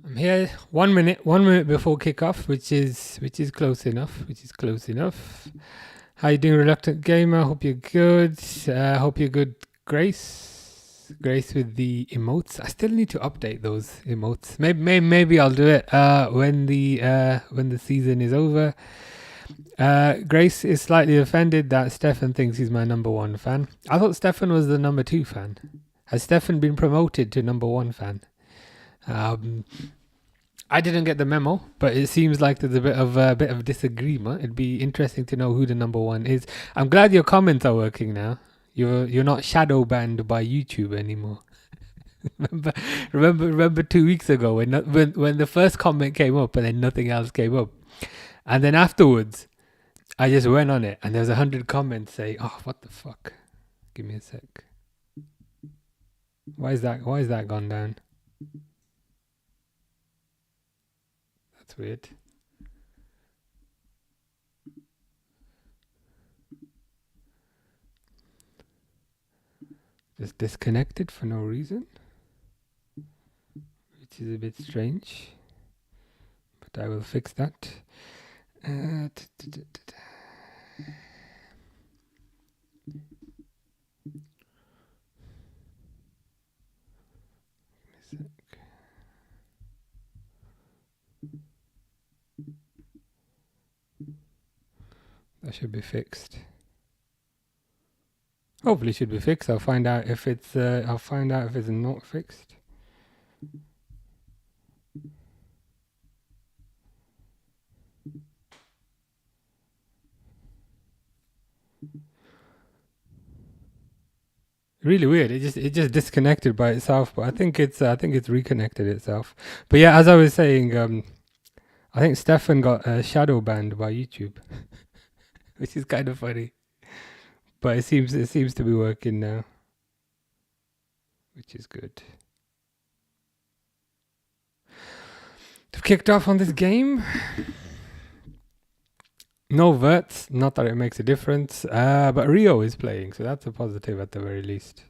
I'm here 1 minute before kickoff, which is close enough. How you doing, reluctant gamer? Hope you're good. Hope you're good, Grace. Grace with the emotes. I still need to update those emotes. Maybe I'll do it when the season is over. Grace is slightly offended that Stefan thinks he's my number one fan. I thought Stefan was the number two fan. Has Stefan been promoted to number one fan? I didn't get the memo, but it seems like there's a bit of disagreement. It'd be interesting to know who the number one is. I'm glad your comments are working now. You're not shadow banned by YouTube anymore. remember 2 weeks ago when the first comment came up and then nothing else came up, and then afterwards I just went on it and there was 100 comments saying, "Oh, what the fuck? Give me a sec. Why is that gone down? That's weird." Just disconnected for no reason, which is a bit strange, but I will fix that. That should be fixed. Hopefully it should be fixed. I'll find out if it's not fixed. Really weird. It just disconnected by itself, but I think it's reconnected itself. But yeah, as I was saying, I think Stefan got shadow banned by YouTube, which is kind of funny. But it seems to be working now, which is good. They've kicked off on this game. No Verts, not that it makes a difference, but Rio is playing, so that's a positive at the very least.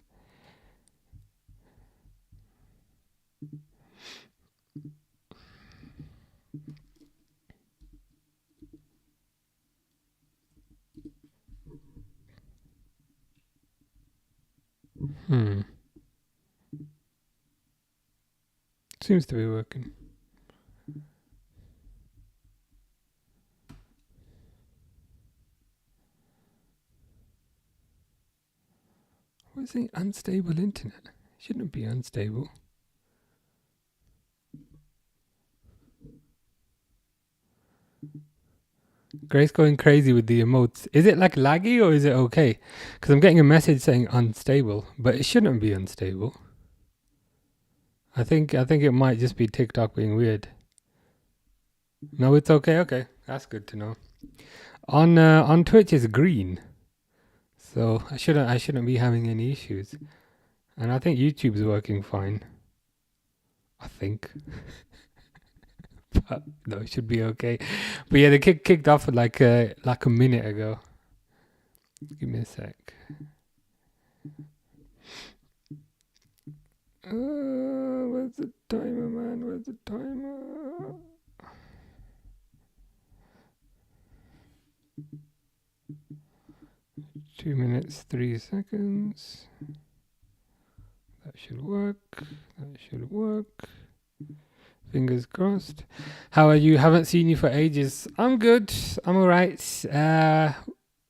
Seems to be working. What is it? Unstable internet? Shouldn't be unstable. Grace going crazy with the emotes. Is it like laggy or is it okay? Because I'm getting a message saying unstable, but it shouldn't be unstable. I think it might just be TikTok being weird. No, it's okay. Okay, that's good to know. On Twitch it's green, so I shouldn't be having any issues, and I think YouTube's working fine. I think. But no, it should be okay. But yeah, they kicked off like a minute ago. Give me a sec. Where's the timer, man? Where's the timer? Two minutes, 3 seconds. That should work. Fingers crossed. How are you? Haven't seen you for ages. I'm good. I'm alright.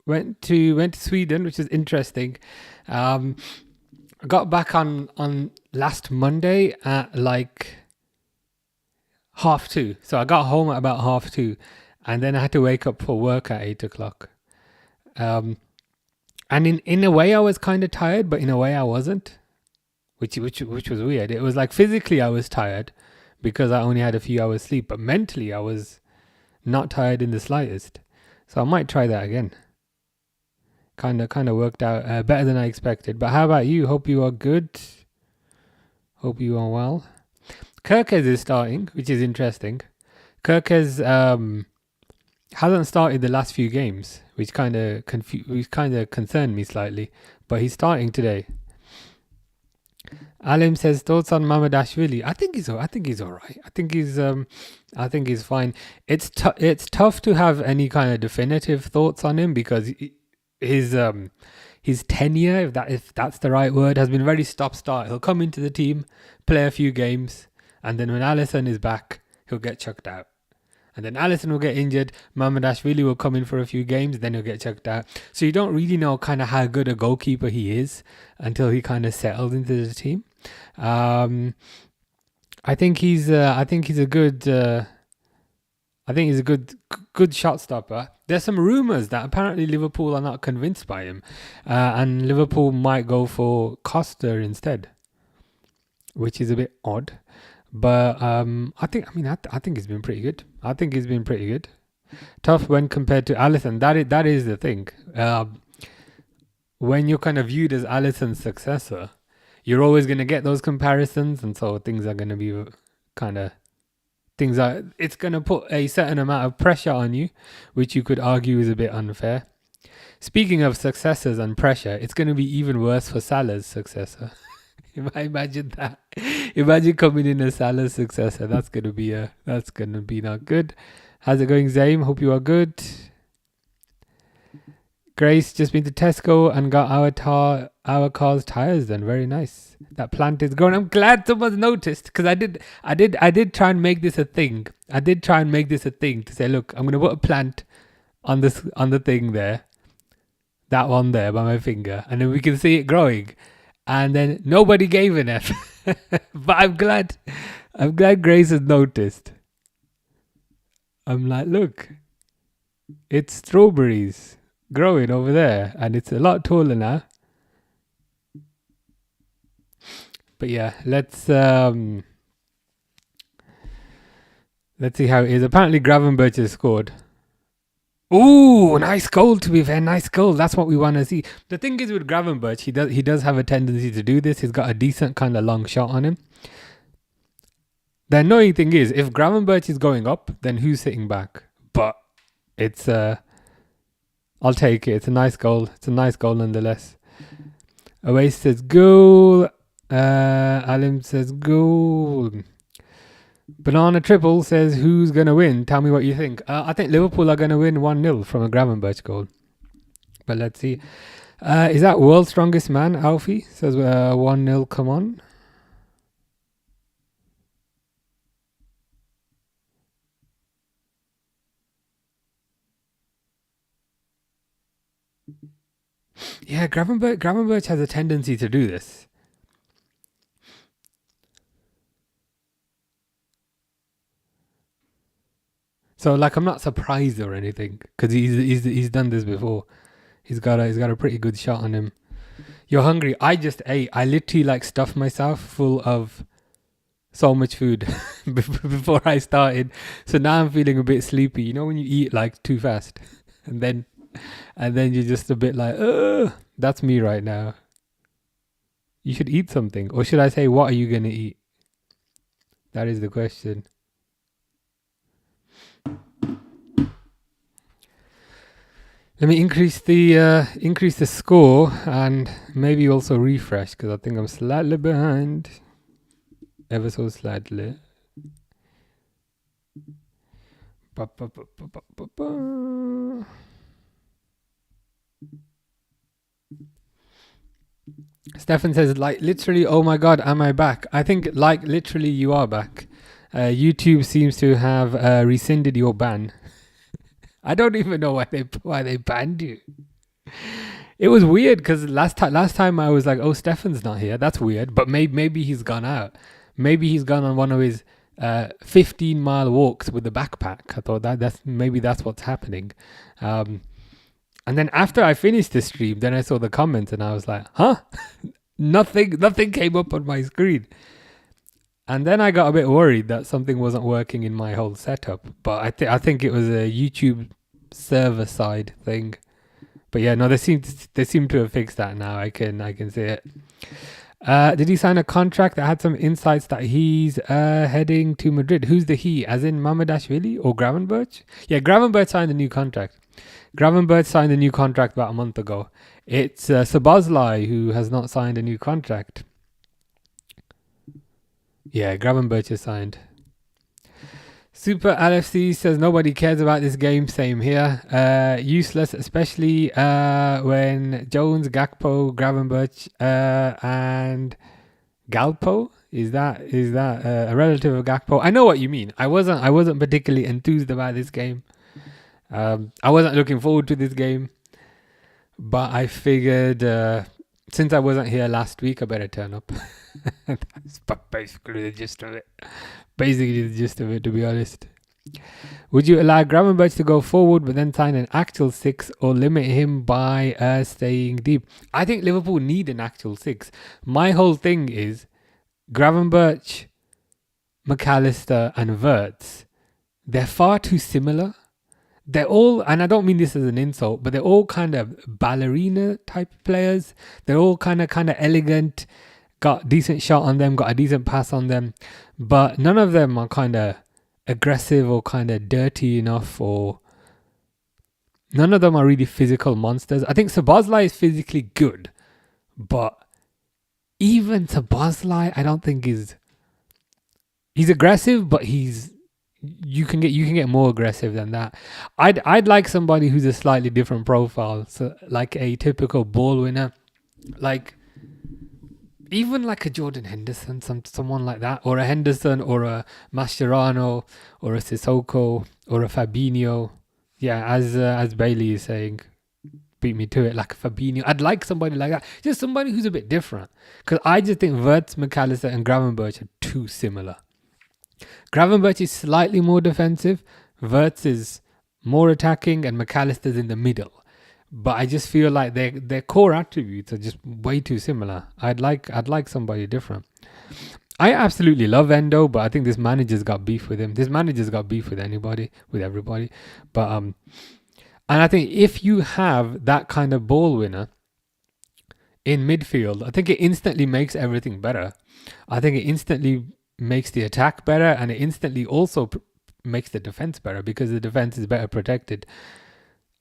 Went to Sweden, which is interesting. I got back on last Monday at like 2:30. So I got home at about 2:30, and then I had to wake up for work at 8:00. And in a way I was kind of tired, but in a way I wasn't, which was weird. It was like physically I was tired because I only had a few hours sleep, but mentally I was not tired in the slightest. So I might try that again. Kind of worked out better than I expected. But how about you? Hope you are good. Hope you are well. Kirkes is starting, which is interesting. Kirkes hasn't started the last few games, which kind of concerned me slightly. But he's starting today. Alim says thoughts on Mamadashvili. I think he's all right. I think he's fine. It's tough to have any kind of definitive thoughts on him because his tenure, if that's the right word, has been very stop-start. He'll come into the team, play a few games, and then when Alisson is back, he'll get chucked out. And then Alisson will get injured, Mamadashvili will come in for a few games, then he'll get chucked out. So you don't really know kind of how good a goalkeeper he is until he kind of settles into the team. I think he's a good good shot stopper. There's some rumours that apparently Liverpool are not convinced by him, and Liverpool might go for Costa instead, which is a bit odd. But I think he's been pretty good. Tough when compared to Alisson. That is the thing. When you're kind of viewed as Alisson's successor, you're always going to get those comparisons, and so things are going to be it's going to put a certain amount of pressure on you, which you could argue is a bit unfair. Speaking of successors and pressure, it's going to be even worse for Salah's successor. If I imagine that, imagine coming in as Salah's successor. That's gonna be not good. How's it going, Zaim? Hope you are good. Grace just been to Tesco and got our car's tires done. Very nice. That plant is growing. I'm glad someone's noticed because I did try and make this a thing. To say, look, I'm gonna put a plant on the thing there, that one there by my finger, and then we can see it growing. And then nobody gave an F. But I'm glad Grace has noticed. I'm like, look, it's strawberries growing over there, and it's a lot taller now. But yeah, let's see how it is. Apparently Gravenberch has scored. Ooh, nice goal, to be fair. Nice goal. That's what we want to see. The thing is with Gravenberch, he does have a tendency to do this. He's got a decent kind of long shot on him. The annoying thing is, if Gravenberch is going up, then who's sitting back? But it's I'll take it. It's a nice goal. Nonetheless. Awais says goal. Alim says goal. Banana Triple says, who's going to win? Tell me what you think. I think Liverpool are going to win 1-0 from a Gravenberch goal. But let's see. Is that world's strongest man, Alfie? Says 1-0, come on. Yeah, Gravenberch has a tendency to do this. So like, I'm not surprised or anything because he's done this before. He's got a pretty good shot on him. You're hungry? I just ate. I literally like stuffed myself full of so much food before I started. So now I'm feeling a bit sleepy. You know when you eat like too fast, and then you're just a bit like, ugh. That's me right now. You should eat something, or should I say, what are you gonna eat? That is the question. Let me increase the score and maybe also refresh because I think I'm slightly behind. Ever so slightly. Stefan says, like, literally, oh my god, am I back? I think, like, literally, you are back. YouTube seems to have rescinded your ban. I don't even know why they banned you. It was weird because last time I was like, oh, Stefan's not here. That's weird. But maybe he's gone out. Maybe he's gone on one of his 15-mile walks with the backpack. I thought that's what's happening. And then after I finished the stream, then I saw the comments and I was like, huh? Nothing came up on my screen. And then I got a bit worried that something wasn't working in my whole setup. But I think it was a YouTube server side thing. But yeah, no, they seem to have fixed that now. I can see it. Did he sign a contract that had some insights that he's heading to Madrid? Who's the he? As in Mamadashvili or Gravenberch? Yeah, Gravenberch signed a new contract. Gravenberch signed a new contract about a month ago. It's Sabazlai who has not signed a new contract. Yeah, Gravenberch is signed. Super LFC says nobody cares about this game. Same here. Useless, especially when Jones, Gakpo, Gravenberch, and Galpo. Is that a relative of Gakpo? I know what you mean. I wasn't particularly enthused about this game. I wasn't looking forward to this game, but I figured since I wasn't here last week, I better turn up. That's basically the gist of it. Basically the gist of it, to be honest. Would you allow Gravenberch to go forward but then sign an actual 6 or limit him by staying deep? I think Liverpool need an actual 6. My whole thing is Gravenberch, McAllister and Wirtz. They're far too similar. They're all, and I don't mean this as an insult, but they're all kind of ballerina type players. They're all kind of elegant, got decent shot on them, got a decent pass on them, but none of them are kind of aggressive or kind of dirty enough, or none of them are really physical monsters. I think Szoboszlai is physically good, but even Szoboszlai, I don't think he's aggressive, but you can get more aggressive than that. I'd like somebody who's a slightly different profile, so like a typical ball winner, like even like a Jordan Henderson, someone like that, or a Henderson, or a Mascherano, or a Sissoko, or a Fabinho. Yeah, as Bailey is saying, beat me to it, like a Fabinho. I'd like somebody like that, just somebody who's a bit different, because I just think Wirtz, McAllister, and Gravenberch are too similar. Gravenberch is slightly more defensive, Wirtz is more attacking, and McAllister's in the middle. But I just feel like their core attributes are just way too similar. I'd like somebody different. I absolutely love Endo, but I think this manager's got beef with him. This manager's got beef with everybody. But and I think if you have that kind of ball winner in midfield, I think it instantly makes everything better. I think it instantly makes the attack better, and it instantly also makes the defense better because the defense is better protected.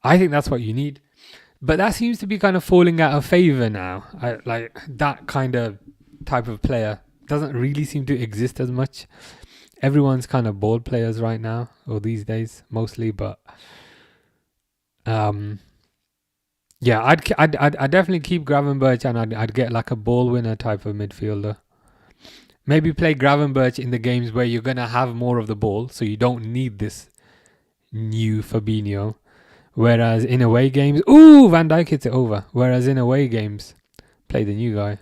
I think that's what you need. But that seems to be kind of falling out of favor now. Like that kind of type of player doesn't really seem to exist as much. Everyone's kind of ball players right now, or these days mostly. But yeah, I'd definitely keep Gravenberch, and I'd get like a ball winner type of midfielder. Maybe play Gravenberch in the games where you're gonna have more of the ball, so you don't need this new Fabinho. Whereas in away games, Van Dijk hits it over. Whereas in away games, play the new guy.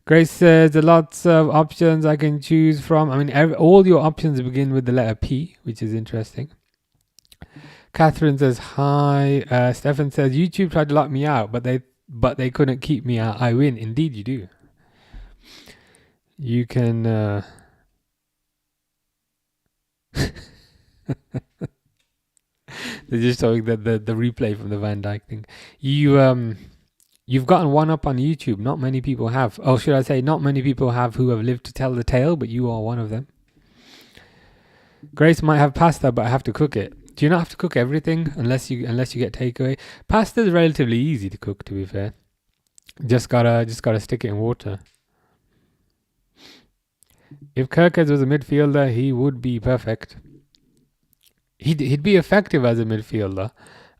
Grace says there are lots of options I can choose from. I mean, all your options begin with the letter P, which is interesting. Catherine says hi. Stefan says YouTube tried to lock me out, but they couldn't keep me out. I win. Indeed, you do. You can. They're just showing the replay from the Van Dijk thing. You've gotten one up on YouTube. Not many people have. Oh, should I say not many people have who have lived to tell the tale, but you are one of them. Grace might have pasta, but I have to cook it. Do you not have to cook everything unless you get takeaway? Pasta is relatively easy to cook, to be fair. Just gotta stick it in water. If Kerkez was a midfielder, he would be perfect. He'd be effective as a midfielder.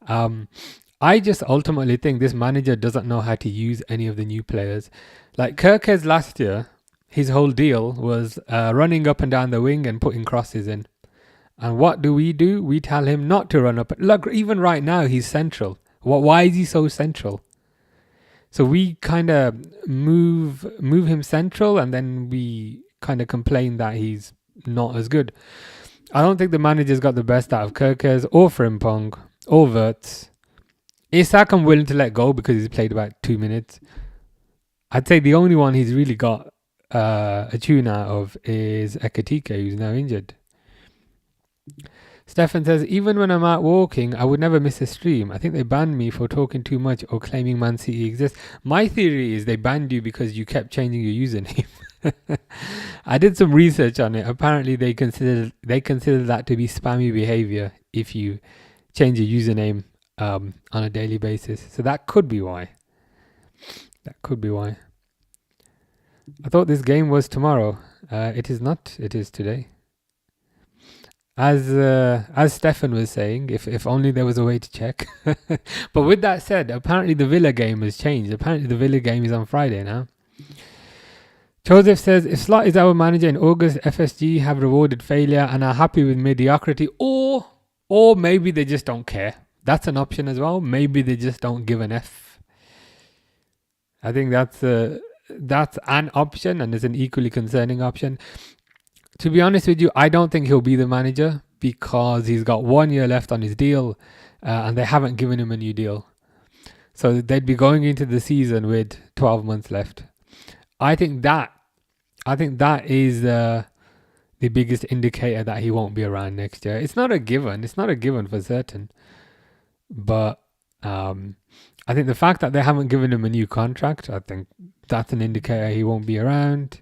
I just ultimately think this manager doesn't know how to use any of the new players. Like Kerkez last year, his whole deal was running up and down the wing and putting crosses in. And what do? We tell him not to run up. Look, even right now, he's central. Why is he so central? So we kind of move him central, and then we kind of complain that he's not as good. I don't think the manager's got the best out of Kerkez or Frimpong or Wirtz. Isak I'm willing to let go because he's played about 2 minutes. I'd say the only one he's really got a tune out of is Ekatike, who's now injured. Stefan says, even when I'm out walking, I would never miss a stream. I think they banned me for talking too much or claiming Man City exists. My theory is they banned you because you kept changing your username. I did some research on it. Apparently they consider that to be spammy behavior if you change your username on a daily basis. So that could be why. I thought this game was tomorrow. It is not. It is today. As Stefan was saying, if only there was a way to check. But with that said, apparently the Villa game has changed. Apparently the Villa game is on Friday now. Joseph says, if Slot is our manager in August, FSG have rewarded failure and are happy with mediocrity, or maybe they just don't care. That's an option as well. Maybe they just don't give an F. I think that's an option, and it's an equally concerning option. To be honest with you, I don't think he'll be the manager because he's got 1 year left on his deal, and they haven't given him a new deal. So they'd be going into the season with 12 months left. I think that is the biggest indicator that he won't be around next year. It's not a given. It's not a given for certain. But I think the fact that they haven't given him a new contract, I think that's an indicator he won't be around.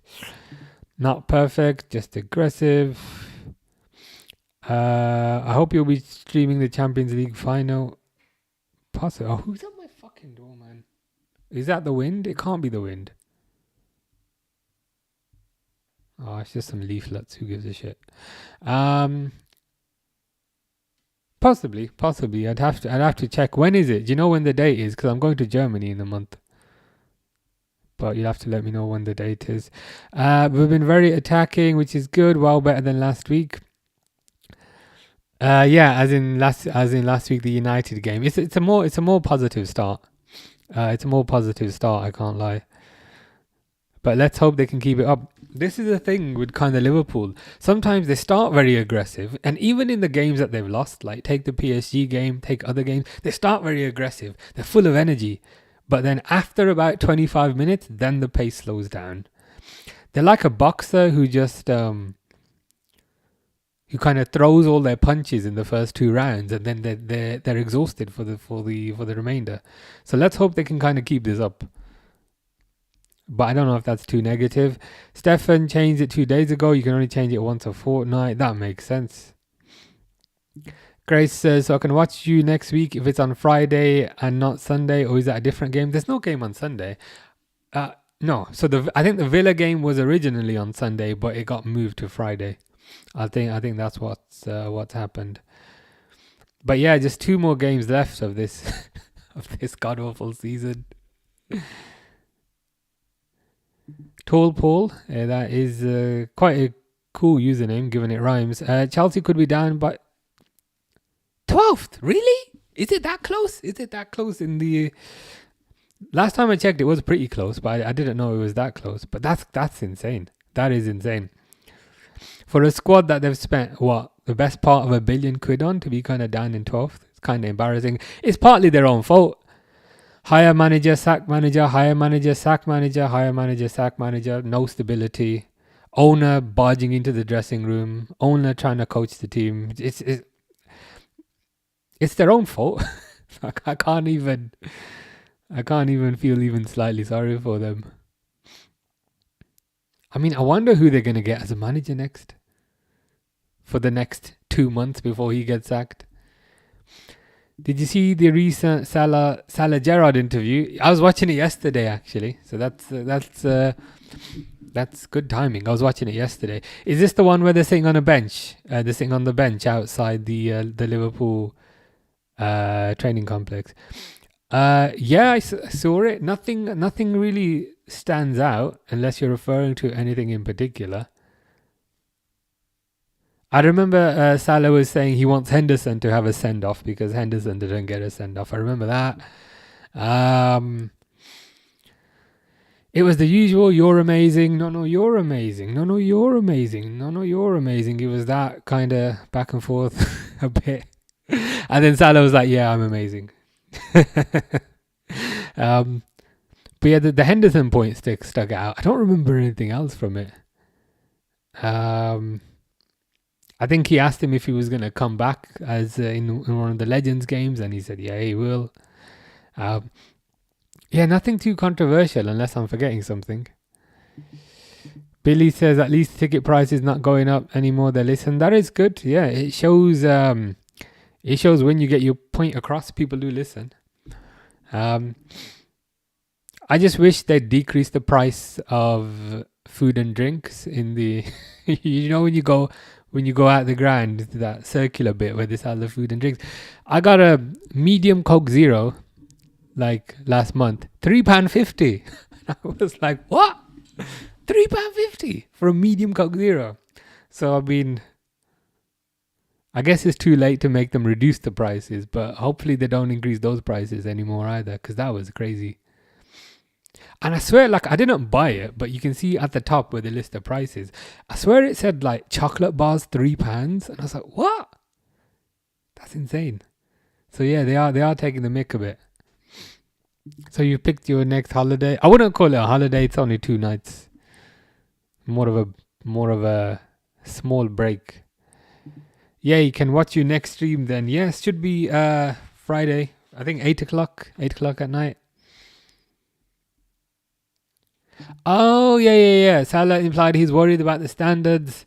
Not perfect, just aggressive. I hope you'll be streaming the Champions League final. Possible. Oh, who's at my fucking door, man? Is that the wind? It can't be the wind. Oh, it's just some leaflets. Who gives a shit? Possibly. I'd have to check. When is it? Do you know when the date is? Because I'm going to Germany in a month. But you'll have to let me know when the date is. We've been very attacking, which is good. Well, better than last week. As in last week, the United game. It's a more positive start. It's a more positive start. I can't lie. But let's hope they can keep it up. This is the thing with kind of Liverpool. Sometimes they start very aggressive, and even in the games that they've lost, like take the PSG game, take other games, they start very aggressive. They're full of energy. But then after about 25 minutes, then the pace slows down. They're like a boxer who just who kind of throws all their punches in the first 2 rounds, and then they're exhausted for the remainder. So let's hope they can kind of keep this up. But I don't know if that's too negative. Stefan changed it 2 days ago. You can only change it once a fortnight. That makes sense. Grace says, so I can watch you next week if it's on Friday and not Sunday, or is that a different game? There's no game on Sunday. No. So I think the Villa game was originally on Sunday, but it got moved to Friday. I think that's what's happened. But yeah, just 2 more games left of this god awful season. Tall Paul, that is quite a cool username given it rhymes. Chelsea could be down by 12th. Really? Is it that close? In the last time I checked, it was pretty close, but I didn't know it was that close. But that's insane. That is insane. For a squad that they've spent the best part of £1 billion on to be kind of down in 12th, it's kind of embarrassing. It's partly their own fault. Hire manager, sack manager, hire manager, sack manager, hire manager, sack manager. No stability. Owner barging into the dressing room. Owner trying to coach the team. It's their own fault. I can't even feel even slightly sorry for them. I mean, I wonder who they're going to get as a manager next. For the next 2 months before he gets sacked. Did you see the recent Salah Gerrard interview? I was watching it yesterday, actually. So that's good timing. I was watching it yesterday. Is this the one where they're sitting on a bench? They're sitting on the bench outside the Liverpool training complex. Yeah, I saw it. Nothing really stands out unless you're referring to anything in particular. I remember Salah was saying he wants Henderson to have a send-off because Henderson didn't get a send-off. I remember that. It was the usual, you're amazing. No, you're amazing. No, you're amazing. No, you're amazing. It was that kind of back and forth a bit. And then Salah was like, yeah, I'm amazing. But yeah, the Henderson point stuck out. I don't remember anything else from it. I think he asked him if he was going to come back as in one of the Legends games, and he said, yeah, he will. Yeah, nothing too controversial unless I'm forgetting something. Billy says at least ticket prices not going up anymore. They listen. That is good. Yeah, it shows when you get your point across, people do listen. I just wish they'd decrease the price of food and drinks in the you know when you go out the ground, that circular bit where they sell the food and drinks. I got a medium Coke Zero like last month, £3.50. I was like, what? £3.50 for a medium Coke Zero. So I guess it's too late to make them reduce the prices, but hopefully they don't increase those prices anymore either, because that was crazy. And I swear, like, I didn't buy it, but you can see at the top where they list the prices. I swear it said like chocolate bars £3, and I was like, what? That's insane. So yeah, they are taking the mick a bit. So you picked your next holiday. I wouldn't call it a holiday. It's only 2 nights. More of a small break. Yeah, you can watch your next stream then. Yes, should be Friday. I think 8 o'clock at night. Oh, yeah. Salah implied he's worried about the standards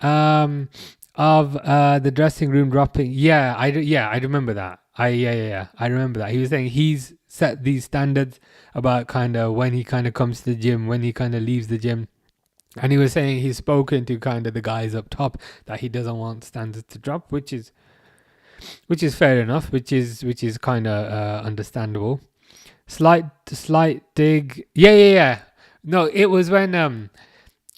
of the dressing room dropping. Yeah, I remember that. I remember that. He was saying he's set these standards about kind of when he kind of comes to the gym, when he kind of leaves the gym. And he was saying he's spoken to kind of the guys up top that he doesn't want standards to drop, which is fair enough, which is kind of understandable. Slight dig. Yeah. No, it was when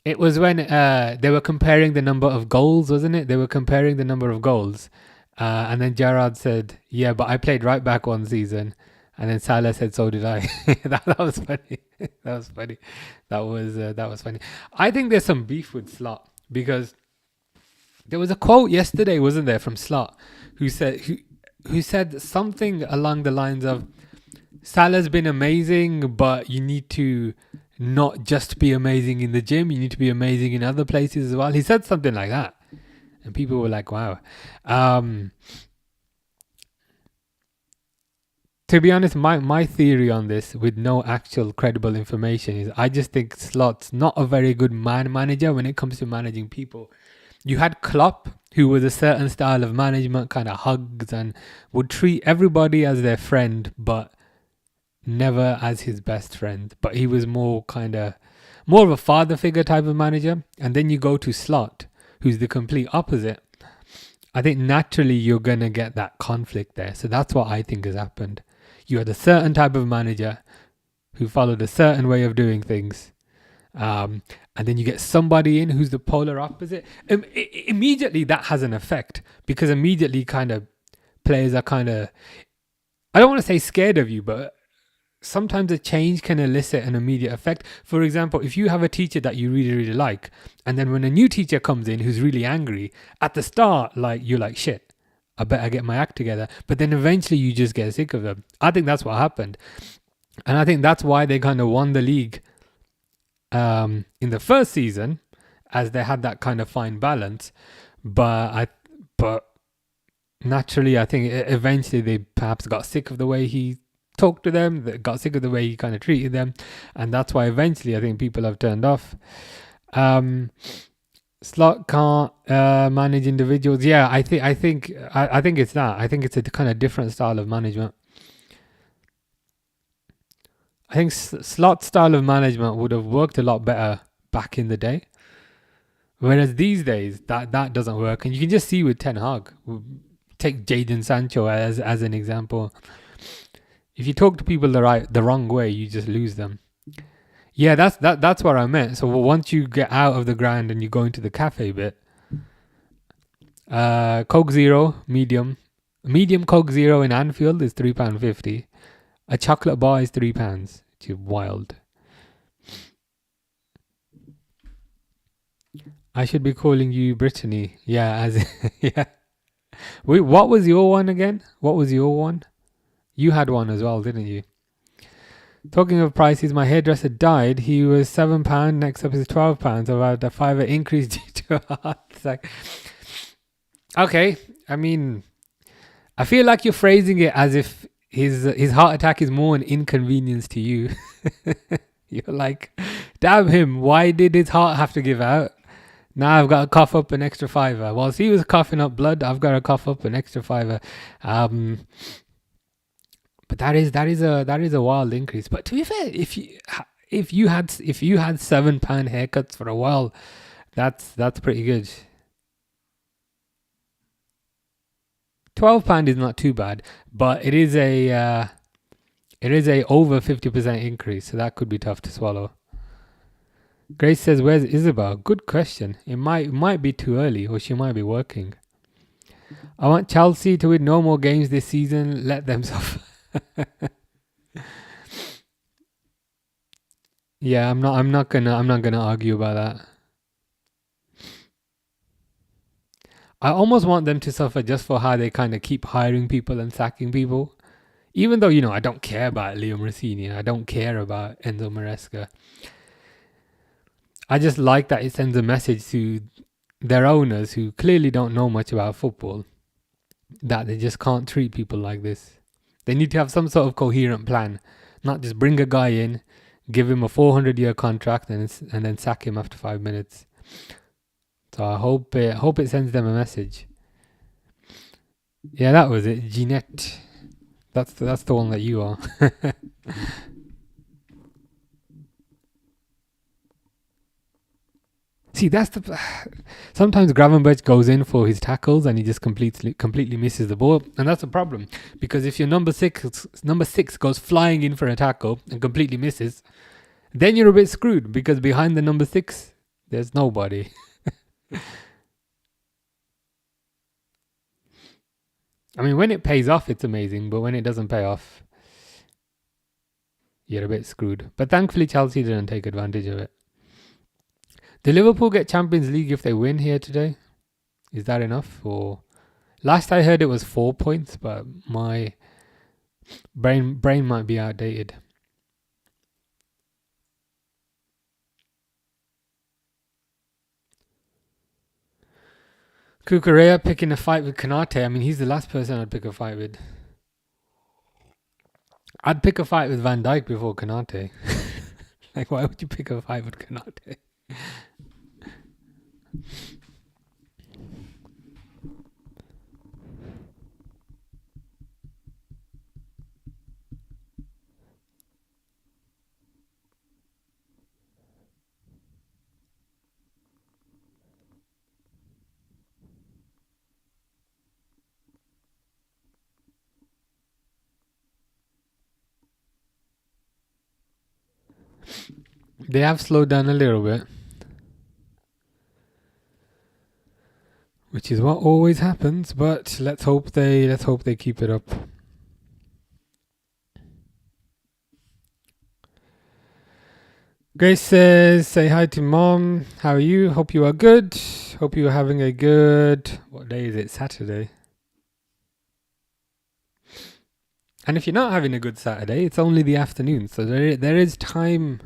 they were comparing the number of goals, wasn't it? They were comparing the number of goals, and then Gerrard said, "Yeah, but I played right back one season," and then Salah said, "So did I." that was funny. That was funny. I think there's some beef with Slot because there was a quote yesterday, wasn't there, from Slot, who said something along the lines of, "Salah's been amazing, but you need to not just be amazing in the gym, you need to be amazing in other places as well." He said something like that, and people were like, wow. To be honest, my theory on this, with no actual credible information, is I just think Slot's not a very good manager when it comes to managing people. You had Klopp, who was a certain style of management, kind of hugs and would treat everybody as their friend, but never as his best friend. But he was more of a father figure type of manager. And then you go to Slot, who's the complete opposite. I think naturally you're going to get that conflict there. So that's what I think has happened. You had a certain type of manager who followed a certain way of doing things. And then you get somebody in who's the polar opposite. Immediately that has an effect, because immediately kind of players are kind of, I don't want to say scared of you, but sometimes a change can elicit an immediate effect. For example, if you have a teacher that you really, really like, and then when a new teacher comes in who's really angry, at the start, like, you're like, shit, I better get my act together. But then eventually you just get sick of them. I think that's what happened. And I think that's why they kind of won the league in the first season, as they had that kind of fine balance. But naturally, I think eventually they perhaps got sick of the way he talked to them, they got sick of the way he kind of treated them, and that's why eventually I think people have turned off. Slot can't manage individuals. Yeah, I think it's that. I think it's a kind of different style of management. I think Slot's style of management would have worked a lot better back in the day, whereas these days that doesn't work. And you can just see with Ten Hag. Take Jadon Sancho as an example. If you talk to people the wrong way, you just lose them. Yeah, that's what I meant. So once you get out of the ground and you go into the cafe bit, Coke Zero, medium Coke Zero in Anfield is £3.50. A chocolate bar is £3, which is wild. I should be calling you Brittany. Yeah, yeah. Wait, what was your one again? You had one as well, didn't you? Talking of prices, my hairdresser died. He was £7. Next up is £12. About a £5 increase due to a heart attack. Okay, I mean, I feel like you're phrasing it as if his heart attack is more an inconvenience to you. You're like, damn him, why did his heart have to give out? Now I've got to cough up an extra £5. Whilst he was coughing up blood, I've got to cough up an extra £5. But that is a wild increase. But to be fair, If you had £7 haircuts for a while, that's pretty good. £12 is not too bad, but it is a over 50% increase, so that could be tough to swallow. Grace says, "Where's Isabel?" Good question. It might be too early, or she might be working. I want Chelsea to win no more games this season. Let them suffer. Yeah, I'm not gonna argue about that. I almost want them to suffer just for how they kind of keep hiring people and sacking people. Even though, I don't care about Leo Rossini, I don't care about Enzo Maresca. I just like that it sends a message to their owners who clearly don't know much about football, that they just can't treat people like this. They need to have some sort of coherent plan, not just bring a guy in, give him a 400-year contract and then sack him after 5 minutes. So I hope it sends them a message. Yeah, that was it, Jeanette. That's the one that you are. See, sometimes Gravenberch goes in for his tackles and he just completely misses the ball, and that's a problem, because if your number six goes flying in for a tackle and completely misses, then you're a bit screwed, because behind the number 6 there's nobody. I mean, when it pays off, it's amazing, but when it doesn't pay off, you're a bit screwed. But thankfully, Chelsea didn't take advantage of it. Do Liverpool get Champions League if they win here today? Is that enough? Or last I heard it was 4 points, but my brain might be outdated. Cucurella picking a fight with Konate. I mean, he's the last person I'd pick a fight with. I'd pick a fight with Van Dijk before Konate. Like, why would you pick a fight with Konate? They have slowed down a little bit, which is what always happens, but let's hope they keep it up. Grace says, "Say hi to Mom. How are you? Hope you are good. Hope you are having a good..." What day is it? Saturday. And if you're not having a good Saturday, it's only the afternoon, so there is time.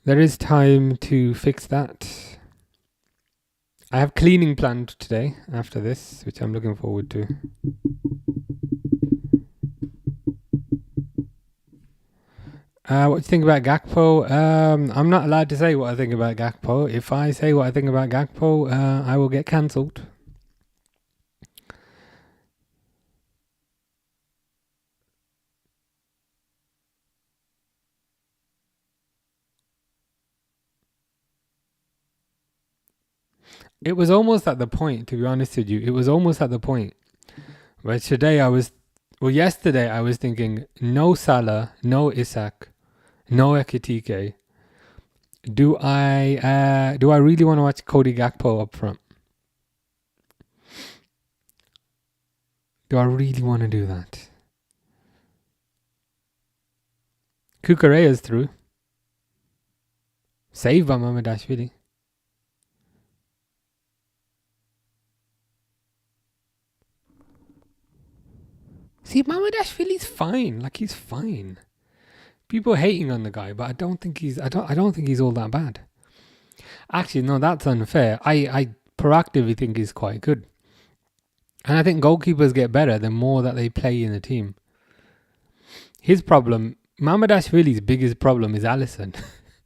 There is time to fix that. I have cleaning planned today after this, which I'm looking forward to. What do you think about Gakpo? I'm not allowed to say what I think about Gakpo. If I say what I think about Gakpo, I will get cancelled. It was almost at the point, to be honest with you, where yesterday I was thinking, no Salah, no Isak, no Ekitike. Do I really want to watch Cody Gakpo up front? Do I really want to do that? Cucurella's through. Saved by Mamardashvili. See, Mamardashvili's fine. Like, he's fine. People hating on the guy, but I don't think he's all that bad. Actually, no, that's unfair. I proactively think he's quite good. And I think goalkeepers get better the more that they play in the team. His problem, Mamardashvili's biggest problem is Alisson.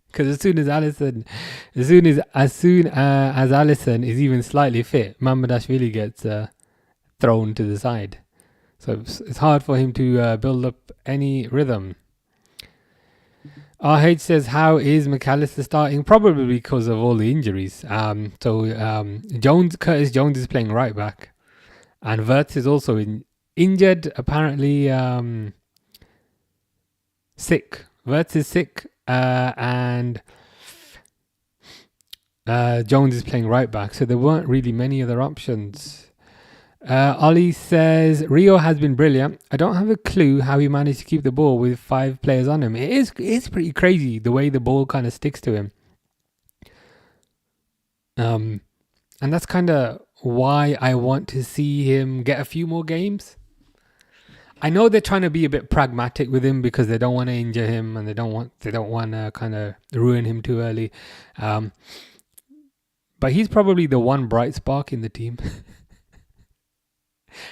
Because as soon as Alisson is even slightly fit, Mamardashvili gets thrown to the side. So it's hard for him to build up any rhythm. RH says, how is McAllister starting? Probably because of all the injuries. Curtis Jones is playing right back. And Wirtz is also injured, apparently sick. Wirtz is sick, and Jones is playing right back. So there weren't really many other options. Ollie says, Rio has been brilliant. I don't have a clue how he managed to keep the ball with 5 players on him. It's pretty crazy the way the ball kind of sticks to him. And that's kind of why I want to see him get a few more games. I know they're trying to be a bit pragmatic with him because they don't want to injure him and they don't want to kind of ruin him too early. But he's probably the one bright spark in the team.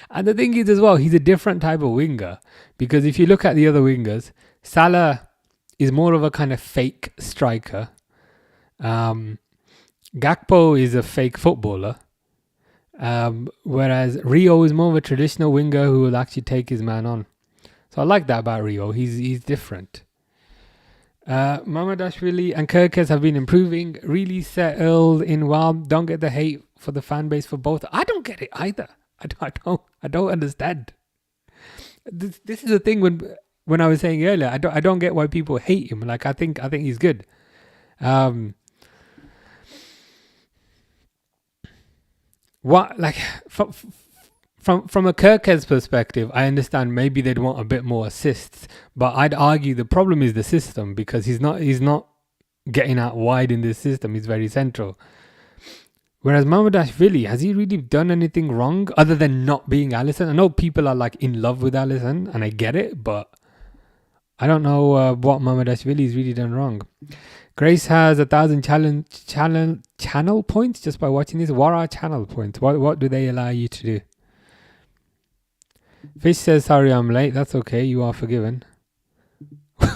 And the thing is as well, he's a different type of winger, because if you look at the other wingers, Salah is more of a kind of fake striker. Gakpo is a fake footballer. Whereas Rio is more of a traditional winger who will actually take his man on. So I like that about Rio. He's different. Mamadashvili and Kirkes have been improving, really settled in well. Don't get the hate for the fan base for both. I don't get it either. I don't understand. This is the thing when I was saying earlier, I don't get why people hate him. Like I think he's good. What like from a Kirkes perspective, I understand maybe they'd want a bit more assists, but I'd argue the problem is the system, because he's not getting out wide in this system. He's very central. Whereas Mamadashvili, has he really done anything wrong other than not being Alisson? I know people are like in love with Alisson, and I get it, but I don't know what Mamadashvili's really done wrong. Grace has 1,000 channel points just by watching this. What are channel points? What do they allow you to do? Fish says, sorry I'm late. That's okay. You are forgiven.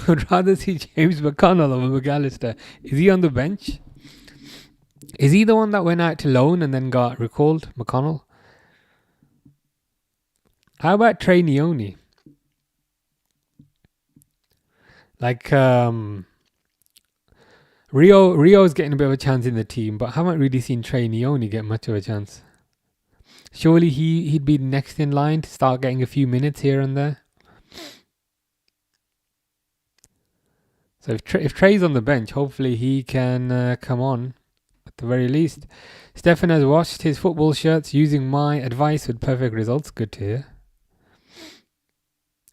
Would rather see James McConnell over McAllister. Is he on the bench? Is he the one that went out to loan and then got recalled, McConnell? How about Trey Neone? Like, Rio's getting a bit of a chance in the team, but I haven't really seen Trey Neone get much of a chance. Surely he'd be next in line to start getting a few minutes here and there. So if Trey's on the bench, hopefully he can come on at the very least. Stefan has washed his football shirts using my advice with perfect results. Good to hear.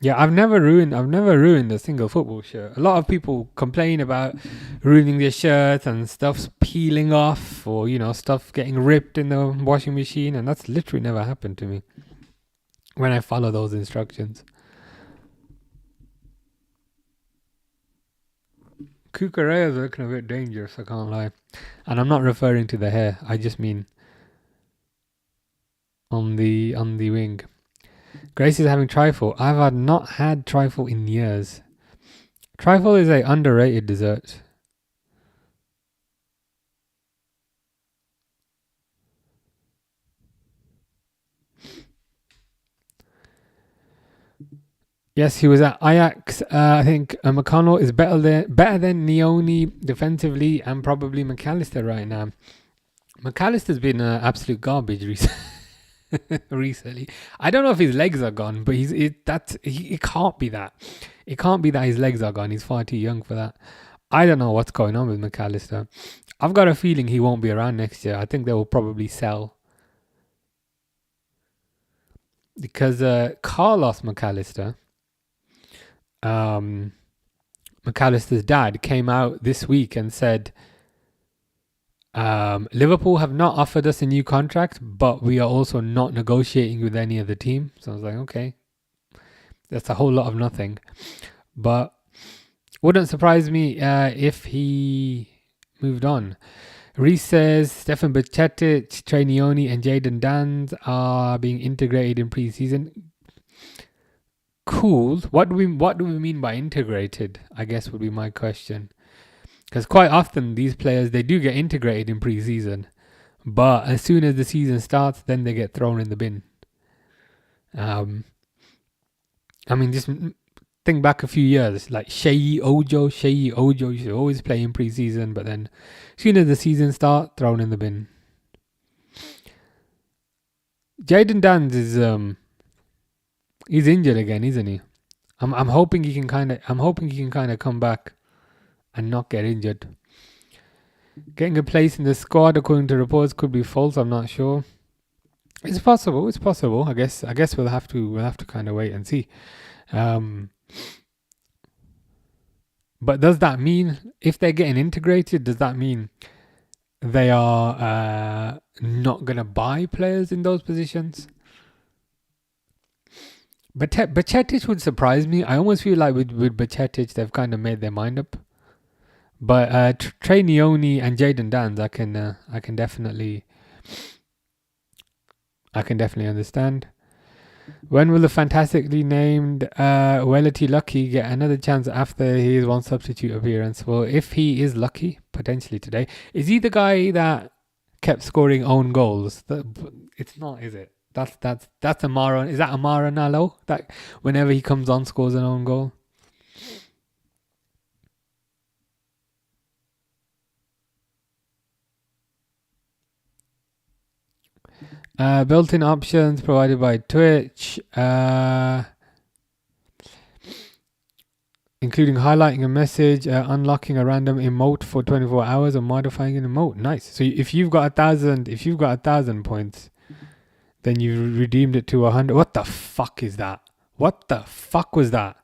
Yeah, I've never ruined a single football shirt. A lot of people complain about ruining their shirts and stuff peeling off, or stuff getting ripped in the washing machine, and that's literally never happened to me when I follow those instructions. Kukurea is looking a bit dangerous, I can't lie. And I'm not referring to the hair, I just mean on the wing. Grace is having trifle. I've not had trifle in years. Trifle is a underrated dessert. Yes, he was at Ajax. I think McConnell is better than Neone defensively, and probably McAllister right now. McAllister's been absolute garbage recently. I don't know if his legs are gone, but it can't be that. It can't be that his legs are gone. He's far too young for that. I don't know what's going on with McAllister. I've got a feeling he won't be around next year. I think they will probably sell. Because Carlos McAllister, McAllister's dad, came out this week and said, Liverpool have not offered us a new contract, but we are also not negotiating with any other team. So I was like, okay, that's a whole lot of nothing. But wouldn't surprise me if he moved on. Reese says Stefan Baccetic, Trey Neone and Jayden Danns are being integrated in pre-season. Cool. What do we mean by integrated? I guess would be my question. Because quite often these players, they do get integrated in pre-season, but as soon as the season starts, then they get thrown in the bin. I mean, just think back a few years, like Sheyi Ojo used to always play in pre-season, but then as soon as the season start, thrown in the bin. Jayden Danns is he's injured again, isn't he? I'm hoping he can kind of come back and not get injured. Getting a place in the squad, according to reports, could be false. I'm not sure. It's possible. I guess we'll have to kind of wait and see. But does that mean if they're getting integrated, does that mean they are not gonna buy players in those positions? But Bajcetic would surprise me. I almost feel like with Bajcetic they've kind of made their mind up. But Trey Neone and Jayden Danns, I can definitely understand. When will the fantastically named Welity Lucky get another chance after his one substitute appearance? Well, if he is lucky, potentially today. Is he the guy that kept scoring own goals? It's not, is it? That's Amara. Is that Amara Nalo? That whenever he comes on, scores an own goal. Built-in options provided by Twitch, including highlighting a message, unlocking a random emote for 24 hours, or modifying an emote. Nice. So if you've got 1,000 points, then you redeemed it to 100. What the fuck is that? What the fuck was that?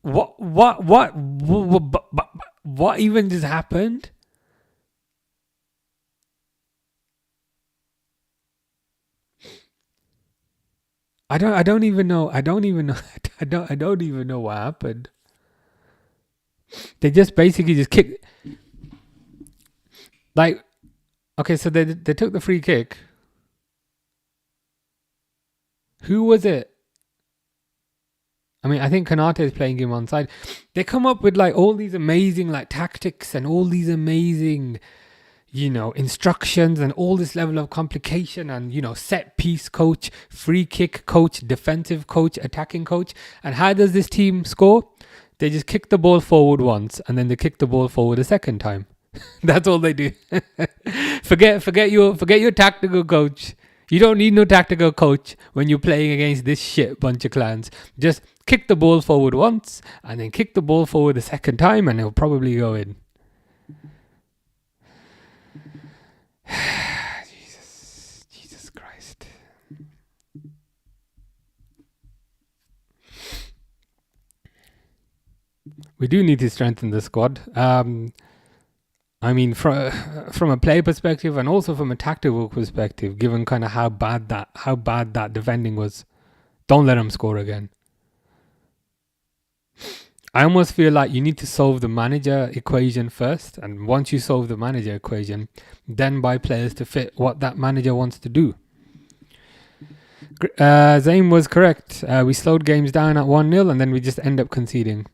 What even just happened? I don't even know what happened. They just basically just kicked. Like, okay, so they took the free kick. Who was it? I mean, I think Kanate is playing him on side. They come up with like all these amazing like tactics and all these amazing, instructions and all this level of complication and, set piece coach, free kick coach, defensive coach, attacking coach. And how does this team score? They just kick the ball forward once and then they kick the ball forward a second time. That's all they do. Forget your tactical coach. You don't need no tactical coach when you're playing against this shit bunch of clans. Just kick the ball forward once and then kick the ball forward a second time and it'll probably go in. Jesus Christ. We do need to strengthen the squad. I mean, from a player perspective and also from a tactical perspective, given kind of how bad that defending was, don't let them score again. I almost feel like you need to solve the manager equation first, and once you solve the manager equation, then buy players to fit what that manager wants to do. Zayn was correct. We slowed games down at 1-0 and then we just end up conceding.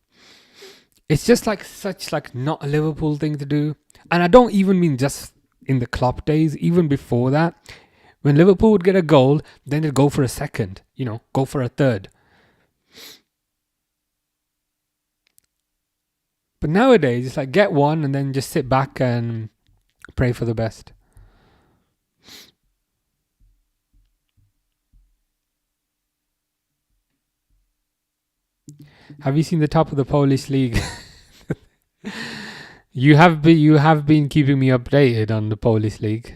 It's just like such like not a Liverpool thing to do. And I don't even mean just in the Klopp days, even before that. When Liverpool would get a goal, then they'd go for a second, go for a third. But nowadays, it's like get one and then just sit back and pray for the best. Have you seen the top of the Polish league? You have been keeping me updated on the Polish league.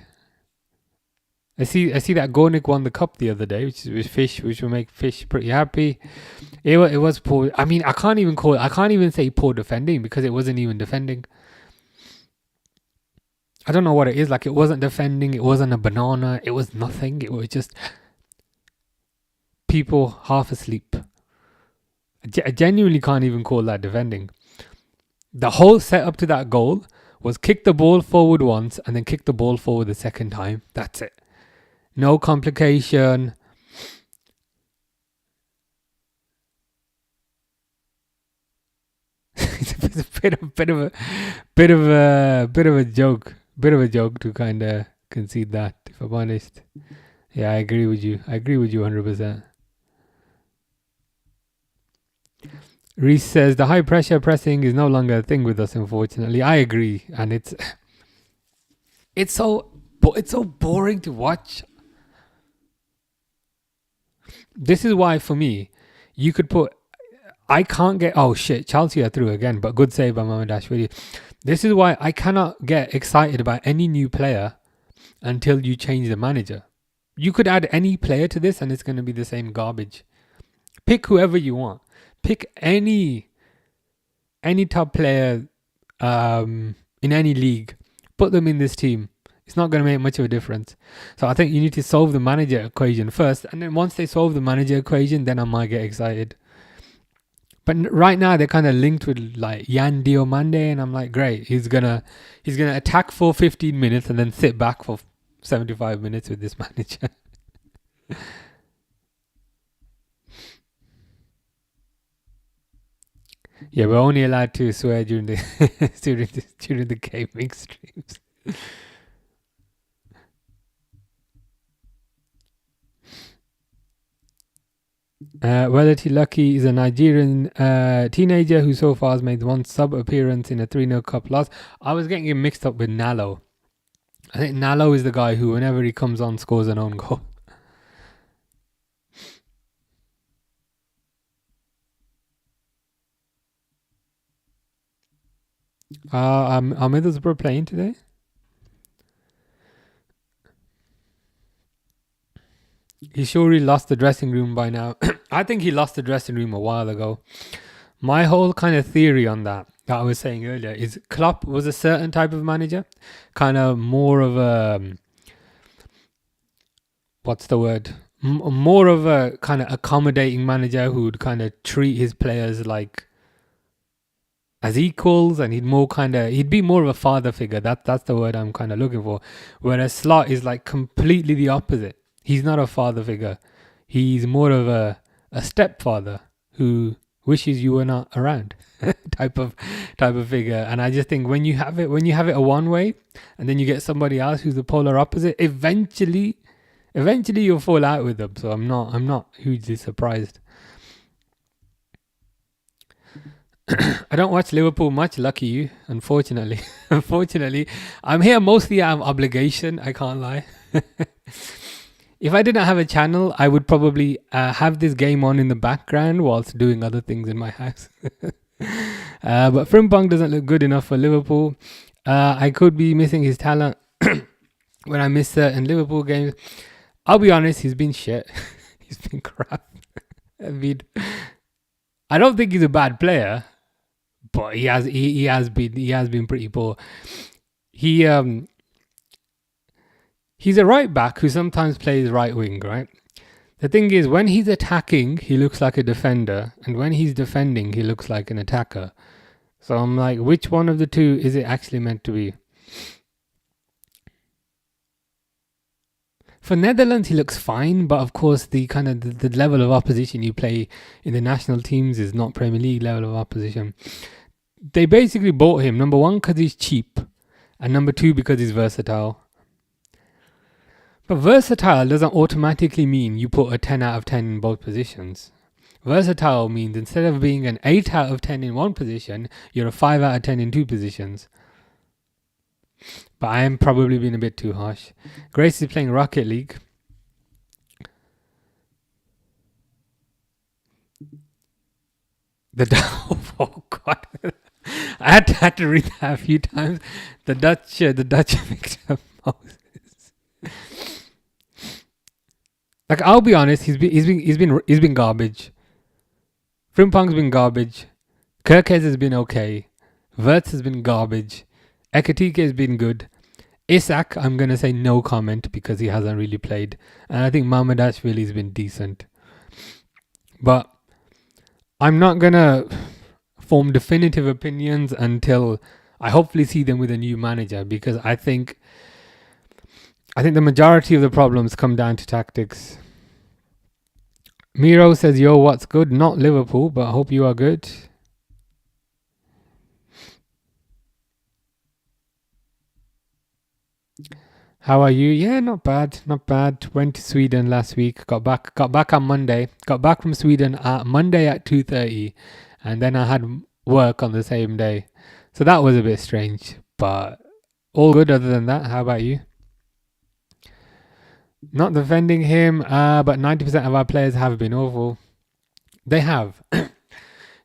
I see that Gornik won the cup the other day, which will make Fish pretty happy. It was poor. I mean, I can't even say poor defending because it wasn't even defending. I don't know what it is. Like, it wasn't defending. It wasn't a banana. It was nothing. It was just people half asleep. I genuinely can't even call that defending. The whole setup to that goal was kick the ball forward once and then kick the ball forward the second time. That's it. No complication. It's a bit of a joke. bit of a joke to kind of concede that, if I'm honest. Yeah, I agree with you. I agree with you 100%. Reese says the high pressure pressing is no longer a thing with us, unfortunately. I agree, and it's so boring to watch. This is why, for me, you could put. I can't get. Oh shit! Chelsea are through again, but good save by Mamardashvili. This is why I cannot get excited about any new player until you change the manager. You could add any player to this, and it's going to be the same garbage. Pick whoever you want. Pick any top player in any league. Put them in this team. It's not going to make much of a difference. So I think you need to solve the manager equation first. And then once they solve the manager equation, then I might get excited. But right now they're kind of linked with like Yan Diomande, and I'm like, great. He's gonna attack for 15 minutes and then sit back for 75 minutes with this manager. Yeah, we're only allowed to swear during the during the gaming streams. Welathy Lucky is a Nigerian teenager who so far has made one sub appearance in a 3-0 cup loss. I was getting him mixed up with Nalo. I think Nalo is the guy who, whenever he comes on, scores an own goal. Are Middlesbrough playing today? He surely lost the dressing room by now. I think he lost the dressing room a while ago. My whole kind of theory on that I was saying earlier is Klopp was a certain type of manager, kind of more of a more of a kind of accommodating manager who would kind of treat his players like as equals, and he'd be more of a father figure. That's the word I'm kind of looking for. Whereas Slot is like completely the opposite. He's not a father figure. He's more of a stepfather who wishes you were not around type of figure. And I just think when you have it a one way, and then you get somebody else who's the polar opposite, eventually you'll fall out with them. So I'm not hugely surprised. I don't watch Liverpool much, lucky you, unfortunately. I'm here mostly out of obligation, I can't lie. If I didn't have a channel, I would probably have this game on in the background whilst doing other things in my house. But Frimpong doesn't look good enough for Liverpool. I could be missing his talent when I miss certain Liverpool games. I'll be honest, he's been shit. He's been crap. I don't think he's a bad player, but he has been pretty poor. He's a right back who sometimes plays right wing, right? The thing is, when he's attacking, he looks like a defender, and when he's defending, he looks like an attacker. So I'm like, which one of the two is it actually meant to be? For Netherlands, he looks fine, but of course, the kind of the level of opposition you play in the national teams is not Premier League level of opposition. They basically bought him, number one, because he's cheap, and number two, because he's versatile. But versatile doesn't automatically mean you put a 10 out of 10 in both positions. Versatile means instead of being an 8 out of 10 in one position, you're a 5 out of 10 in two positions. But I am probably being a bit too harsh. Grace is playing Rocket League. Oh God. I had to read that a few times. The Dutch Victor Moses. Like, I'll be honest, he's been garbage. Frimpong's been garbage. Kirkes has been okay. Wirtz has been garbage. Ekatike has been good. Isak, I'm going to say no comment because he hasn't really played. And I think Mamardashvili has been decent. But I'm not going to form definitive opinions until I hopefully see them with a new manager, because I think the majority of the problems come down to tactics. Miro says, yo, what's good? Not Liverpool, but I hope you are good. How are you? Yeah, not bad, not bad. Went to Sweden last week. Got back on Monday. Got back from Sweden Monday at 2:30, and then I had work on the same day. So that was a bit strange, but all good other than that. How about you? Not defending him, but 90% of our players have been awful. They have.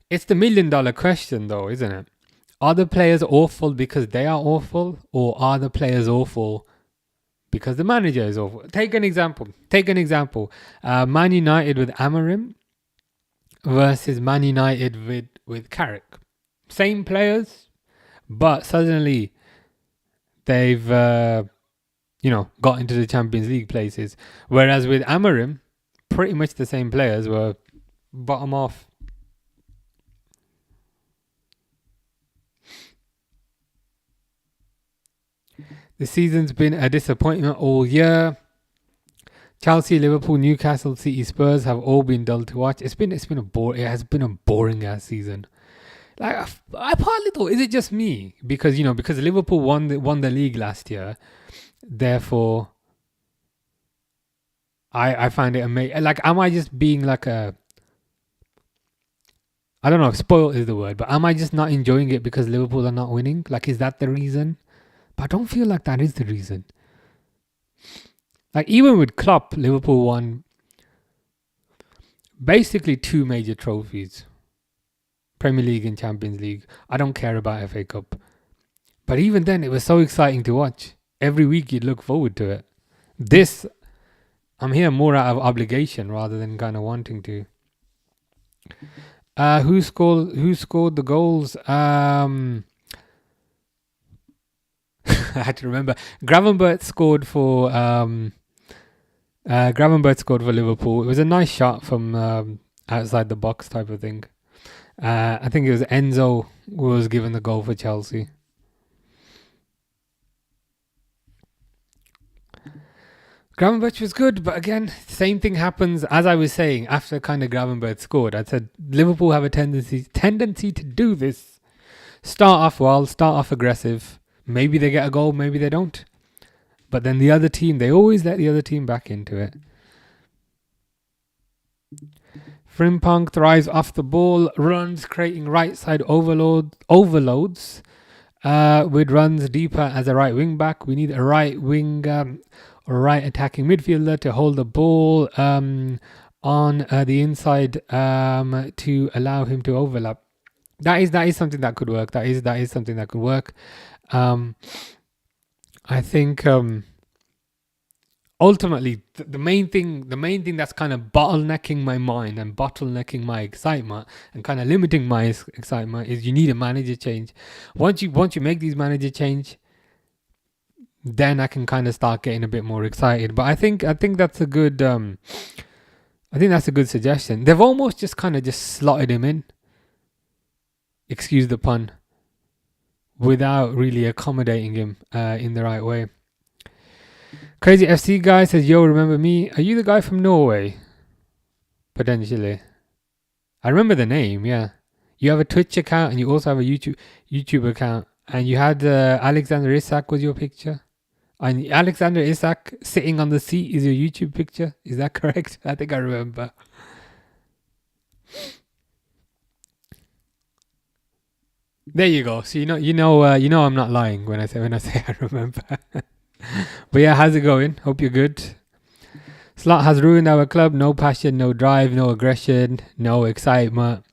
It's the $1 million question, though, isn't it? Are the players awful because they are awful, or are the players awful because the manager is awful? Take an example. Man United with Amorim versus Man United with Carrick. Same players, but suddenly they've got into the Champions League places. Whereas with Amorim, pretty much the same players were bottom off. The season's been a disappointment all year. Chelsea, Liverpool, Newcastle, City, Spurs have all been dull to watch. It has been a boring ass season. Like I partly thought, is it just me? Because Liverpool won the league last year, therefore I find it amazing. Like, am I just being like I don't know if spoiled is the word, but am I just not enjoying it because Liverpool are not winning? Like, is that the reason? But I don't feel like that is the reason. Like, even with Klopp, Liverpool won basically 2 major trophies. Premier League and Champions League. I don't care about FA Cup. But even then, it was so exciting to watch. Every week you'd look forward to it. This, I'm here more out of obligation rather than kind of wanting to. Who scored the goals? I had to remember. Gravenberch scored for Liverpool. It was a nice shot from outside the box type of thing. I think it was Enzo who was given the goal for Chelsea. Gravenberch was good, but again, same thing happens. As I was saying, after kind of Gravenberch scored, I said Liverpool have a tendency to do this. Start off well, start off aggressive. Maybe they get a goal, maybe they don't. But then the other team, they always let the other team back into it. Frimpong thrives off the ball, runs, creating right side overloads with runs deeper as a right wing back. We need a right wing or right attacking midfielder to hold the ball on the inside to allow him to overlap. That is something that could work. That is something that could work. I think ultimately the main thing that's kind of bottlenecking my mind and bottlenecking my excitement and kind of limiting my excitement is you need a manager change. Once you make these manager change, then I can kind of start getting a bit more excited. But I think that's a good suggestion. They've almost just slotted him in, excuse the pun, without really accommodating him in the right way. Crazy FC guy says, yo, remember me? Are you the guy from Norway? Potentially. I remember the name, yeah. You have a Twitch account and you also have a YouTube account. And you had Alexander Isak was your picture. And Alexander Isak sitting on the seat is your YouTube picture. Is that correct? I think I remember. There you go. So you know I'm not lying when I say I remember. But yeah, how's it going? Hope you're good. Slot has ruined our club. No passion, no drive, no aggression, no excitement,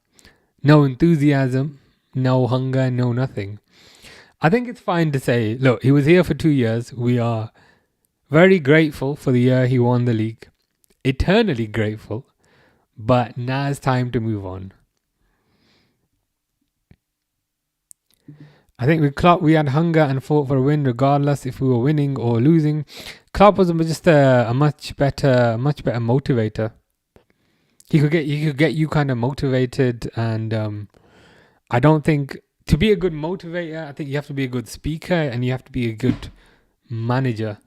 no enthusiasm, no hunger, no nothing. I think it's fine to say, look, he was here for 2 years. We are very grateful for the year he won the league. Eternally grateful. But now it's time to move on. I think with Klopp, we had hunger and fought for a win regardless if we were winning or losing. Klopp was just a much better motivator. He could get you kind of motivated, and I don't think to be a good motivator, I think you have to be a good speaker and you have to be a good manager.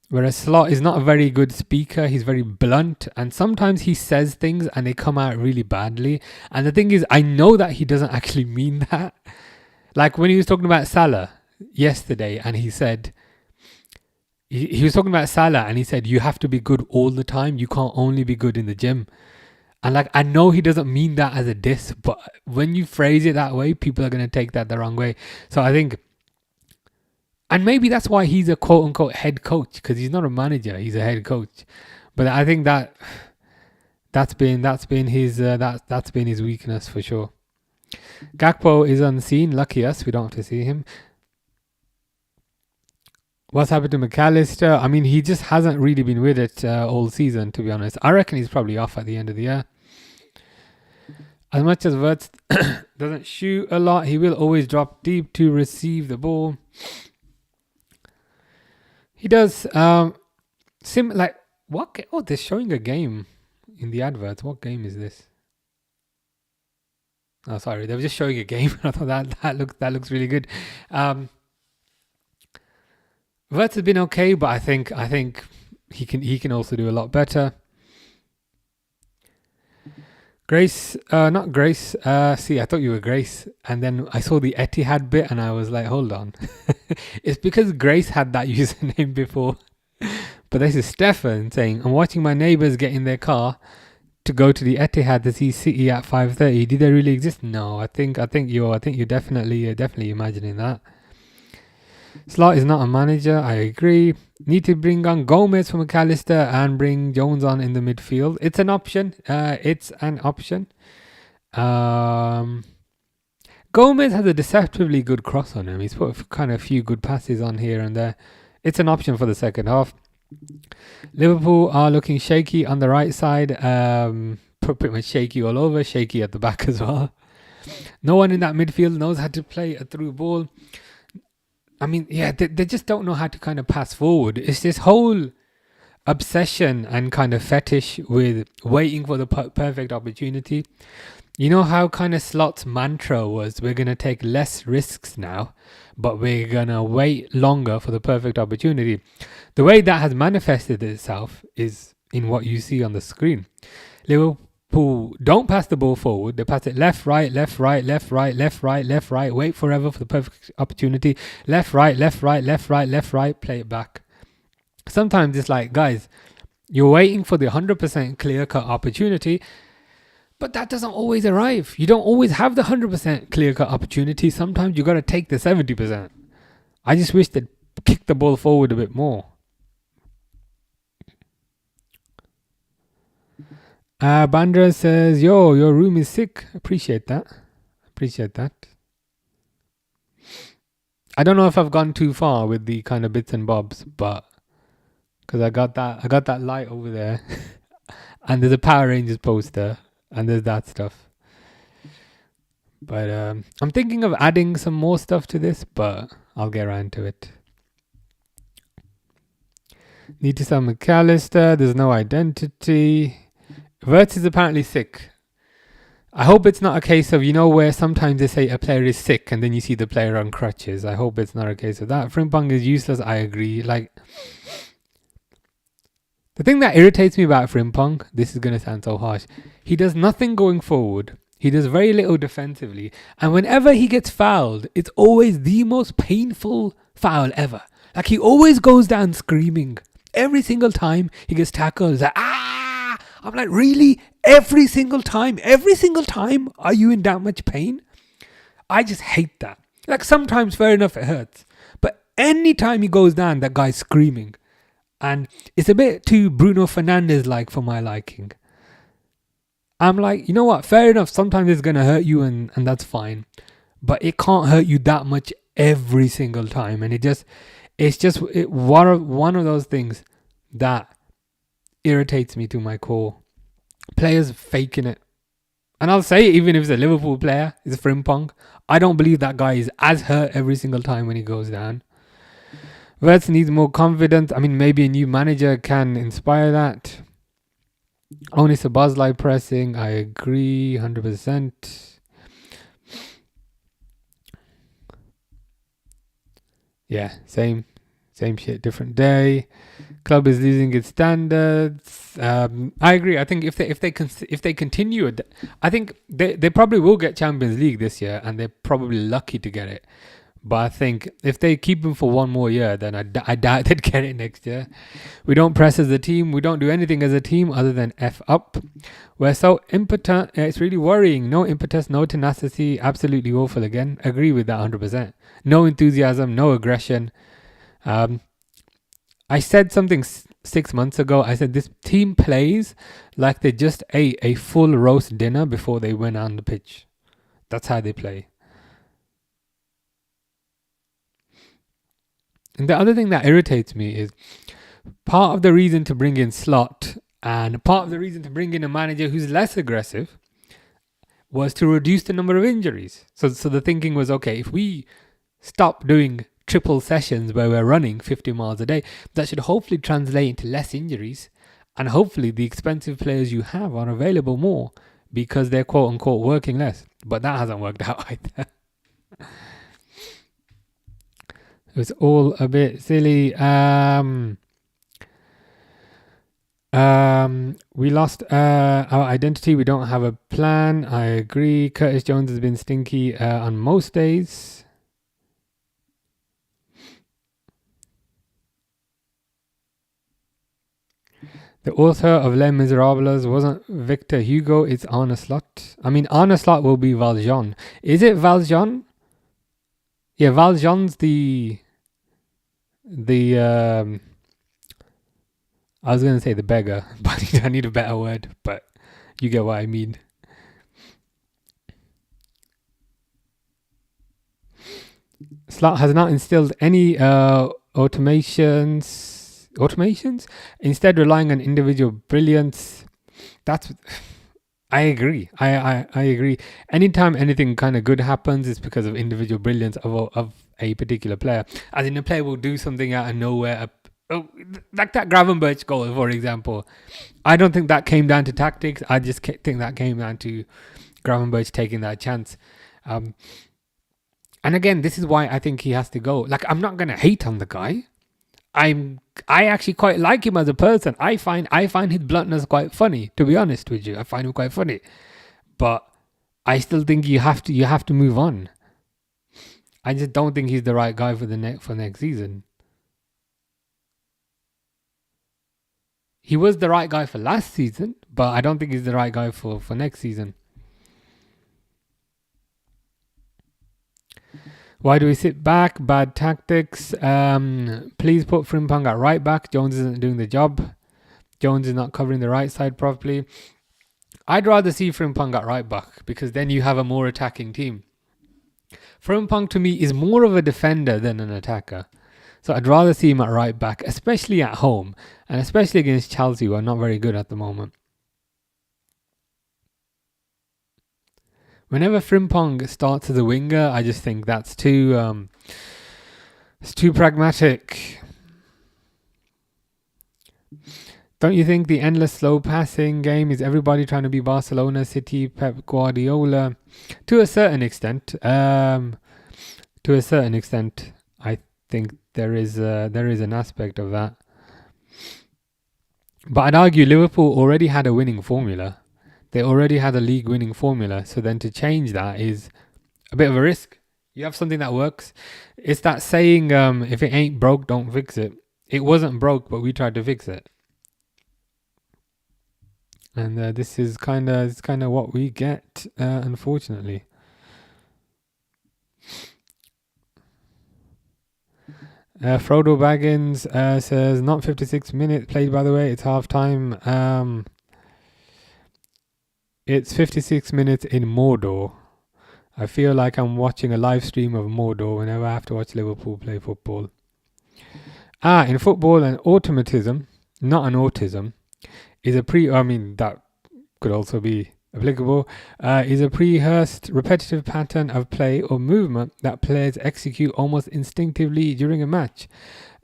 Whereas Slot is not a very good speaker. He's very blunt, and sometimes he says things and they come out really badly. And the thing is, I know that he doesn't actually mean that. Like when he was talking about Salah yesterday and he said, he was talking about Salah, and he said you have to be good all the time. You can't only be good in the gym. And like, I know he doesn't mean that as a diss, but when you phrase it that way, people are going to take that the wrong way. So I think, and maybe that's why he's a quote unquote head coach, because he's not a manager, he's a head coach. But I think that's been his weakness for sure. Gakpo is unseen. Lucky us, we don't have to see him. What's happened to McAllister? I mean, he just hasn't really been with it all season, to be honest. I reckon he's probably off at the end of the year. As much as Wirtz doesn't shoot a lot, he will always drop deep to receive the ball. He does. Like what? Oh, they're showing a game in the adverts. What game is this? Oh, sorry, they were just showing a game. I thought that looks really good. Wirtz has been okay, but I think he can also do a lot better. Grace, not Grace. See, I thought you were Grace, and then I saw the Etihad bit, and I was like, hold on, it's because Grace had that username before. But this is Stefan saying, I'm watching my neighbours get in their car to go to the Etihad to see City at 5:30. Did they really exist? No, I think you're definitely imagining that. Slot is not a manager, I agree. Need to bring on Gomez from McAllister and bring Jones on in the midfield. It's an option. Gomez has a deceptively good cross on him. He's put kind of a few good passes on here and there. It's an option for the second half. Liverpool are looking shaky on the right side. Pretty much shaky all over. Shaky at the back as well. No one in that midfield knows how to play a through ball. I mean, yeah, they just don't know how to kind of pass forward. It's this whole obsession and kind of fetish with waiting for the perfect opportunity. You know how kind of Slot's mantra was, we're going to take less risks now, but we're going to wait longer for the perfect opportunity. The way that has manifested itself is in what you see on the screen. Liverpool don't pass the ball forward. They pass it left, right, left, right, left, right, left, right, left, right. Wait forever for the perfect opportunity. Left, right, left, right, left, right, left, right. Play it back. Sometimes it's like, guys, you're waiting for the 100% clear-cut opportunity, but that doesn't always arrive. You don't always have the 100% clear-cut opportunity. Sometimes you got to take the 70%. I just wish they'd kick the ball forward a bit more. Bandra says, yo, your room is sick. Appreciate that. I don't know if I've gone too far with the kind of bits and bobs, but because I got that light over there and there's a Power Rangers poster and there's that stuff. But I'm thinking of adding some more stuff to this, but I'll get around to it. Need to sell McAllister. There's no identity. Wirtz is apparently sick. I hope it's not a case of, where sometimes they say a player is sick and then you see the player on crutches. I hope it's not a case of that. Frimpong is useless. I agree. Like, the thing that irritates me about Frimpong, this is going to sound so harsh, he does nothing going forward. He does very little defensively. And whenever he gets fouled, it's always the most painful foul ever. Like, he always goes down screaming. Every single time he gets tackled, he's like, ah! I'm like, really? Every single time? Are you in that much pain? I just hate that. Like, sometimes, fair enough, it hurts. But anytime he goes down, that guy's screaming. And it's a bit too Bruno Fernandes-like for my liking. I'm like, you know what? Fair enough. Sometimes it's going to hurt you and that's fine. But it can't hurt you that much every single time. And it's just one of those things that irritates me to my core. Players faking it. And I'll say, even if it's a Liverpool player, it's Frimpong, I don't believe that guy is as hurt every single time when he goes down. Wirtz needs more confidence. I mean, maybe a new manager can inspire that. Only Sabazlai pressing. I agree 100%. Yeah, same shit, different day. Club is losing its standards. I agree. I think if they continue it, I think they probably will get Champions League this year, and they're probably lucky to get it. But I think if they keep him for one more year, then I doubt they'd get it next year. We don't press as a team. We don't do anything as a team other than F up. We're so impotent. It's really worrying. No impetus, no tenacity. Absolutely awful again. Agree with that 100%. No enthusiasm, no aggression. I said something 6 months ago. I said this team plays like they just ate a full roast dinner before they went on the pitch. That's how they play. And the other thing that irritates me is part of the reason to bring in Slot and part of the reason to bring in a manager who's less aggressive was to reduce the number of injuries. So the thinking was, okay, if we stop doing triple sessions where we're running 50 miles a day, that should hopefully translate into less injuries. And hopefully the expensive players you have are available more because they're quote unquote working less. But that hasn't worked out either. It was all a bit silly. We lost our identity. We don't have a plan. I agree. Curtis Jones has been stinky on most days. The author of Les Miserables wasn't Victor Hugo. It's Arne Slot. I mean, Arne Slot will be Valjean. Is it Valjean? Yeah, Valjean's the I was going to say the beggar, but I need a better word, but you get what I mean. Slot has not instilled any automations, instead relying on individual brilliance. I agree. I agree. Anytime anything kind of good happens, it's because of individual brilliance of a particular player. As in, a player will do something out of nowhere. Like that Gravenberch goal, for example. I don't think that came down to tactics. I just think that came down to Gravenberch taking that chance. And again, this is why I think he has to go. Like, I'm not going to hate on the guy. I actually quite like him as a person. I find his bluntness quite funny, to be honest with you. I find him quite funny. But I still think you have to move on. I just don't think he's the right guy for next season. He was the right guy for last season, but I don't think he's the right guy for next season. Why do we sit back? Bad tactics. Please put Frimpong at right back. Jones isn't doing the job. Jones is not covering the right side properly. I'd rather see Frimpong at right back because then you have a more attacking team. Frimpong to me is more of a defender than an attacker. So I'd rather see him at right back, especially at home and especially against Chelsea, who are not very good at the moment. Whenever Frimpong starts as a winger, I just think that's too pragmatic. Don't you think the endless slow passing game is everybody trying to be Barcelona, City, Pep Guardiola? To a certain extent, I think there is an aspect of that. But I'd argue Liverpool already had a winning formula. They already had a league winning formula. So then to change that is a bit of a risk. You have something that works. It's that saying, if it ain't broke, don't fix it. It wasn't broke, but we tried to fix it. And this is kind of what we get, unfortunately. Frodo Baggins says, not 56 minutes played, by the way. It's half time. It's 56 minutes in Mordor. I feel like I'm watching a live stream of Mordor whenever I have to watch Liverpool play football. In football, an automatism, not an autism, is that could also be applicable, is a pre-rehearsed repetitive pattern of play or movement that players execute almost instinctively during a match,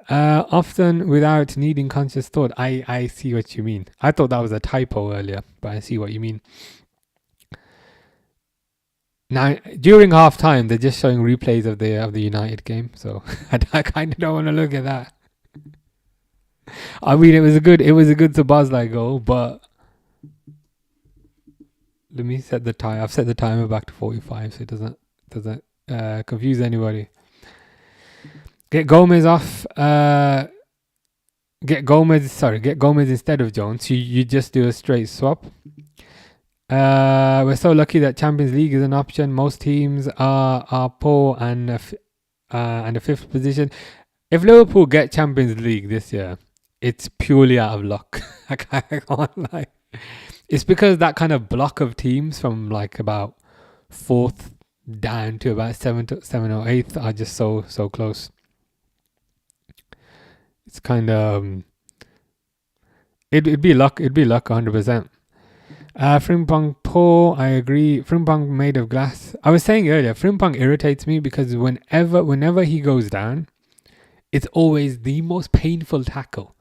often without needing conscious thought. I see what you mean. I thought that was a typo earlier, but I see what you mean. Now, during half time, they're just showing replays of the United game, so I kind of don't want to look at that. I mean, it was a good Sabazlai goal, but let me set the time. I've set the timer back to 45, so it doesn't confuse anybody. Get Gomez off. Get Gomez instead of Jones. You just do a straight swap. We're so lucky that Champions League is an option. Most teams are poor and a fifth position. If Liverpool get Champions League this year, it's purely out of luck. I can't lie. It's because that kind of block of teams from like about fourth down to about seventh or eighth are just so close. It's kind of it'd be luck. It'd be luck 100%. Frimpong poor, I agree. Frimpong made of glass. I was saying earlier, Frimpong irritates me because whenever he goes down, it's always the most painful tackle.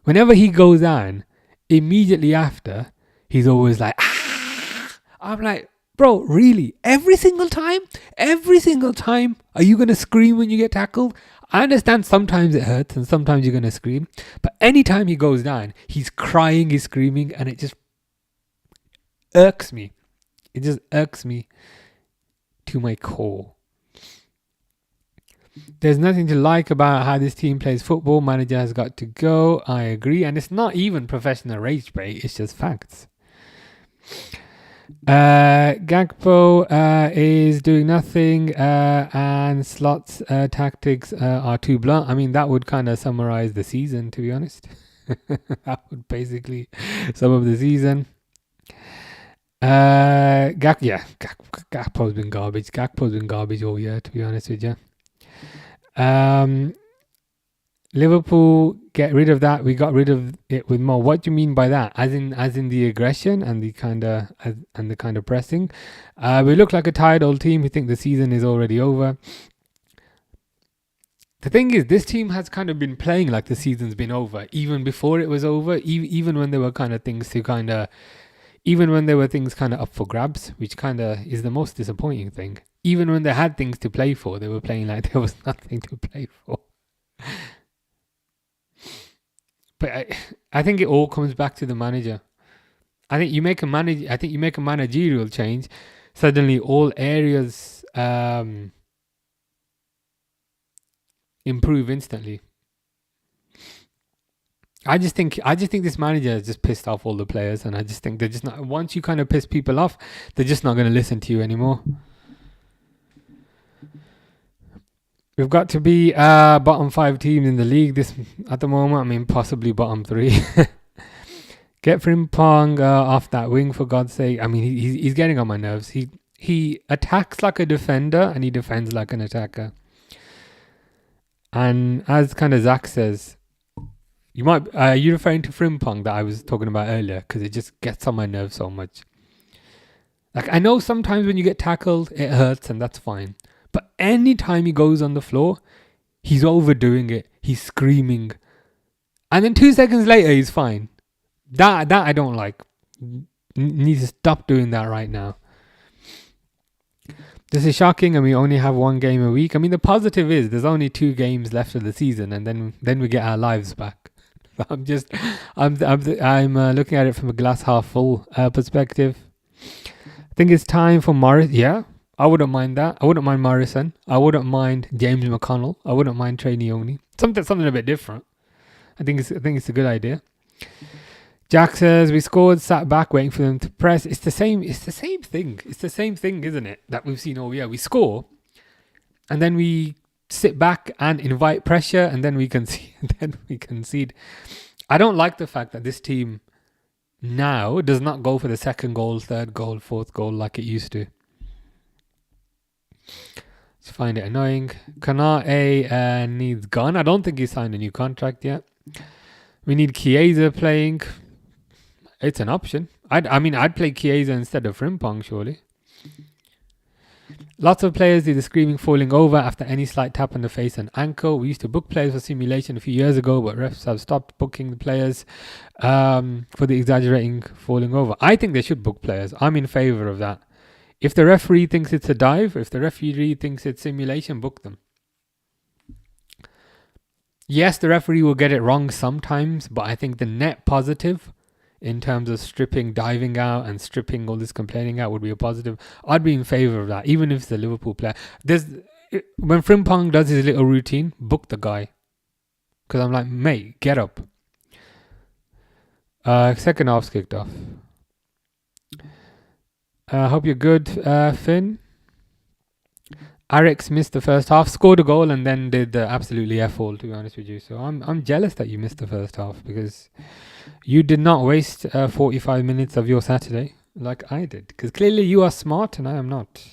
Whenever he goes down, immediately after, he's always like, ah! I'm like, bro, really? Every single time? Are you going to scream when you get tackled? I understand sometimes it hurts and sometimes you're going to scream. But anytime he goes down, he's crying, he's screaming, and it just irks me. It just irks me to my core. There's nothing to like about how this team plays football. Manager has got to go. I agree. And it's not even professional rage bait. It's just facts. Gakpo is doing nothing and Slot's tactics are too blunt. I mean, that would kind of summarize the season, to be honest. That would basically sum up the season. Gakpo's been garbage. Gakpo's been garbage all year, to be honest with you. Liverpool, get rid of that. We got rid of it with more. What do you mean by that? As in the aggression and the kind of pressing. We look like a tired old team who think the season is already over. The thing is, this team has kind of been playing like the season's been over, even before it was over. Even when there were even when there were things kind of up for grabs, which kind of is the most disappointing thing. Even when they had things to play for, they were playing like there was nothing to play for. But I think it all comes back to the manager. I think you make a managerial change, suddenly all areas improve instantly. I just think this manager has just pissed off all the players, and I just think they're just not. Once you kind of piss people off, they're just not going to listen to you anymore. We've got to be bottom 5 teams in the league this at the moment. I mean, possibly bottom 3. Get Frimpong off that wing, for God's sake. I mean, he's getting on my nerves. He attacks like a defender and he defends like an attacker. And as kind of Zach says, are you referring to Frimpong that I was talking about earlier? Because it just gets on my nerves so much. Like, I know sometimes when you get tackled, it hurts and that's fine. But any time he goes on the floor, he's overdoing it. He's screaming. And then 2 seconds later, he's fine. That I don't like. Needs to stop doing that right now. This is shocking, and we only have 1 game a week. I mean, the positive is there's only 2 games left of the season, and then we get our lives back. I'm looking at it from a glass half full perspective. I think it's time for Morris. Yeah. I wouldn't mind that. I wouldn't mind Morrison. I wouldn't mind James McConnell. I wouldn't mind Trey Neone. Something a bit different. I think it's a good idea. Jack says we scored, sat back, waiting for them to press. It's the same thing. It's the same thing, isn't it? That we've seen all year. We score, and then we sit back and invite pressure, and then we concede. I don't like the fact that this team now does not go for the second goal, third goal, fourth goal like it used to. Just find it annoying. Kanate needs gone. I don't think he signed a new contract yet. We need Chiesa playing. It's an option. I'd play Chiesa instead of Frimpong, surely. Lots of players do the screaming falling over after any slight tap on the face and ankle. We used to book players for simulation a few years ago, but refs have stopped booking the players for the exaggerating falling over. I think they should book players. I'm in favour of that. If the referee thinks it's a dive, if the referee thinks it's simulation, book them. Yes, the referee will get it wrong sometimes, but I think the net positive in terms of stripping diving out and stripping all this complaining out would be a positive. I'd be in favour of that, even if it's a Liverpool player. when Frimpong does his little routine, book the guy. Because I'm like, mate, get up. Second half's kicked off. Hope you're good, Finn. Ajax missed the first half, scored a goal, and then did absolutely F-all, to be honest with you. So I'm jealous that you missed the first half, because you did not waste 45 minutes of your Saturday like I did. Because clearly you are smart and I am not.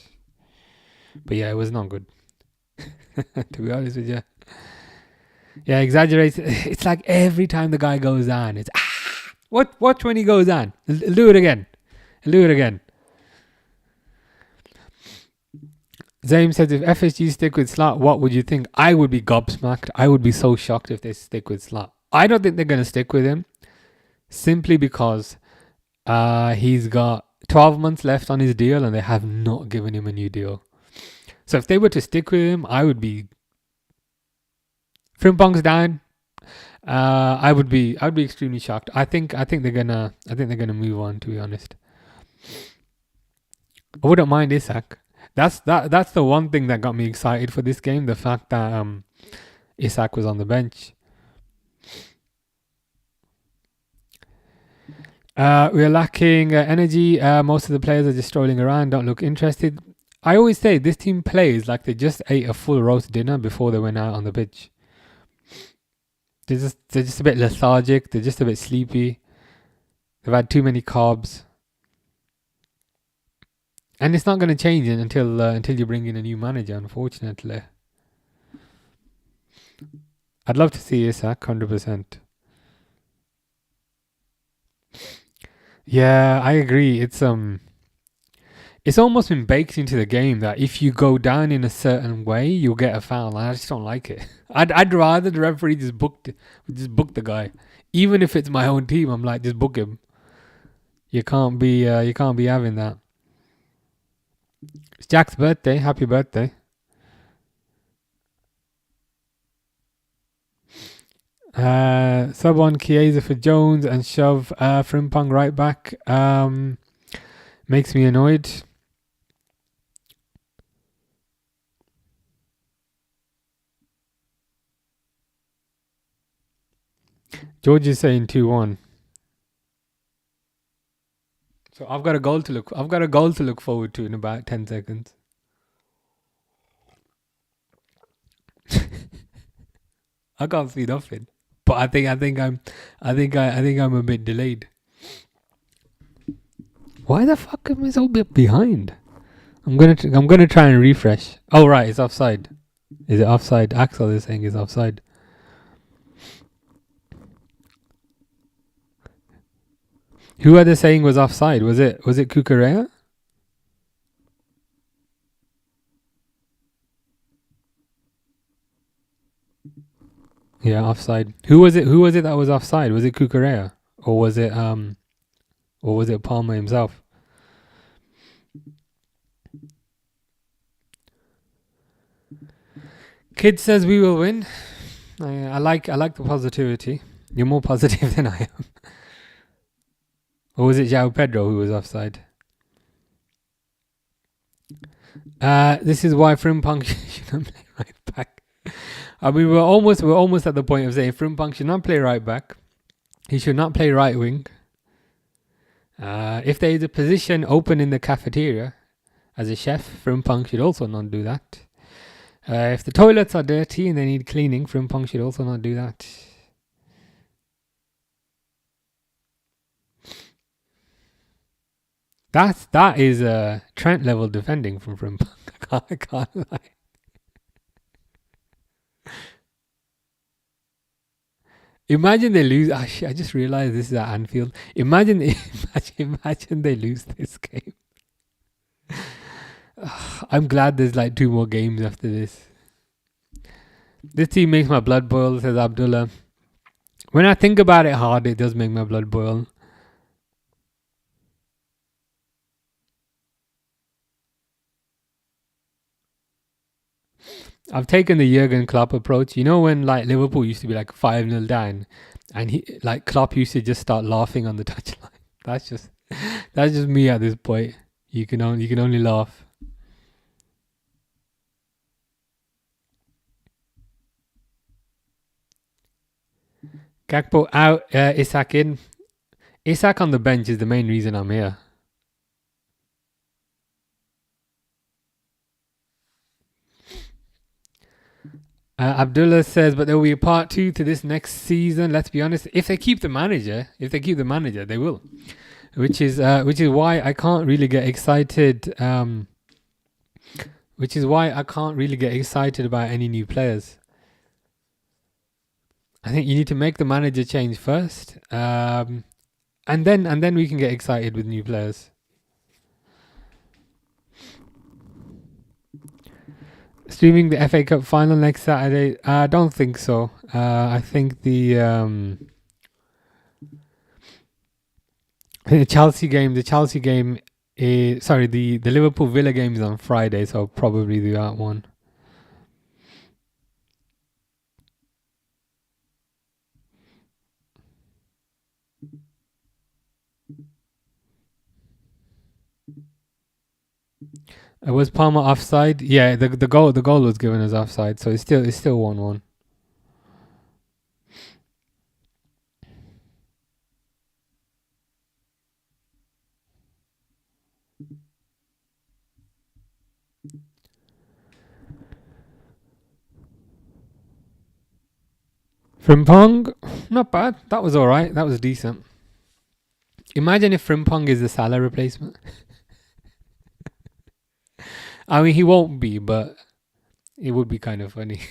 But yeah, it was not good. To be honest with you. Yeah, exaggerates. It's like every time the guy goes on, it's watch when he goes on. He'll do it again. Zaim says, if FSG stick with Slot, what would you think? I would be gobsmacked. I would be so shocked if they stick with Slot. I don't think they're going to stick with him, simply because he's got 12 months left on his deal and they have not given him a new deal. So if they were to stick with him, I would be... Frimpong's down. I would be extremely shocked. I think they're gonna move on, to be honest. I wouldn't mind Isak. That's the one thing that got me excited for this game, the fact that Isak was on the bench. We're lacking energy. Most of the players are just strolling around, don't look interested. I always say this team plays like they just ate a full roast dinner before they went out on the pitch. They're just a bit lethargic. They're just a bit sleepy. They've had too many carbs. And it's not going to change until you bring in a new manager, unfortunately. I'd love to see Isak, 100%. Yeah, I agree. It's almost been baked into the game that if you go down in a certain way, you'll get a foul. And I just don't like it. I'd rather the referee just book the guy, even if it's my own team. I'm like, just book him. You can't be having that. It's Jack's birthday. Happy birthday. Sub on Chiesa for Jones and shove Frimpong right back. Makes me annoyed. George is saying 2-1. So I've got a goal to look forward to in about 10 seconds. I can't see nothing, but I think I'm a bit delayed. Why the fuck am I so bit behind? I'm gonna try and refresh. Oh right, it's offside. Is it offside? Axel is saying it's offside. Who are they saying was offside? Was it Cucurella? Yeah, offside. Who was it that was offside? Was it Cucurella? Or was it Palmer himself? Kid says we will win. I like the positivity. You're more positive than I am. Or was it João Pedro who was offside? This is why Frimpong shouldn't play right back. I mean, we're almost at the point of saying Frimpong should not play right back. He should not play right wing. If there is a position open in the cafeteria as a chef, Frimpong should also not do that. If the toilets are dirty and they need cleaning, Frimpong should also not do that. That is a Trent level defending from Frimpong. I can't lie. Imagine they lose. I just realized this is at Anfield. Imagine they lose this game. I'm glad there's like 2 more games after this. This team makes my blood boil, says Abdullah. When I think about it hard, it does make my blood boil. I've taken the Jurgen Klopp approach. You know when like Liverpool used to be like 5-0 down, and Klopp used to just start laughing on the touchline. That's just me at this point. You can only laugh. Gakpo out, Isak in. Isak on the bench is the main reason I'm here. Abdullah says, but there will be a part 2 to this next season. Let's be honest. If they keep the manager, they will. Which is why I can't really get excited. Which is why I can't really get excited about any new players. I think you need to make the manager change first, and then we can get excited with new players. Streaming the FA Cup final next Saturday? I don't think so. I think the Chelsea game. The Chelsea game is the Liverpool Villa game is on Friday, so I'll probably do that one. Was Palmer offside? Yeah, the goal was given as offside, so it's still 1-1. Frimpong, not bad. That was alright. That was decent. Imagine if Frimpong is the Salah replacement. I mean, he won't be, but it would be kind of funny.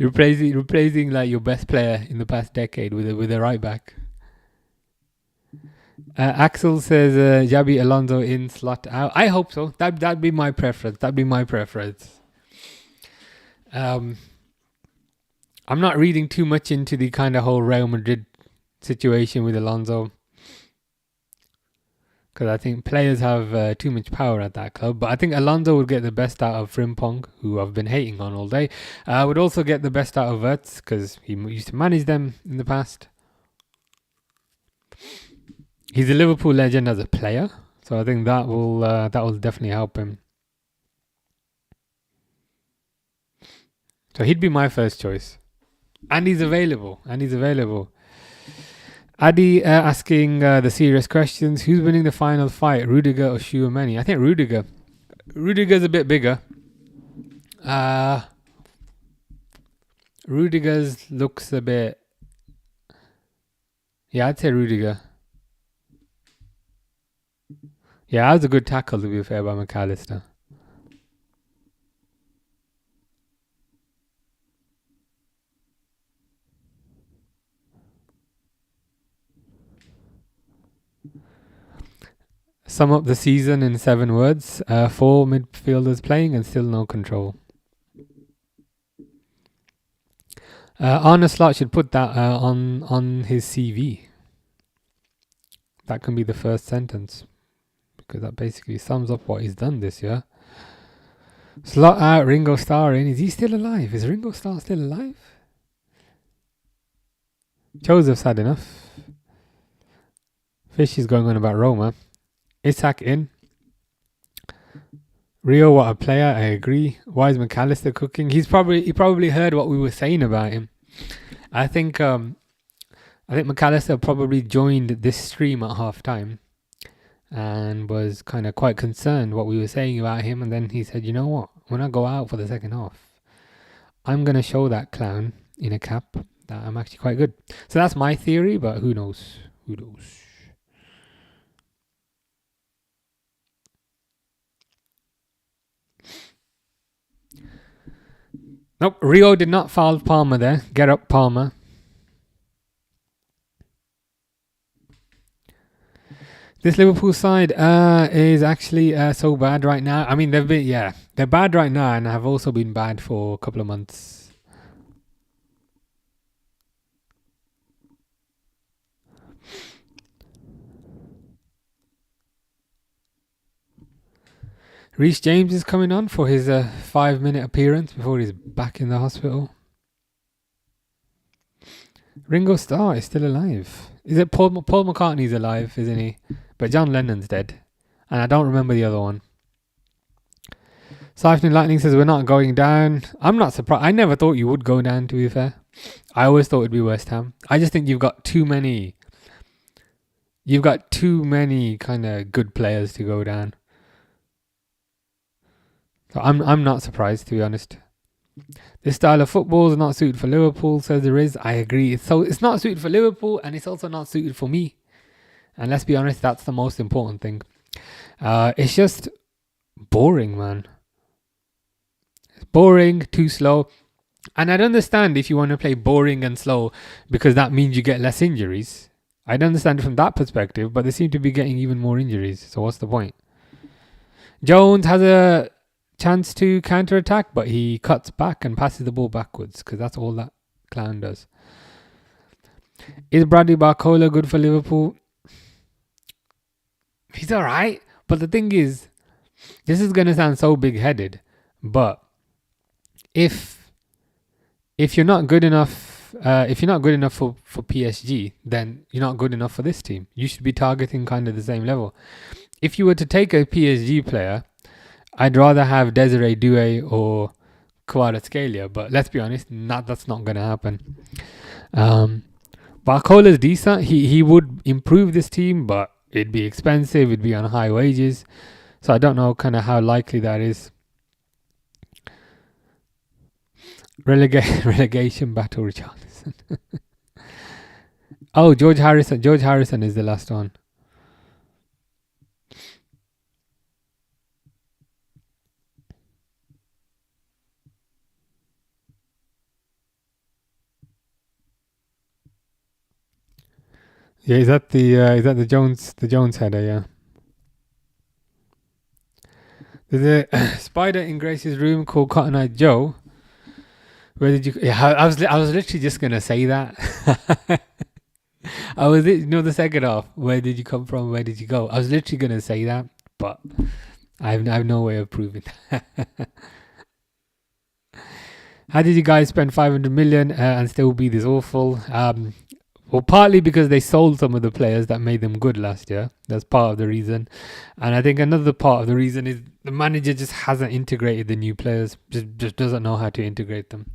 replacing like your best player in the past decade with a right back. Axel says Jabi Alonso in, slot out. I hope so. That'd be my preference. I'm not reading too much into the kind of whole Real Madrid situation with Alonso, because I think players have too much power at that club. But I think Alonso would get the best out of Frimpong, who I've been hating on all day. Would also get the best out of Wirtz, because he used to manage them in the past. He's a Liverpool legend as a player, so I think that will definitely help him. So he'd be my first choice. And he's available. Adi asking the serious questions. Who's winning the final fight, Rudiger or Tchouaméni? I think Rudiger. Rudiger's a bit bigger. Rudiger's looks a bit... Yeah, I'd say Rudiger. Yeah, that was a good tackle, to be fair, by McAllister. Sum up the season in 7 words. 4 midfielders playing and still no control. Arne Slot should put that on his CV. That can be the first sentence, because that basically sums up what he's done this year. Slot out, Ringo Starr in. Is he still alive? Is Ringo Starr still alive? Joseph's had enough. Fish is going on about Roma. Isak in. Rio, what a player. I agree. Why is McAllister cooking? He probably heard what we were saying about him. I think McAllister probably joined this stream at half time and was kind of quite concerned what we were saying about him, and then he said, you know what, when I go out for the second half, I'm going to show that clown in a cap that I'm actually quite good. So that's my theory, but who knows? Nope, Rio did not foul Palmer there. Get up, Palmer. This Liverpool side is actually so bad right now. I mean, they're bad right now and have also been bad for a couple of months. Reece James is coming on for his 5-minute appearance before he's back in the hospital. Ringo Starr is still alive. Is it Paul McCartney's alive, isn't he? But John Lennon's dead. And I don't remember the other one. Siphoning Lightning says we're not going down. I'm not surprised. I never thought you would go down, to be fair. I always thought it'd be West Ham. I just think you've got too many kind of good players to go down. So I'm not surprised, to be honest. This style of football is not suited for Liverpool, says there is. I agree. It's not suited for Liverpool, and it's also not suited for me. And let's be honest, that's the most important thing. It's just boring, man. It's boring, too slow. And I'd understand if you want to play boring and slow because that means you get less injuries. I'd understand it from that perspective, but they seem to be getting even more injuries. So what's the point? Jones has a chance to counter-attack, but he cuts back and passes the ball backwards because that's all that clown does. Is Bradley Barcola good for Liverpool? He's alright, but the thing is, this is going to sound so big-headed, but if you're not good enough, for PSG, then you're not good enough for this team. You should be targeting kind of the same level. If you were to take a PSG player, I'd rather have Desiree Doué or Kvaratskhelia, but let's be honest, that's not going to happen. Barcola's decent. He would improve this team, but it'd be expensive. It'd be on high wages. So I don't know kind of how likely that is. Relegation battle, Richarlison. Oh, George Harrison. George Harrison is the last one. Yeah, is that the Jones header? Yeah. There's a spider in Grace's room called Cotton Eye Joe. Where did you? Yeah, I was literally just gonna say that. I was, the second half. Where did you come from? Where did you go? I was literally gonna say that, but I have no way of proving that. How did you guys spend 500 million and still be this awful? Well, partly because they sold some of the players that made them good last year. That's part of the reason. And I think another part of the reason is the manager just hasn't integrated the new players. Just doesn't know how to integrate them.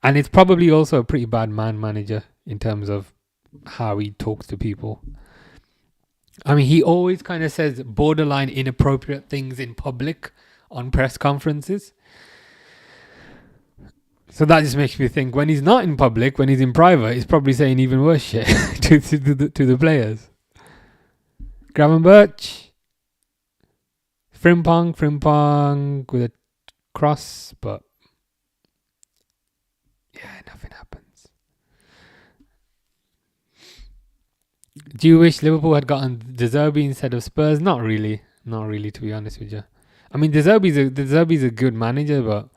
And it's probably also a pretty bad manager in terms of how he talks to people. I mean, he always kind of says borderline inappropriate things in public on press conferences. So that just makes me think when he's not in public, when he's in private, he's probably saying even worse shit to the players. Gravenberch. Frimpong with a cross, but yeah, nothing happens. Do you wish Liverpool had gotten De Zerbi instead of Spurs? Not really, to be honest with you. I mean, De Zerbi's a good manager, but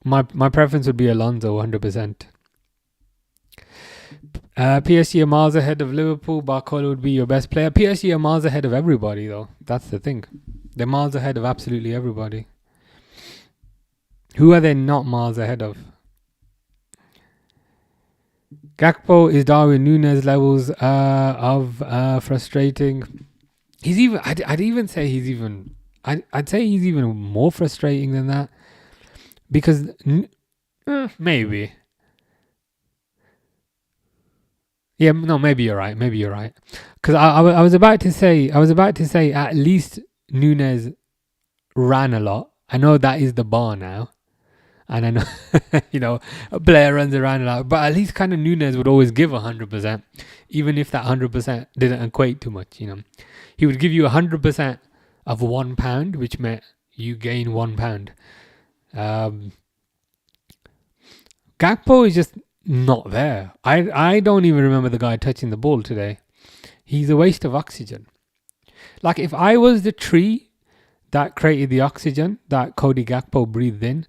my preference would be Alonso, 100%. PSG are miles ahead of Liverpool. Barcola would be your best player. PSG are miles ahead of everybody, though. That's the thing. They're miles ahead of absolutely everybody. Who are they not miles ahead of? Gakpo is Darwin Núñez levels of frustrating. He's even. I'd even say he's even. I'd say he's even more frustrating than that. Because maybe. Yeah, no, maybe you're right. Because I was about to say at least Núñez ran a lot. I know that is the bar now. And I know, a player runs around a lot. But at least kind of Núñez would always give 100%. Even if that 100% didn't equate too much, He would give you 100% of £1, which meant you gain £1. Gakpo is just not there. I don't even remember the guy touching the ball today. He's a waste of oxygen. Like if I was the tree that created the oxygen that Cody Gakpo breathed in,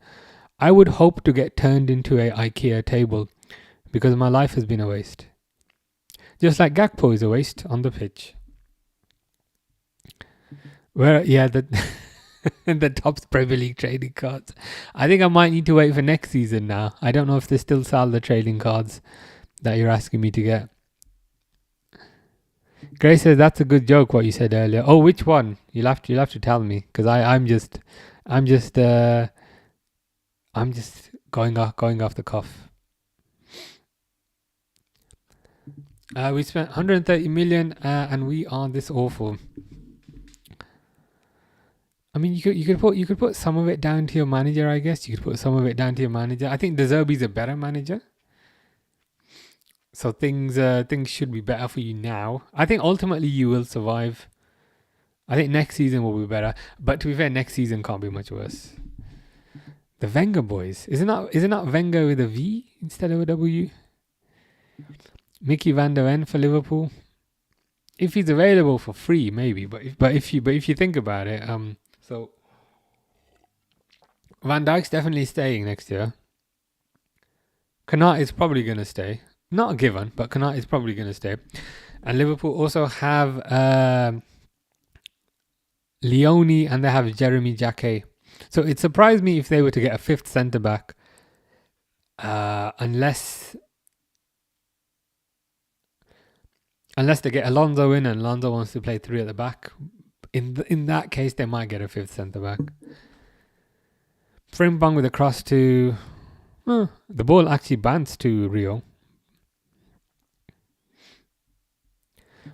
I would hope to get turned into a IKEA table because my life has been a waste. Just like Gakpo is a waste on the pitch. The top Premier League trading cards. I think I might need to wait for next season now. I don't know if they still sell the trading cards that you're asking me to get. Grace says that's a good joke what you said earlier. Oh, which one? You'll have to tell me because I'm just going off the cuff. We spent 130 million and we are this awful. I mean, you could put some of it down to your manager, I guess. You could put some of it down to your manager. I think De Zerbi's a better manager. So things should be better for you now. I think ultimately you will survive. I think next season will be better. But to be fair, next season can't be much worse. The Wenger boys. Is it not Wenger with a V instead of a W? Mickey van der Ven for Liverpool. If he's available for free, maybe. But if you think about it, so Van Dijk's definitely staying next year. Konate is probably going to stay. Not a given, but Konate is probably going to stay. And Liverpool also have Leone and they have Jeremy Jacquet. So it surprised me if they were to get a fifth centre back, unless they get Alonso in and Alonso wants to play three at the back. In that case, they might get a fifth centre back. Frimpong with a cross to the ball actually bounced to Rio.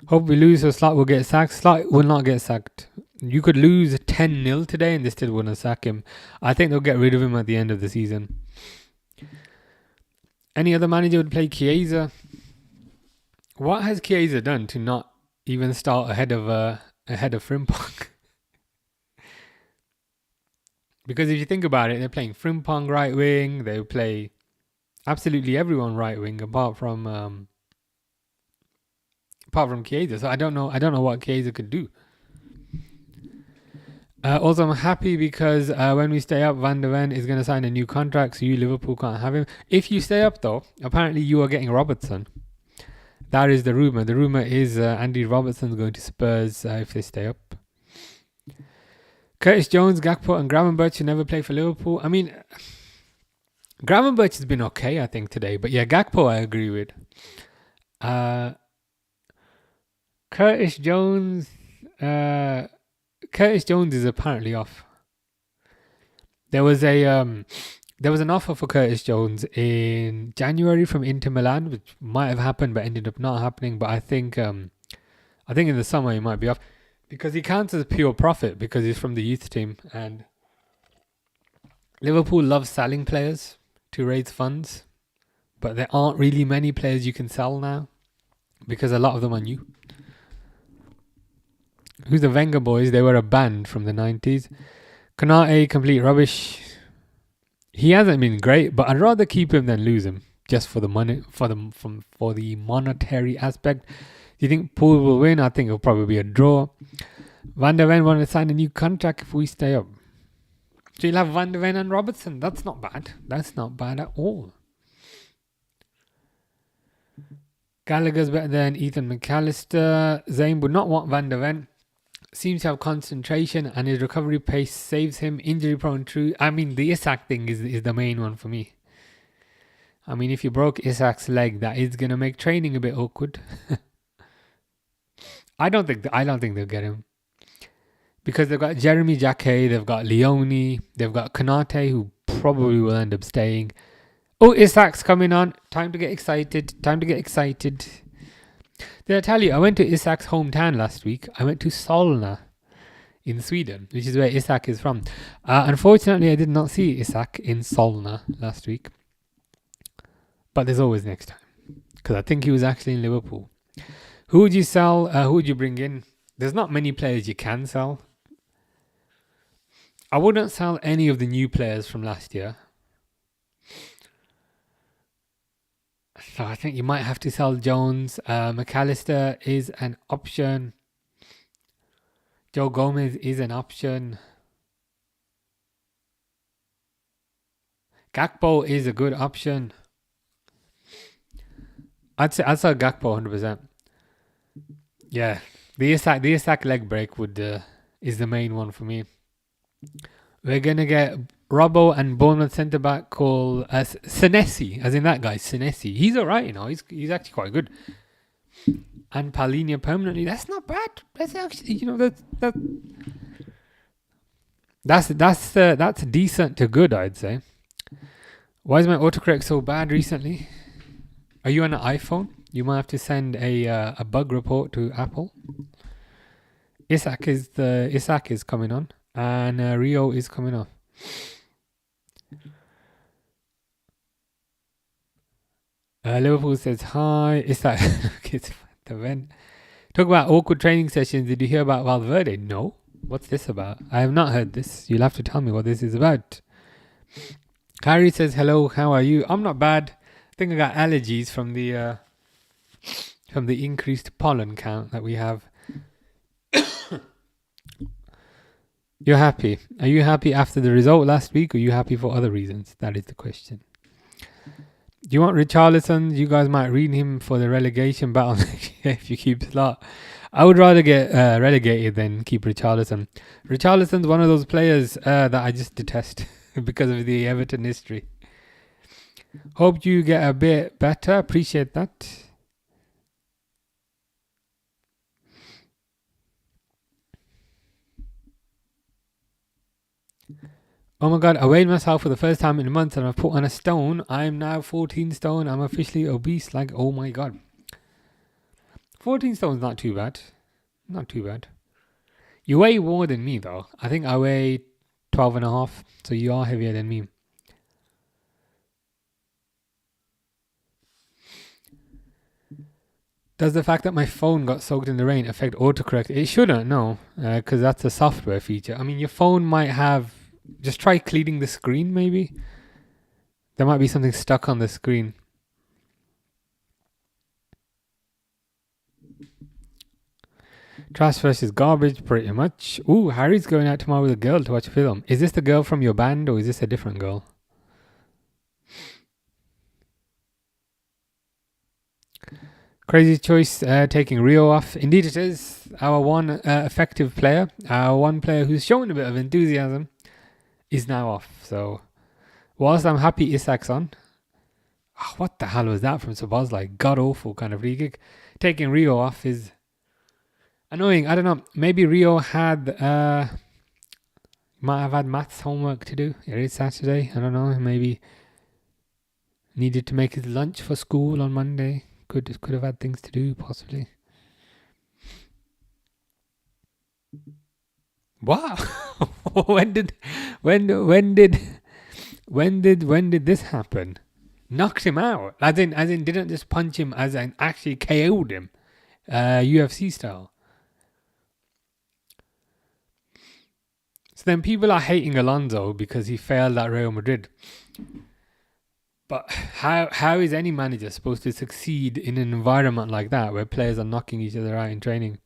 Hope we lose so Slot will get sacked. Slot will not get sacked. You could lose 10-0 today and they still wouldn't sack him. I think they'll get rid of him at the end of the season. Any other manager would play Chiesa. What has Chiesa done to not even start ahead of Frimpong? Because if you think about it, they're playing Frimpong right wing. They play absolutely everyone right wing apart from Chiesa. So I don't know what Chiesa could do. Also, I'm happy because when we stay up, Van der Ven is going to sign a new contract, so you Liverpool can't have him. If you stay up, though, apparently you are getting Robertson. That is the rumour. The rumour is Andy Robertson's going to Spurs if they stay up. Curtis Jones, Gakpo and Gravenberch should never play for Liverpool. I mean, Gravenberch has been okay, I think, today. But yeah, Gakpo I agree with. Curtis Jones is apparently off. There was an offer for Curtis Jones in January from Inter Milan, which might have happened but ended up not happening. But I think in the summer he might be off because he counts as pure profit because he's from the youth team, and Liverpool loves selling players to raise funds, but there aren't really many players you can sell now because a lot of them are new. Who's the Wenger boys? They were a band from the 90s. Konate, complete rubbish. He hasn't been great, but I'd rather keep him than lose him, just for the money, for the monetary aspect. Do you think Poole will win? I think it'll probably be a draw. Van der Ven want to sign a new contract if we stay up. So you'll have Van der Ven and Robertson. That's not bad. That's not bad at all. Gallagher's better than Ethan McAllister. Zayn would not want Van der Ven. Seems to have concentration and his recovery pace saves him. Injury prone, true. I mean, the Isak thing is the main one for me. I mean, if you broke Isak's leg, that is going to make training a bit awkward. I don't think they'll get him. Because they've got Jeremy Jacquet, they've got Leone, they've got Konate, who probably will end up staying. Oh, Isak's coming on. Time to get excited. Did I tell you, I went to Isak's hometown last week. I went to Solna in Sweden, which is where Isak is from. Unfortunately, I did not see Isak in Solna last week. But there's always next time. Because I think he was actually in Liverpool. Who would you sell? Who would you bring in? There's not many players you can sell. I wouldn't sell any of the new players from last year. So I think you might have to sell Jones. McAllister is an option. Joe Gomez is an option. Gakpo is a good option. I'd sell Gakpo 100%. Yeah, the Isak leg break is the main one for me. We're gonna get Robbo and Bournemouth centre back called Senesi, as in that guy Senesi. He's alright, you know. He's actually quite good. And Paulinho permanently. That's not bad. That's actually, you know, that's decent to good, I'd say. Why is my autocorrect so bad recently? Are you on an iPhone? You might have to send a bug report to Apple. Isak is coming on, and Rio is coming off. Liverpool says hi. Isak, it's the event. Talk about awkward training sessions. Did you hear about Valverde? No. What's this about? I have not heard this. You'll have to tell me what this is about. Harry says hello. How are you? I'm not bad. I think I got allergies from the increased pollen count that we have. You're happy. Are you happy after the result last week, or are you happy for other reasons? That is the question. Do you want Richarlison? You guys might read him for the relegation battle if you keep slot. I would rather get relegated than keep Richarlison. Richarlison's one of those players that I just detest because of the Everton history. Hope you get a bit better. Appreciate that. Oh my god, I weighed myself for the first time in months and I've put on a stone. I'm now 14 stone. I'm officially obese. Like, oh my god. 14 stone's not too bad. Not too bad. You weigh more than me though. I think I weigh 12 and a half. So you are heavier than me. Does the fact that my phone got soaked in the rain affect autocorrect? It shouldn't, no. Because that's a software feature. I mean, your phone might have... Just try cleaning the screen, maybe. There might be something stuck on the screen. Trash versus garbage, pretty much. Ooh, Harry's going out tomorrow with a girl to watch a film. Is this the girl from your band, or is this a different girl? Crazy choice, taking Rio off. Indeed it is. Our one effective player, our one player who's shown a bit of enthusiasm, is now off. So, whilst I'm happy Isak's on, what the hell was that from Sabazlai? God awful kind of free kick. Taking Rio off is annoying. I don't know. Maybe Rio had might have had maths homework to do. It is Saturday. I don't know. Maybe needed to make his lunch for school on Monday. Could have had things to do, possibly. Wow. when did this happen? Knocked him out. As in didn't just punch him, as in actually KO'd him. UFC style. So then people are hating Alonso because he failed at Real Madrid. But how is any manager supposed to succeed in an environment like that where players are knocking each other out in training?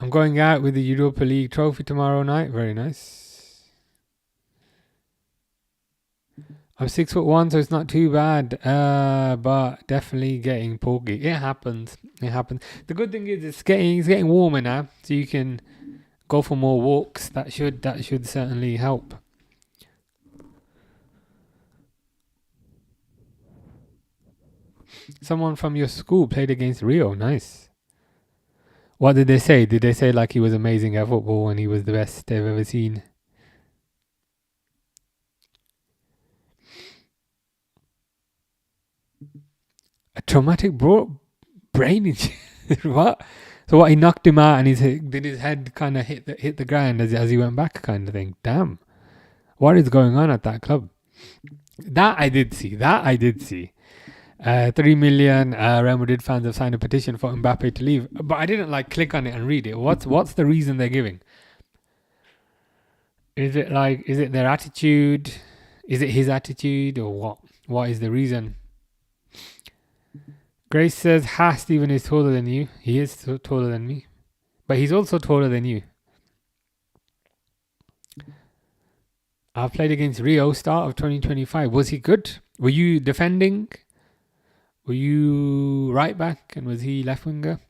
I'm going out with the Europa League trophy tomorrow night. Very nice. I'm 6'1", so it's not too bad. But definitely getting pokey. It happens. The good thing is it's getting warmer now, so you can go for more walks. That should certainly help. Someone from your school played against Rio. Nice. What did they say? Did they say like he was amazing at football and he was the best they've ever seen? A traumatic brain injury? What? So what? He knocked him out and did his head kind of hit the ground as he went back, kind of thing. Damn. What is going on at that club? That I did see. 3 million Real Madrid fans have signed a petition for Mbappe to leave, but I didn't click on it and read it. What's the reason they're giving? Is it their attitude? Is it his attitude, or what? What is the reason? Grace says, Stephen is taller than you. He is taller than me, but he's also taller than you. I've played against Rio, start of 2025. Was he good? Were you defending? Were you right back, and was he left winger?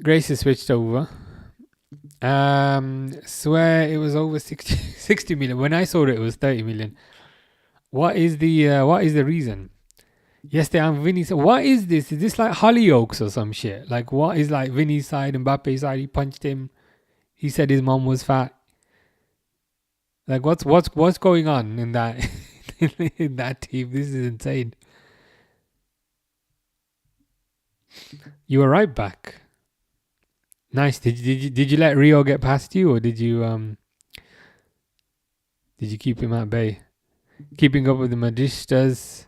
Grace has switched over. Swear it was over 60 million. When I saw it, it was 30 million. What is the reason? Yes, they have Vinny. So what is this? Is this like Hollyoaks or some shit? Like what is like Vinny's side, Mbappe's side? He punched him. He said his mom was fat. Like what's going on in that in that team? This is insane. You were right back. Nice. Did you let Rio get past you, or did you keep him at bay? Keeping up with the Madristas.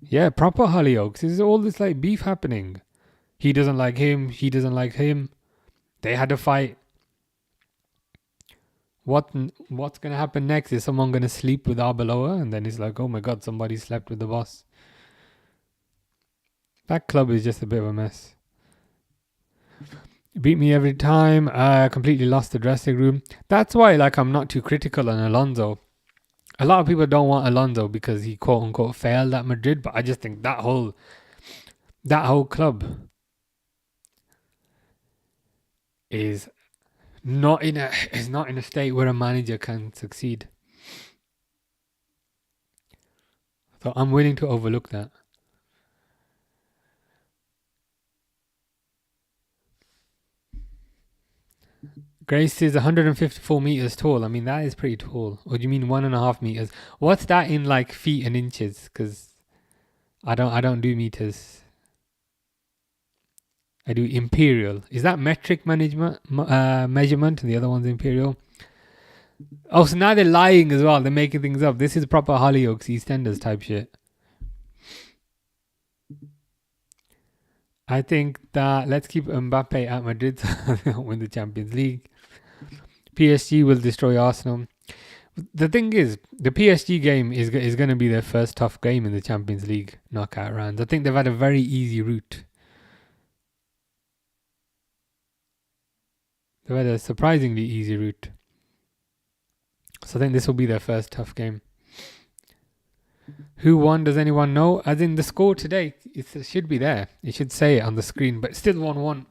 Yeah, proper Hollyoaks. There's all this like beef happening. He doesn't like him. He doesn't like him. They had a fight. What's gonna happen next? Is someone gonna sleep with Arbeloa? And then he's like, oh my god, somebody slept with the boss. That club is just a bit of a mess. Beat me every time. Completely lost the dressing room. That's why, like, I'm not too critical on Alonso. A lot of people don't want Alonso because he quote unquote failed at Madrid, but I just think that whole club is not in a state where a manager can succeed. So I'm willing to overlook that. Grace is 154 meters tall. I mean, that is pretty tall. Or do you mean 1.5 meters? What's that in like feet and inches? Because I don't do meters. I do imperial. Is that metric measurement? And the other one's imperial. Oh, so now they're lying as well. They're making things up. This is proper Hollyoaks, EastEnders type shit. I think that let's keep Mbappe at Madrid so they don't win the Champions League. PSG will destroy Arsenal. The thing is, the PSG game is going to be their first tough game in the Champions League knockout rounds. I think they've had a very easy route. They've had a surprisingly easy route. So I think this will be their first tough game. Who won? Does anyone know? As in the score today, it should be there. It should say it on the screen, but still 1-1.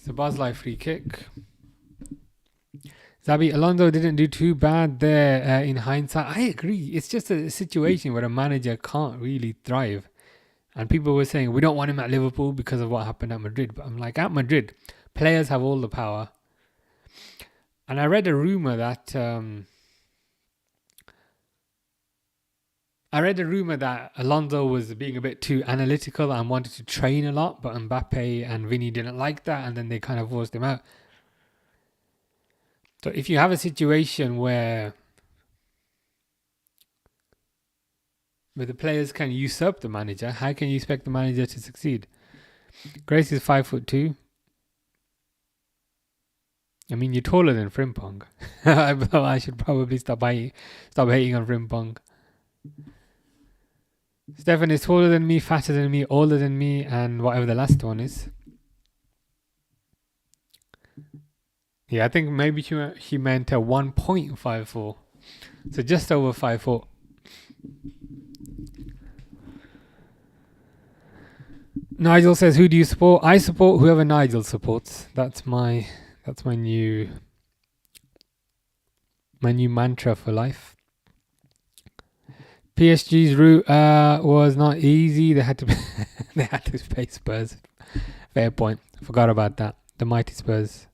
Szoboszlai free kick. Xabi Alonso didn't do too bad there in hindsight. I agree. It's just a situation where a manager can't really thrive. And people were saying, we don't want him at Liverpool because of what happened at Madrid. But I'm like, at Madrid, players have all the power. And I read a rumor that Alonso was being a bit too analytical and wanted to train a lot, but Mbappe and Vinny didn't like that, and then they kind of forced him out. So if you have a situation where the players can usurp the manager, how can you expect the manager to succeed? Grace is 5'2". I mean, you're taller than Frimpong. I should probably stop hating on Frimpong. Stefan is taller than me, fatter than me, older than me, and whatever the last one is. Yeah, I think maybe she meant a 1.54. So just over 5'4". Nigel says, who do you support? I support whoever Nigel supports. That's my new mantra for life. PSG's route was not easy. They had to pay Spurs. Fair point. Forgot about that. The mighty Spurs.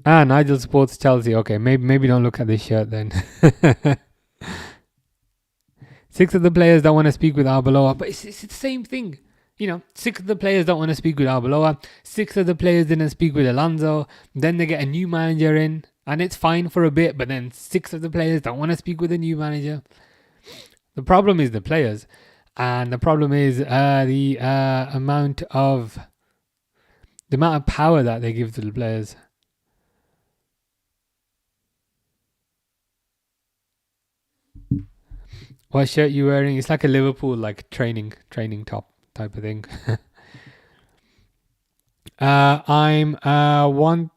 Nigel supports Chelsea. Okay, maybe don't look at this shirt then. 6 of the players don't want to speak with Arbeloa, but it's the same thing. 6 of the players don't want to speak with Arbeloa. 6 of the players didn't speak with Alonso. Then they get a new manager in, and it's fine for a bit, but then 6 of the players don't want to speak with a new manager. The problem is the players, and the problem is the amount of power that they give to the players. What shirt you wearing? It's like a Liverpool training top type of thing. I'm 1.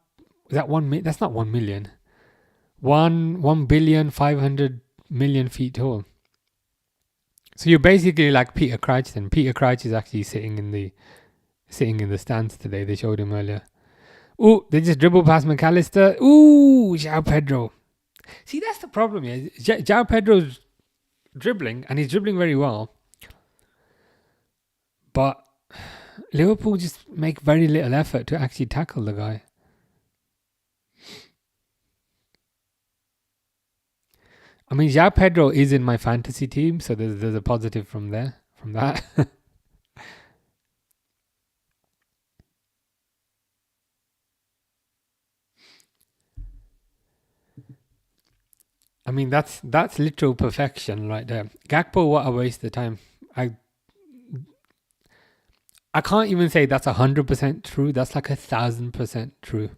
Is that 1 That's not 1 million. 1,500,000,000 feet tall. So you're basically like Peter Crouch then. Peter Crouch is actually sitting in the stands today. They showed him earlier. Ooh, they just dribble past McAllister. Ooh, João Pedro. See, that's the problem here. João Pedro's dribbling, and he's dribbling very well. But Liverpool just make very little effort to actually tackle the guy. I mean, João Pedro is in my fantasy team, so there's a positive from that. I mean, that's literal perfection right there. Gakpo, what a waste of time. I can't even say that's 100% true. That's like 1,000% true.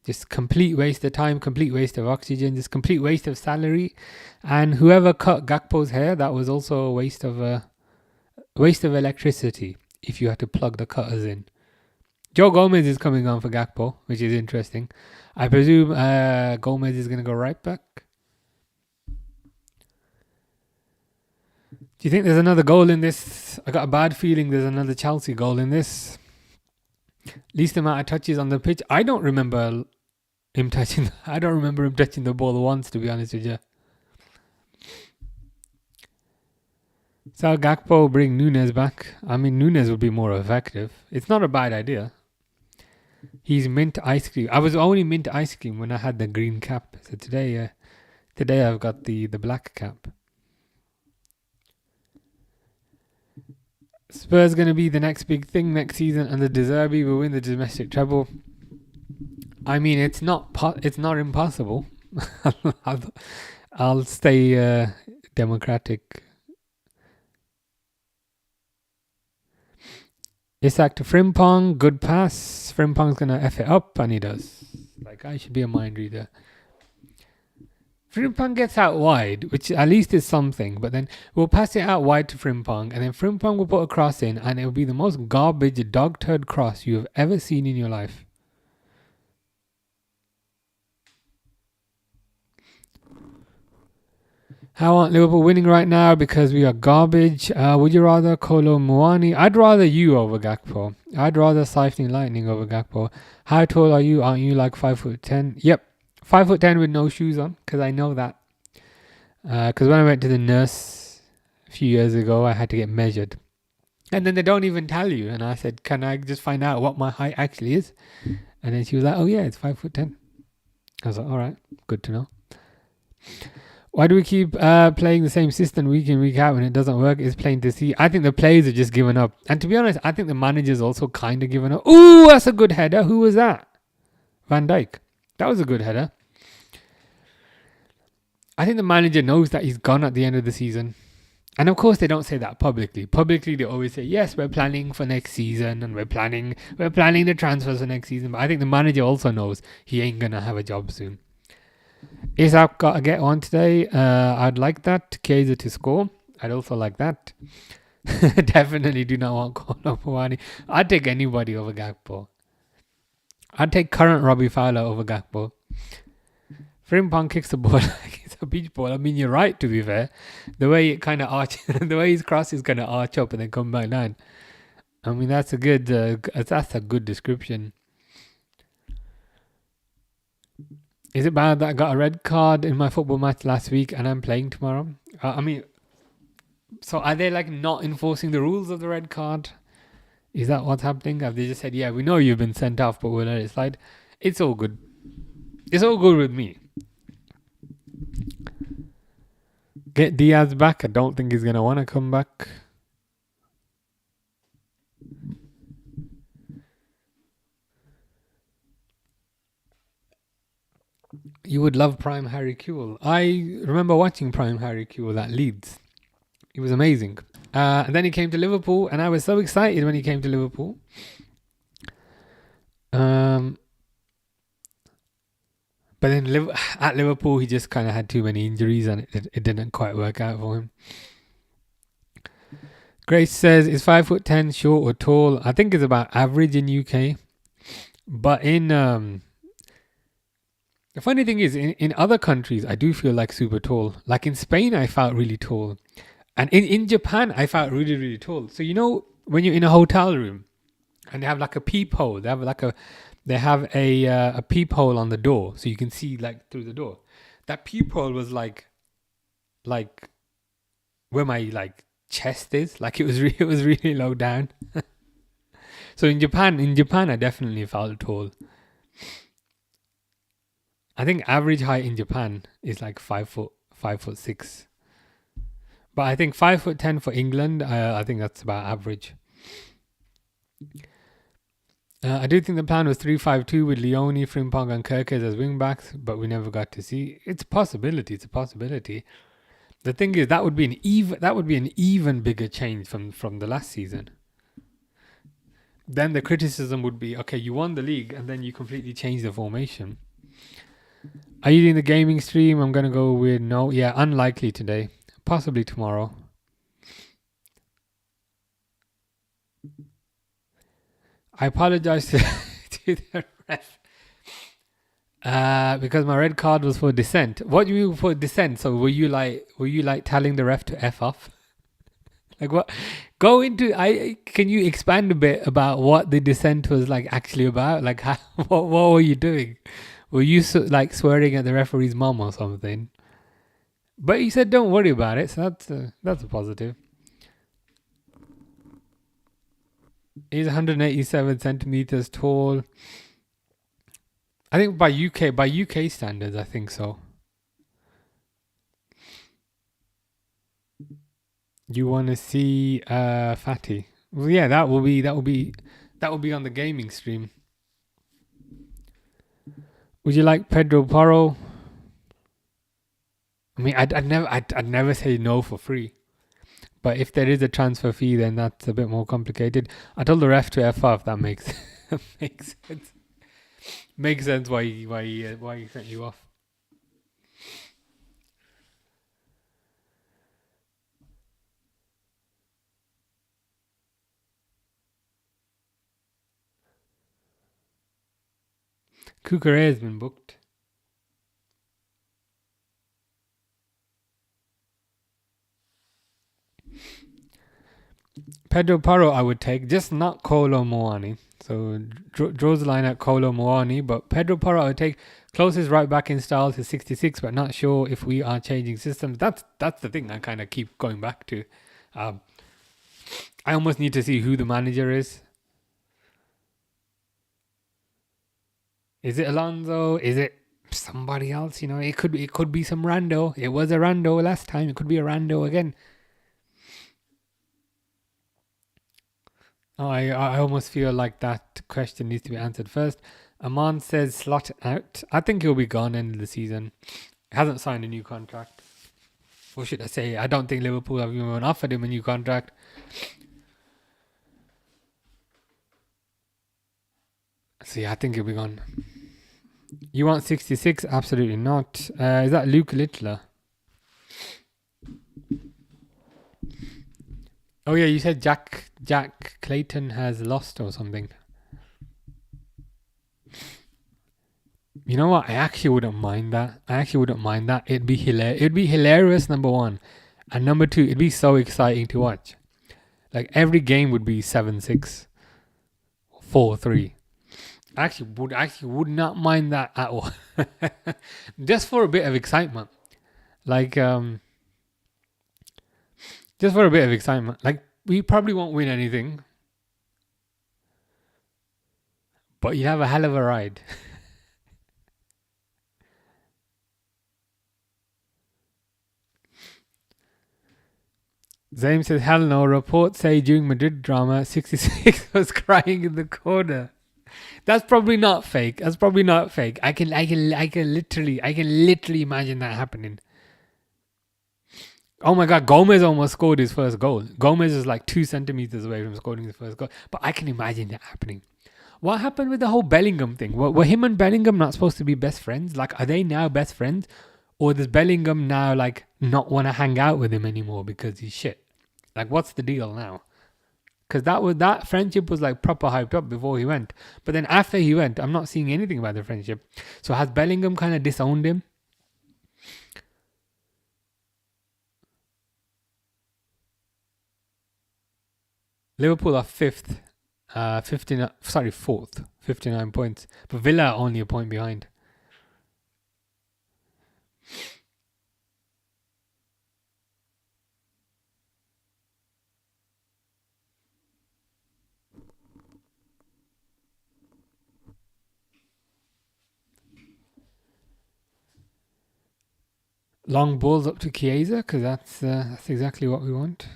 Just complete waste of time, complete waste of oxygen, just complete waste of salary. And whoever cut Gakpo's hair, that was also a waste of electricity if you had to plug the cutters in. Joe Gomez is coming on for Gakpo, which is interesting. I presume Gomez is going to go right back. Do you think there's another goal in this? I got a bad feeling there's another Chelsea goal in this. Least amount of touches on the pitch. I don't remember him touching the ball once, to be honest with you. So Gakpo bring Nunes back. I mean, Nunes would be more effective. It's not a bad idea. He's mint ice cream. I was only mint ice cream when I had the green cap. So today I've got the black cap. Spurs going to be the next big thing next season, and the De Zerbi will win the domestic treble. I mean, it's not impossible. I'll stay democratic. Isak to Frimpong, good pass. Frimpong's going to F it up, and he does. Like, I should be a mind reader. Frimpong gets out wide, which at least is something, but then we'll pass it out wide to Frimpong, and then Frimpong will put a cross in, and it will be the most garbage dog turd cross you have ever seen in your life. How aren't Liverpool winning right now? Because we are garbage. Would you rather Kolo Muani? I'd rather you over Gakpo. I'd rather Siphoning Lightning over Gakpo. How tall are you? Aren't you like 5'10"? Yep. 5'10" with no shoes on, because I know that. Because when I went to the nurse a few years ago, I had to get measured. And then they don't even tell you. And I said, can I just find out what my height actually is? And then she was like, oh yeah, it's 5'10". I was like, all right, good to know. Why do we keep playing the same system week in, week out when it doesn't work? It's plain to see. I think the players are just giving up. And to be honest, I think the manager's also kind of given up. Ooh, that's a good header. Who was that? Van Dijk. That was a good header. I think the manager knows that he's gone at the end of the season. And of course, they don't say that publicly. Publicly, they always say, yes, we're planning for next season and we're planning the transfers for next season. But I think the manager also knows he ain't going to have a job soon. Isak got to get one today. I'd like that. Chiesa to score. I'd also like that. Definitely do not want Kolo Muani. I'd take anybody over Gakpo. I'd take current Robbie Fowler over Gakpo. Frimpong kicks the ball like it's a beach ball. I mean, you're right, to be fair. The way it kind of arches, the way his cross is going to arch up and then come back down. I mean, that's a good description. Is it bad that I got a red card in my football match last week and I'm playing tomorrow? So are they like not enforcing the rules of the red card? Is that what's happening? Have they just said, yeah, we know you've been sent off, but we'll let it slide? It's all good. It's all good with me. Get Diaz back. I don't think he's going to want to come back. You would love Prime Harry Kewell. I remember watching Prime Harry Kewell at Leeds. He was amazing. And then he came to Liverpool, and I was so excited when he came to Liverpool. But then at Liverpool, he just kind of had too many injuries, and it didn't quite work out for him. Grace says, is 5'10" short or tall? I think it's about average in UK. But in the funny thing is, in other countries, I do feel like super tall. Like in Spain, I felt really tall. And in Japan, I felt really, really tall. So, you know, when you're in a hotel room and they have like a peephole. They have a peephole on the door, so you can see like through the door. That peephole was like where my like chest is. Like it was really low down. So in Japan, I definitely felt tall. I think average height in Japan is like 5 foot, 5'6". But I think 5'10" for England. I think that's about average. I do think the plan was 3-5-2 with Leone, Frimpong, and Kerkez as wing backs, but we never got to see. It's a possibility. It's a possibility. The thing is, that would be an even bigger change from the last season. Then the criticism would be, okay, you won the league and then you completely changed the formation. Are you doing the gaming stream? I'm gonna go with no. Yeah, unlikely today. Possibly tomorrow. I apologize to the ref because my red card was for dissent. What do you mean for dissent? So were you like telling the ref to F off? Like what? Go into can you expand a bit about what the dissent was like actually about? Like how, what were you doing? Were you like swearing at the referee's mom or something? But you said don't worry about it, so that's a positive. He's 187 centimeters tall. I think by UK standards, I think so. You want to see Fatty? Well, yeah, that will be on the gaming stream. Would you like Pedro Porro? I mean, I'd never say no for free. But if there is a transfer fee, then that's a bit more complicated. I told the ref to F off. That makes makes sense. Makes sense why he sent you off. Kukure has been booked. Pedro Porro I would take, just not Kolo Muani. So draws the line at Kolo Muani, but Pedro Porro I would take. Closest right back in style to 66, but not sure if we are changing systems. That's the thing I kind of keep going back to. I almost need to see who the manager is. Is it Alonso? Is it somebody else? You know, it could be some rando. It was a rando last time. It could be a rando again. Oh, I almost feel like that question needs to be answered first. Aman says slot out. I think he'll be gone end of the season. He hasn't signed a new contract. Or should I say, I don't think Liverpool have even offered him a new contract. So yeah, I think he'll be gone. You want 66? Absolutely not. Is that Luke Littler? Oh yeah, you said Jack Clayton has lost or something. You know what? I actually wouldn't mind that. It'd be hilarious, number one. And number two, it'd be so exciting to watch. Like every game would be 7-6, 4-3. I actually would not mind that at all. Just for a bit of excitement. Like just for a bit of excitement. Like we probably won't win anything. But you have a hell of a ride. Zaim says, hell no. Reports say during Madrid drama, 66 was crying in the corner. That's probably not fake. I can literally imagine that happening. Oh my God, Gomez almost scored his first goal. Gomez is like 2 centimeters away from scoring his first goal. But I can imagine that happening. What happened with the whole Bellingham thing? Were him and Bellingham not supposed to be best friends? Like, are they now best friends? Or does Bellingham now, like, not want to hang out with him anymore because he's shit? Like, what's the deal now? Because that friendship was, like, proper hyped up before he went. But then after he went, I'm not seeing anything about the friendship. So has Bellingham kind of disowned him? Liverpool are 5th. Fourth, 59 points. But Villa are only a point behind. Long balls up to Chiesa, because that's exactly what we want.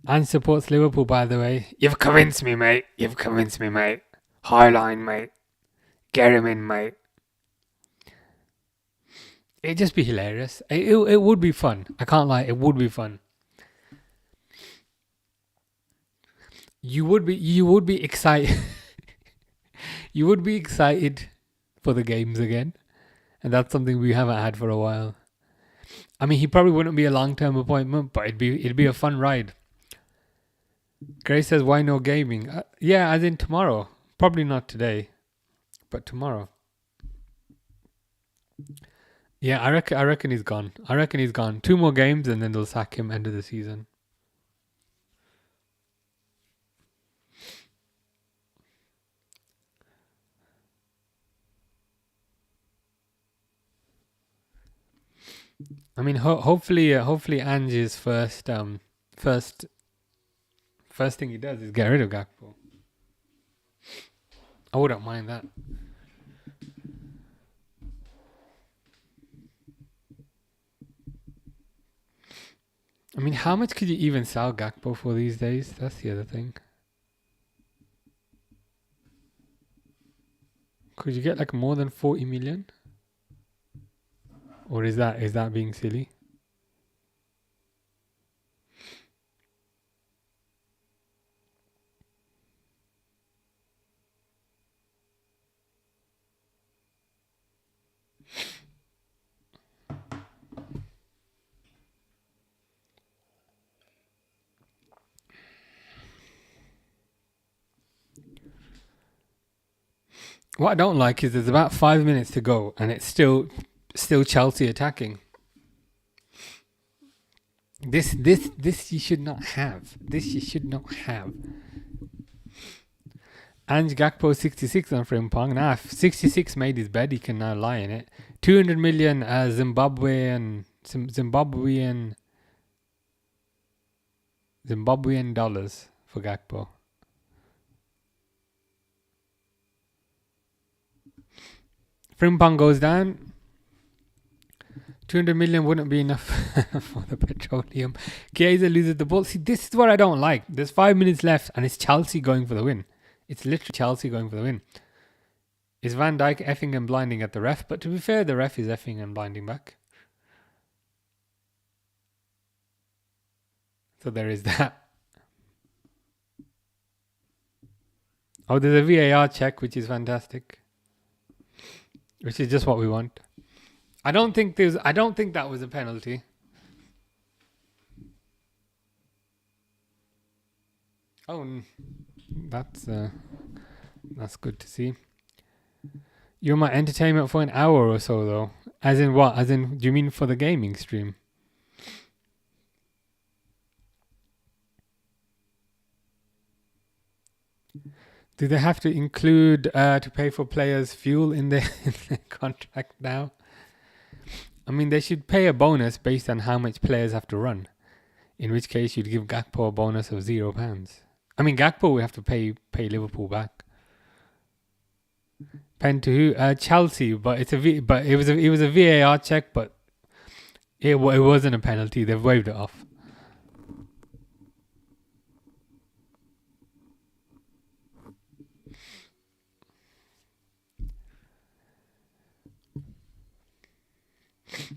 And supports Liverpool, by the way. You've convinced me, mate. Highline, mate. Get him in, mate. It'd just be hilarious. It would be fun. I can't lie. It would be fun. You would be excited. You would be excited for the games again, and that's something we haven't had for a while. I mean, he probably wouldn't be a long-term appointment, but it'd be a fun ride. Grace says, "Why no gaming?" Yeah, as in tomorrow. Probably not today, but tomorrow. Yeah, I reckon he's gone. 2 more games and then they'll sack him end of the season. I mean, hopefully Ange's first thing he does is get rid of Gakpo. I wouldn't mind that. I mean, how much could you even sell Gakpo for these days? That's the other thing. Could you get like more than 40 million? Or is that being silly? What I don't like is there's about 5 minutes to go and it's still Chelsea attacking. This you should not have. Ange Gakpo 66 on Frimpong. Now, if 66 made his bed, he can now lie in it. 200 million Zimbabwean dollars for Gakpo. Frimpong goes down. 200 million wouldn't be enough for the petroleum. Chiesa loses the ball. See, this is what I don't like. There's 5 minutes left and it's Chelsea going for the win. It's literally Chelsea going for the win. Is Van Dijk effing and blinding at the ref? But to be fair, the ref is effing and blinding back. So there is that. Oh, there's a VAR check, which is fantastic. Which is just what we want. I don't think that was a penalty. Oh, that's good to see. You're my entertainment for an hour or so, though. As in what? As in, do you mean for the gaming stream? Do they have to include to pay for players' fuel in their contract now? I mean, they should pay a bonus based on how much players have to run. In which case, you'd give Gakpo a bonus of £0. I mean, Gakpo would have to pay Liverpool back. Pen to who? Chelsea, but it was a VAR check, but it wasn't a penalty. They've waved it off.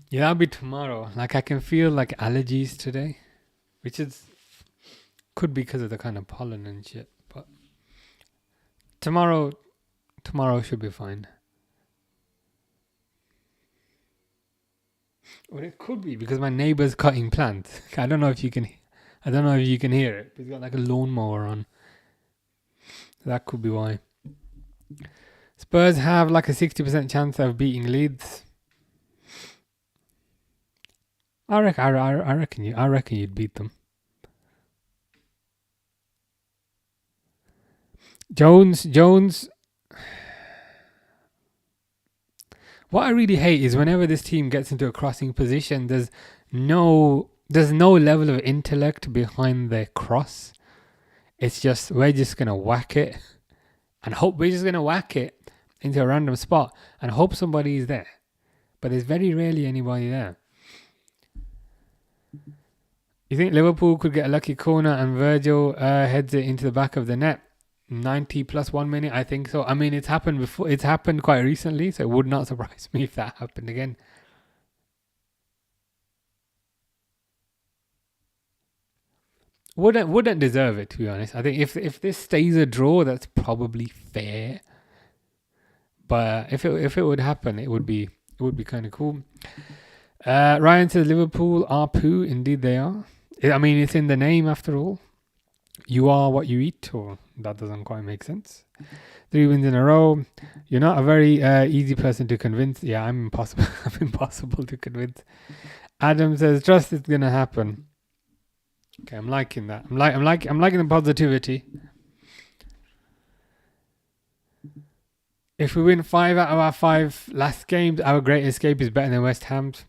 Yeah, that'll be tomorrow. Like, I can feel like allergies today, which could be because of the kind of pollen and shit. But tomorrow should be fine. Or it could be because my neighbor's cutting plants. I don't know if you can hear it. But he's got like a lawnmower on. That could be why. Spurs have like a 60% chance of beating Leeds. I reckon you'd beat them. Jones. What I really hate is whenever this team gets into a crossing position, there's no level of intellect behind their cross. It's just we're just gonna whack it and hope we're just gonna whack it into a random spot and hope somebody is there. But there's very rarely anybody there. You think Liverpool could get a lucky corner and Virgil heads it into the back of the net? 90 plus 1 minute, I think so. I mean, it's happened before. It's happened quite recently, so it would not surprise me if that happened again. Wouldn't deserve it, to be honest. I think if this stays a draw, that's probably fair. But if it would happen, it would be kind of cool. Ryan says Liverpool are poo. Indeed, they are. I mean, it's in the name after all. You are what you eat, or that doesn't quite make sense. 3 wins in a row. You're not a very easy person to convince. Yeah, I'm impossible. I'm impossible to convince. Adam says, trust it's gonna happen. Okay, I'm liking that. I'm liking the positivity. If we win 5 out of our 5 last games, our great escape is better than West Ham's.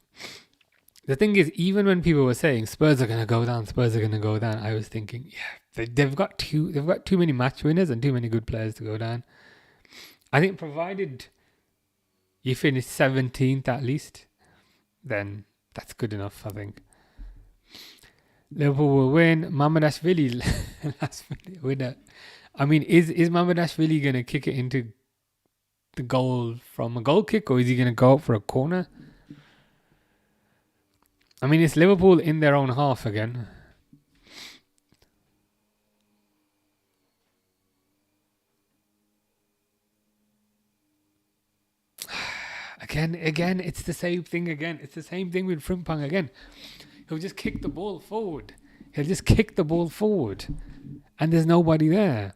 The thing is, even when people were saying Spurs are gonna go down, I was thinking, yeah, they've got too many match winners and too many good players to go down. I think provided you finish 17th at least, then that's good enough, I think. Liverpool will win. Mamardashvili last minute winner. I mean, is Mamardashvili gonna kick it into the goal from a goal kick, or is he gonna go up for a corner? I mean, it's Liverpool in their own half again. Again, it's the same thing again. It's the same thing with Frimpong again. He'll just kick the ball forward. And there's nobody there.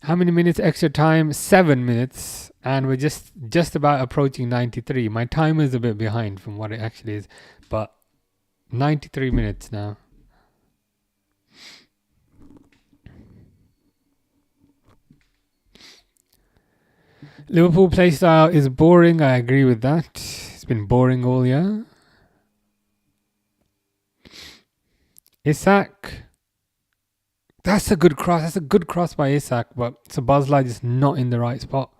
How many minutes extra time? 7 minutes. And we're just about approaching 93. My timer is a bit behind from what it actually is. But 93 minutes now. Liverpool play style is boring. I agree with that. It's been boring all year. Isak. That's a good cross. That's a good cross by Isak. But Szoboszlai just not in the right spot.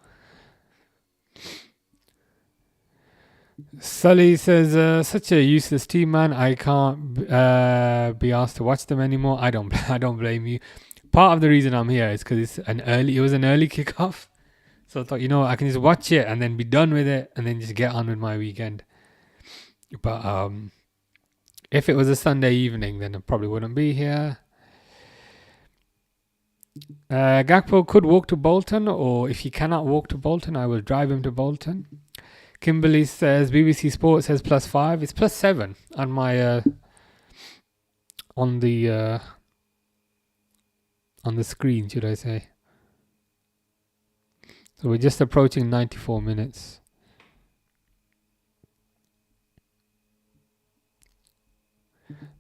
Sully says, such a useless team, man. I can't be asked to watch them anymore. I don't blame you. Part of the reason I'm here is because it was an early kickoff. So I thought, I can just watch it and then be done with it and then just get on with my weekend. But if it was a Sunday evening, then I probably wouldn't be here. Gakpo could walk to Bolton, or if he cannot walk to Bolton, I will drive him to Bolton. Kimberly says BBC Sports says +5. It's +7 on my on the screen, should I say? So we're just approaching 94 minutes.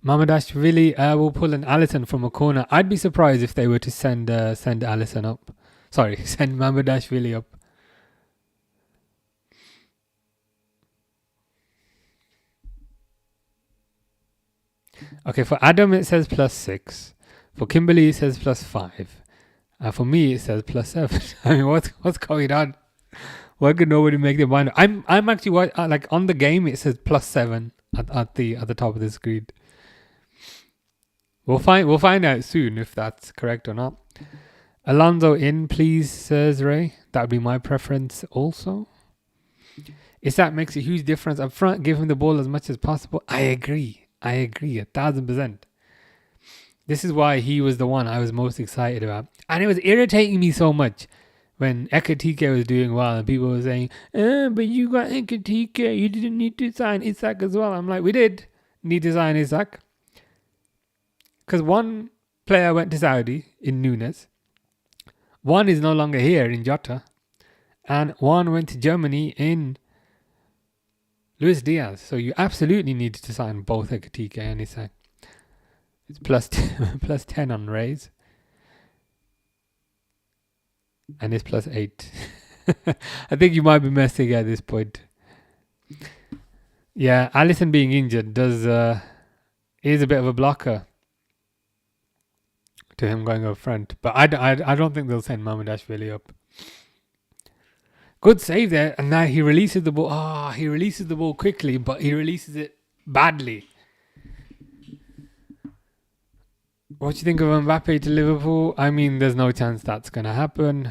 Mamardashvili will pull an Alisson from a corner. I'd be surprised if they were to send Alisson up. Sorry, send Mamardashvili up. Okay, for Adam it says +6. For Kimberly it says +5. For me it says +7. I mean, what's going on? Why could nobody make their mind? I'm actually like on the game it says +7 at the top of the screen. We'll find out soon if that's correct or not. Alonso in, please, says Ray. That would be my preference also. Isak makes a huge difference up front. Give him the ball as much as possible. I agree 1,000%. This is why he was the one I was most excited about. And it was irritating me so much when Ekatike was doing well and people were saying, but you got Ekatike, you didn't need to sign Isak as well. I'm like, we did need to sign Isak. Because one player went to Saudi in Nunes. One is no longer here in Jota. And one went to Germany in Luis Diaz. So you absolutely need to sign both Ekitike and Isak. It's plus 10 on Rays. And it's plus 8. I think you might be messing at this point. Yeah, Alisson being injured is a bit of a blocker to him going up front. But I don't think they'll send Mamardashvili up. Good save there. And now he releases the ball. He releases the ball quickly, but he releases it badly. What do you think of Mbappe to Liverpool? I mean, there's no chance that's going to happen.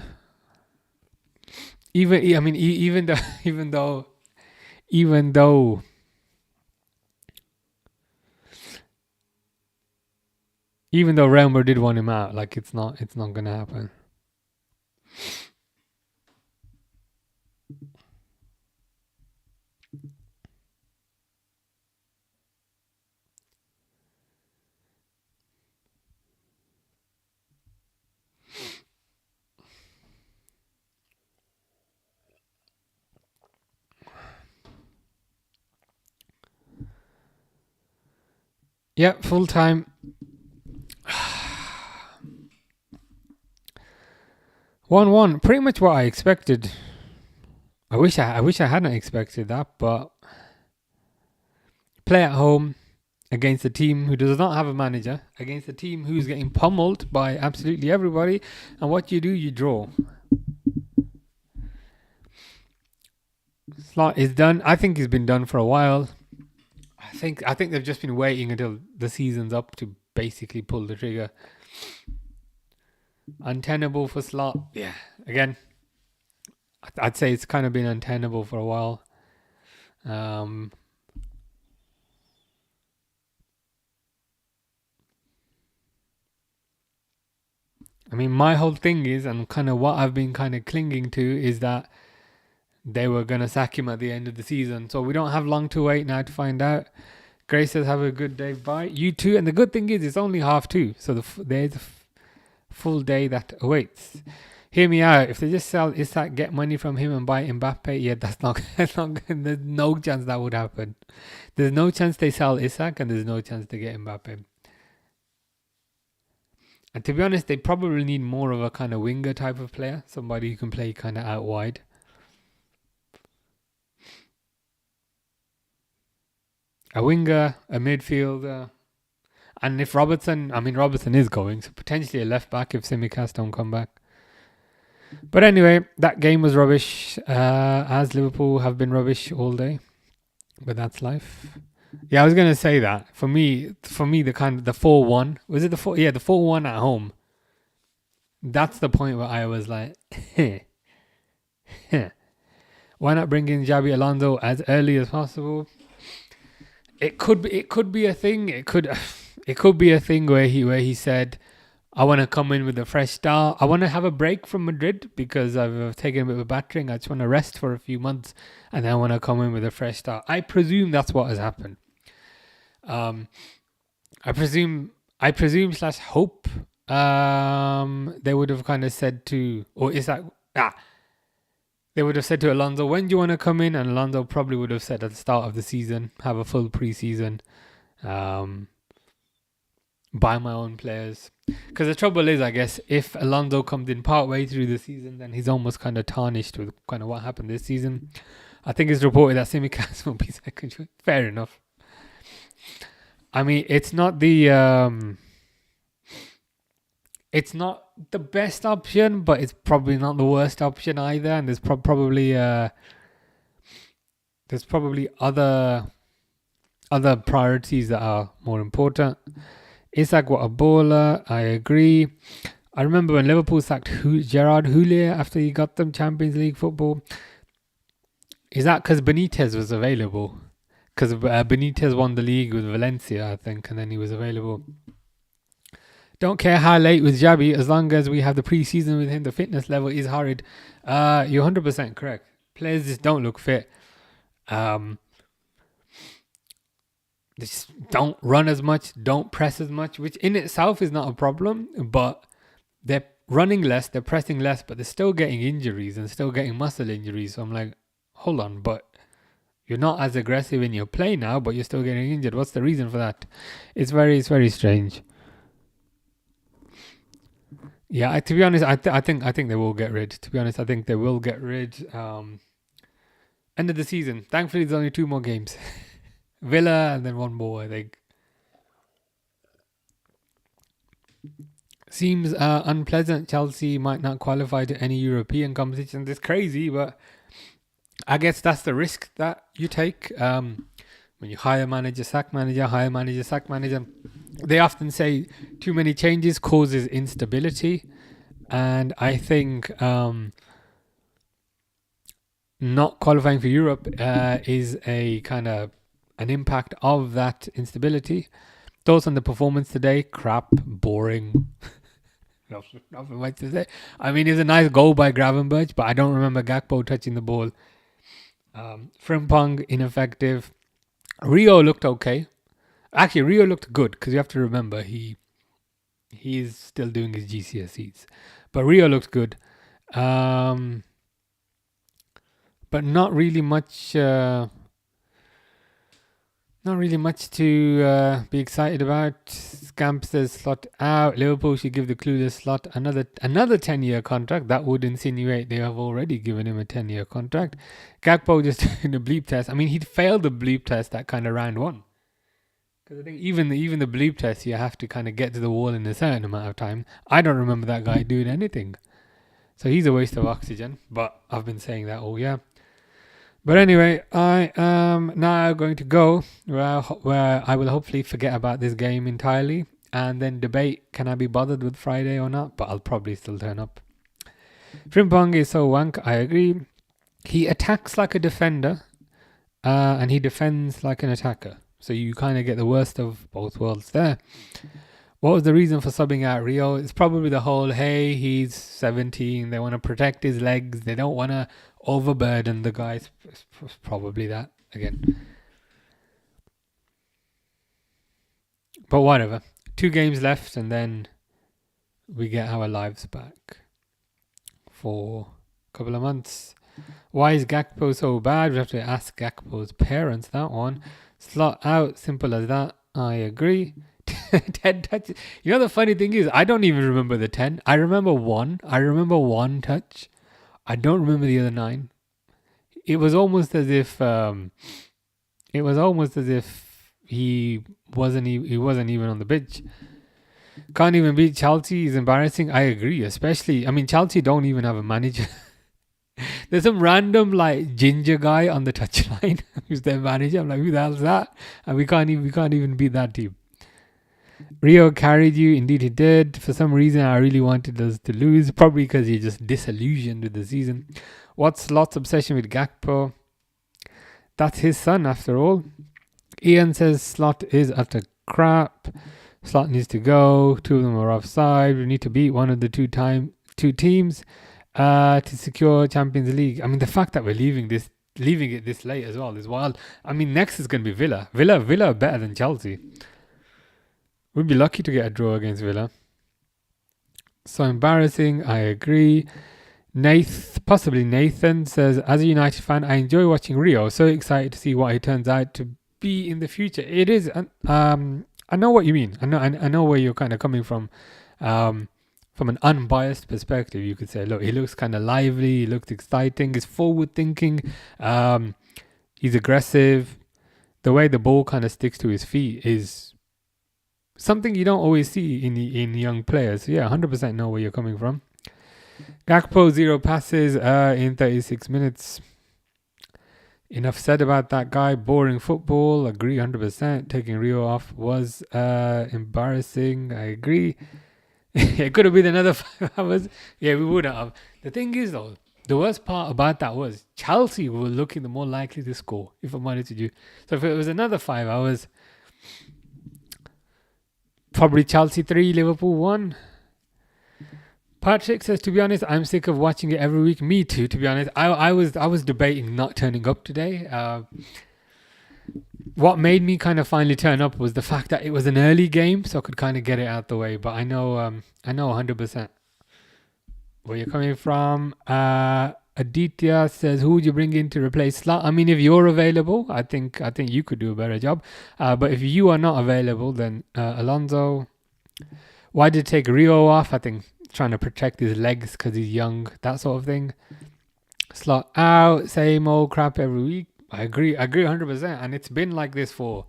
Even though Real Madrid want him out, like it's not going to happen. Yeah, full time. 1-1, pretty much what I expected. I wish I hadn't expected that, but play at home against a team who does not have a manager, against a team who's getting pummeled by absolutely everybody, and what you do, you draw. Slot is done. I think he's been done for a while. I think they've just been waiting until the season's up to basically pull the trigger. Untenable for Slot. Yeah, again, I'd say it's kind of been untenable for a while. I mean, my whole thing is, and kind of what I've been kind of clinging to, is that they were going to sack him at the end of the season. So we don't have long to wait now to find out. Grace says, have a good day. Bye. You too. And the good thing is, it's only 2:30. So there's a full day that awaits. Hear me out. If they just sell Isak, get money from him and buy Mbappe, yeah, that's not there's no chance that would happen. There's no chance they sell Isak, and there's no chance they get Mbappe. And to be honest, they probably need more of a kind of winger type of player. Somebody who can play kind of out wide. A winger, a midfielder. And if Robertson is going, so potentially a left back if Tsimikas don't come back. But anyway, that game was rubbish, as Liverpool have been rubbish all day. But that's life. Yeah, I was going to say that. For me, the 4-1, was it the 4? Yeah, the 4-1 at home. That's the point where I was like, why not bring in Xabi Alonso as early as possible? It could be a thing. It could be a thing where he said, I want to come in with a fresh start. I want to have a break from Madrid because I've taken a bit of a battering. I just want to rest for a few months and then I want to come in with a fresh start. I presume that's what has happened. I presume / hope they would have kind of said to, or is that, they would have said to Alonso, when do you want to come in? And Alonso probably would have said at the start of the season, have a full pre-season, buy my own players. Because the trouble is, I guess, if Alonso comes in partway through the season, then he's almost kind of tarnished with kind of what happened this season. I think it's reported that Tsimikas will be second choice. Fair enough. I mean, it's not the best option, but it's probably not the worst option either. And there's probably other priorities that are more important. Isak, what a baller. I agree. I remember when Liverpool sacked Gerard Houllier after he got them Champions League football. Is that because Benitez was available? Because Benitez won the league with Valencia, I think, and then he was available. Don't care how late with Xabi, as long as we have the pre-season with him, the fitness level is horrid. You're 100% correct. Players just don't look fit. They just don't run as much, don't press as much, which in itself is not a problem, but they're running less, they're pressing less, but they're still getting injuries and still getting muscle injuries. So I'm like, hold on, but You're not as aggressive in your play now, but you're still getting injured. What's the reason for that? It's very strange. Yeah, to be honest, I think they will get rid. To be honest, I think they will get rid. End of the season. Thankfully, there's only 2 more games. Villa and then 1 more, I think. Seems unpleasant. Chelsea might not qualify to any European competition. It's crazy, but I guess that's the risk that you take. When you hire manager, sack manager, hire manager, sack manager. They often say too many changes causes instability. And I think not qualifying for Europe is a kind of an impact of that instability. Thoughts on the performance today? Crap, boring. Nothing much to say. I mean, it's a nice goal by Gravenberch, but I don't remember Gakpo touching the ball. Frimpong, ineffective. Rio looked okay. Actually, Rio looked good because you have to remember he is still doing his GCSEs. But Rio looked good. But not really much to be excited about. Scamp says slot out. Liverpool should give the clueless slot another 10-year contract. That would insinuate they have already given him a 10-year contract. Gakpo just in a bleep test. I mean, he'd failed the bleep test at kind of round 1. Because I think even the bleep test, you have to kind of get to the wall in a certain amount of time. I don't remember that guy doing anything. So he's a waste of oxygen. But I've been saying that all year. But anyway, I am now going to go where I will hopefully forget about this game entirely and then debate, can I be bothered with Friday or not? But I'll probably still turn up. Frimpong is so wank, I agree. He attacks like a defender and he defends like an attacker. So you kind of get the worst of both worlds there. What was the reason for subbing out Rio? It's probably the whole, hey, he's 17. They want to protect his legs. They don't want to overburden the guys. It's probably that again. But whatever. 2 games left and then we get our lives back for a couple of months. Why is Gakpo so bad? We have to ask Gakpo's parents that one. Slot out, simple as that. I agree. 10 touches. You know, the funny thing is, I don't even remember the 10. I remember 1. I remember 1 touch. I don't remember the other 9. It was almost as if he wasn't even on the pitch. Can't even beat Chelsea is embarrassing. I agree, especially. I mean, Chelsea don't even have a manager. There's some random like ginger guy on the touchline who's their manager. I'm like, who the hell's that? And we can't even beat that team. Rio carried you. Indeed he did. For some reason I really wanted us to lose. Probably because you're just disillusioned with the season. What's Lot's obsession with Gakpo? That's his son after all. Ian says Slot is utter crap. Slot needs to go. 2 of them are offside. We need to beat one of the two teams to secure Champions League. I mean, the fact that we're leaving it this late as well is wild. I mean, next is going to be Villa. Villa are better than Chelsea. We'd be lucky to get a draw against Villa. So embarrassing, I agree. Possibly Nathan says, as a United fan, I enjoy watching Rio. So excited to see what he turns out to be in the future. It is, I know what you mean. I know where you're kind of coming from. From an unbiased perspective, you could say, look, he looks kind of lively. He looks exciting. He's forward thinking. He's aggressive. The way the ball kind of sticks to his feet is something you don't always see in young players. So yeah, 100% know where you're coming from. Gakpo, 0 passes in 36 minutes. Enough said about that guy. Boring football. Agree 100%. Taking Rio off was embarrassing. I agree. It could have been another 5 hours. Yeah, we wouldn't have. The thing is, though, the worst part about that was Chelsea were looking the more likely to score, if I'm honest with you. So if it was another 5 hours, probably Chelsea 3, Liverpool 1. Patrick says, to be honest, I'm sick of watching it every week. Me too, to be honest. I was debating not turning up today. What made me kind of finally turn up was the fact that it was an early game, so I could kind of get it out the way. But I know 100% where you're coming from. Aditya says, who would you bring in to replace Slot? I mean, if you're available, I think you could do a better job. But if you are not available, then Alonso. Why did it take Rio off? I think trying to protect his legs because he's young, that sort of thing. Slot out, same old crap every week. I agree 100%. And it's been like this for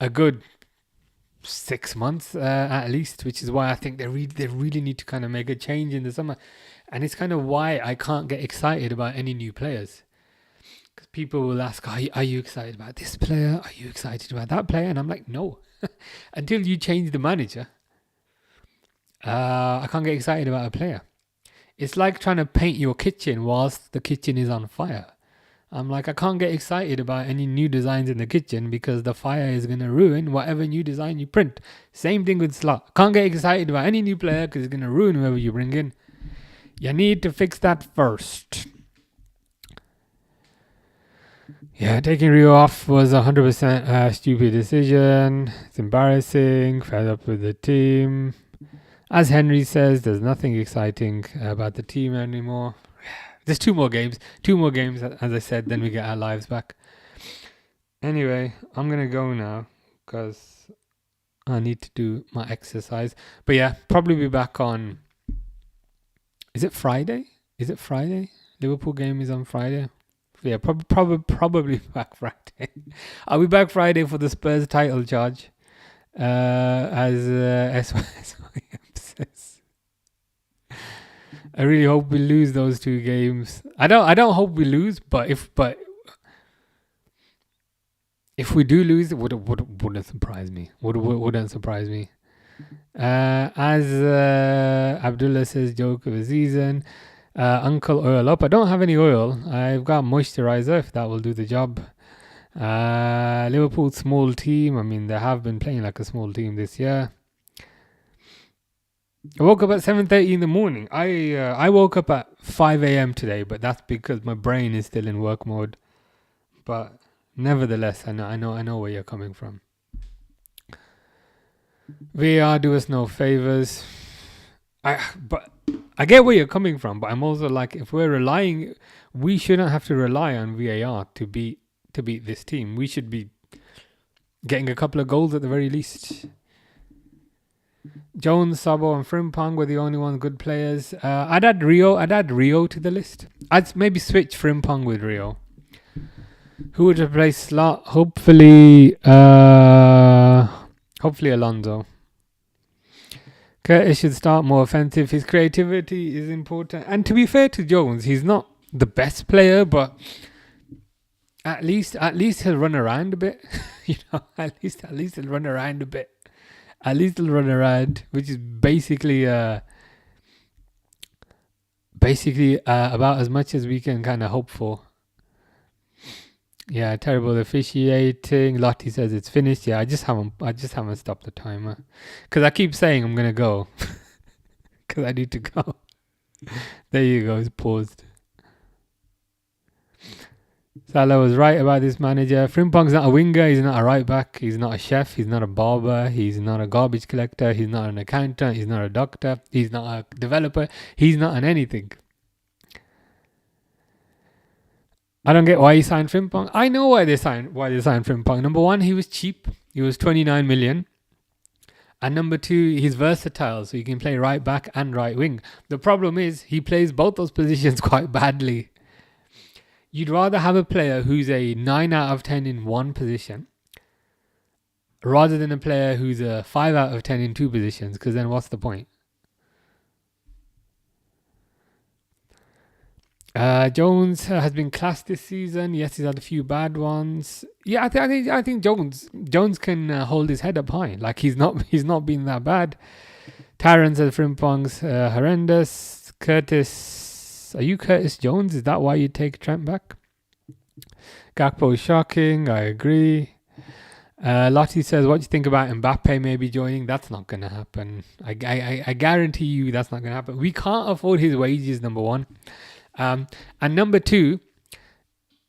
a good 6 months at least, which is why I think they really need to kind of make a change in the summer. And it's kind of why I can't get excited about any new players. Because people will ask, are you excited about this player? Are you excited about that player? And I'm like, no. Until you change the manager, I can't get excited about a player. It's like trying to paint your kitchen whilst the kitchen is on fire. I'm like, I can't get excited about any new designs in the kitchen because the fire is going to ruin whatever new design you print. Same thing with Slot. Can't get excited about any new player because it's going to ruin whoever you bring in. You need to fix that first. Yeah, taking Rio off was 100% a stupid decision. It's embarrassing. Fed up with the team. As Henry says, there's nothing exciting about the team anymore. There's 2 more games. 2 more games, as I said, then we get our lives back. Anyway, I'm going to go now because I need to do my exercise. But yeah, probably be back on... Is it Friday? Liverpool game is on Friday. Yeah, probably back Friday. I'll be back Friday for the Spurs title charge. As SYM says. I really hope we lose those 2 games. I don't hope we lose, but if we do lose, it wouldn't surprise me. Wouldn't surprise me. As Abdullah says, joke of the season. Uncle oil up. I don't have any oil. I've got moisturizer if that will do the job. Liverpool small team. I mean, they have been playing like a small team this year. I woke up at 7:30 in the morning. I woke up at 5 a.m. today, but that's because my brain is still in work mode. But nevertheless, I know where you're coming from. VAR do us no favors. But I get where you're coming from, but I'm also like, if we're relying, we shouldn't have to rely on VAR to beat this team. We should be getting a couple of goals at the very least. Jones, Sabo, and Frimpong were the only ones good players. I'd add Rio to the list. I'd maybe switch Frimpong with Rio. Who would replace Slot? Hopefully Alonso. Curtis should start more offensive. His creativity is important. And to be fair to Jones, he's not the best player, but at least he'll run around a bit. At least he'll run around a bit. At least he'll run around, which is basically about as much as we can kind of hope for. Yeah, terrible officiating. Lottie says it's finished. Yeah, I just haven't stopped the timer because I keep saying I'm gonna go because I need to go. There you go. It's paused. Salah was right about this manager. Frimpong's not a winger. He's not a right back. He's not a chef. He's not a barber. He's not a garbage collector. He's not an accountant. He's not a doctor. He's not a developer. He's not an anything. I don't get why he signed Frimpong. I know why they signed Frimpong. Number one, he was cheap. He was 29 million. And number two, he's versatile, so he can play right back and right wing. The problem is he plays both those positions quite badly. You'd rather have a player who's a 9 out of 10 in one position rather than a player who's a 5 out of 10 in two positions, because then what's the point? Jones has been class this season. Yes, he's had a few bad ones. Yeah, I think Jones can hold his head up high. Like he's not been that bad. Taron says Frimpong's horrendous. Curtis, are you Curtis Jones? Is that why you take Trent back? Gakpo is shocking. I agree. Lottie says, what do you think about Mbappe maybe joining? That's not going to happen. I guarantee you that's not going to happen. We can't afford his wages, number one. And number two,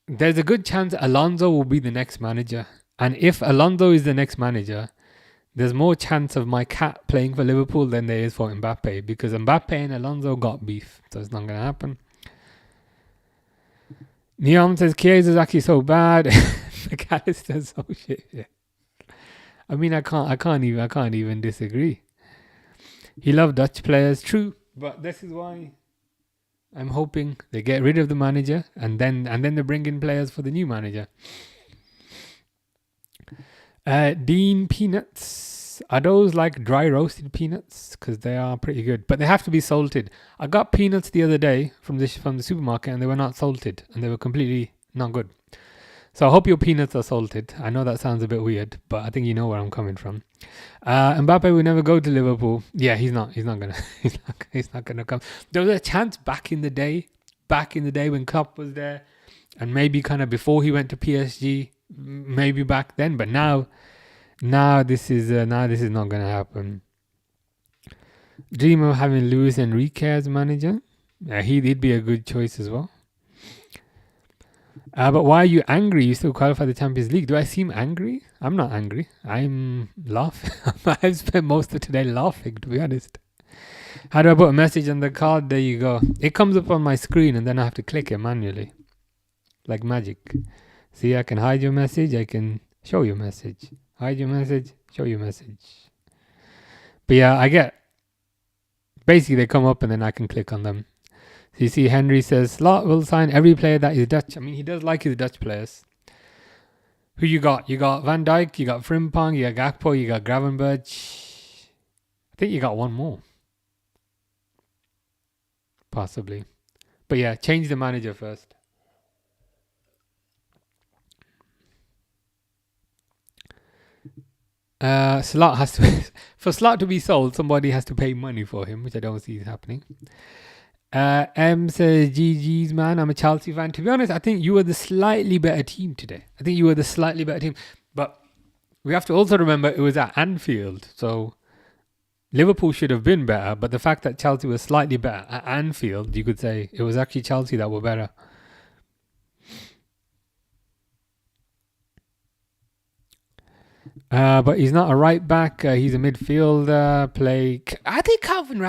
there's a good chance Alonso will be the next manager. And if Alonso is the next manager, there's more chance of my cat playing for Liverpool than there is for Mbappe, because Mbappe and Alonso got beef. So it's not going to happen. Neon says Chiesa is actually so bad. McAllister's so shit. Yeah. I mean, I can't even disagree. He loved Dutch players, true, but this is why I'm hoping they get rid of the manager and then they bring in players for the new manager. Dean peanuts. Are those like dry roasted peanuts? Because they are pretty good, but they have to be salted. I got peanuts the other day from the supermarket and they were not salted and they were completely not good. So I hope your peanuts are salted. I know that sounds a bit weird, but I think you know where I'm coming from. Mbappe will never go to Liverpool. Yeah, he's not gonna he's not gonna come. There was a chance back in the day when Klopp was there, and maybe kind of before he went to PSG, maybe back then. But now this is not gonna happen. Dream of having Luis Enrique as manager. He'd be a good choice as well. But why are you angry? You still qualify the Champions League. Do I seem angry? I'm not angry. I'm laughing. I've spent most of today laughing, to be honest. How do I put a message on the card? There you go. It comes up on my screen and then I have to click it manually. Like magic. See, I can hide your message. I can show your message. Hide your message. Show your message. But yeah, basically they come up and then I can click on them. So you see Henry says, Slot will sign every player that is Dutch. I mean, he does like his Dutch players. Who you got? You got Van Dijk, you got Frimpong, you got Gakpo, you got Gravenberch. I think you got one more. Possibly. But yeah, change the manager first. Slot has to... for Slot to be sold, somebody has to pay money for him, which I don't see is happening. M says, GG's man, I'm a Chelsea fan. To be honest, I think you were the slightly better team today. But we have to also remember it was at Anfield. So Liverpool should have been better. But the fact that Chelsea was slightly better at Anfield, you could say it was actually Chelsea that were better. But he's not a right back. He's a midfielder. I think Calvin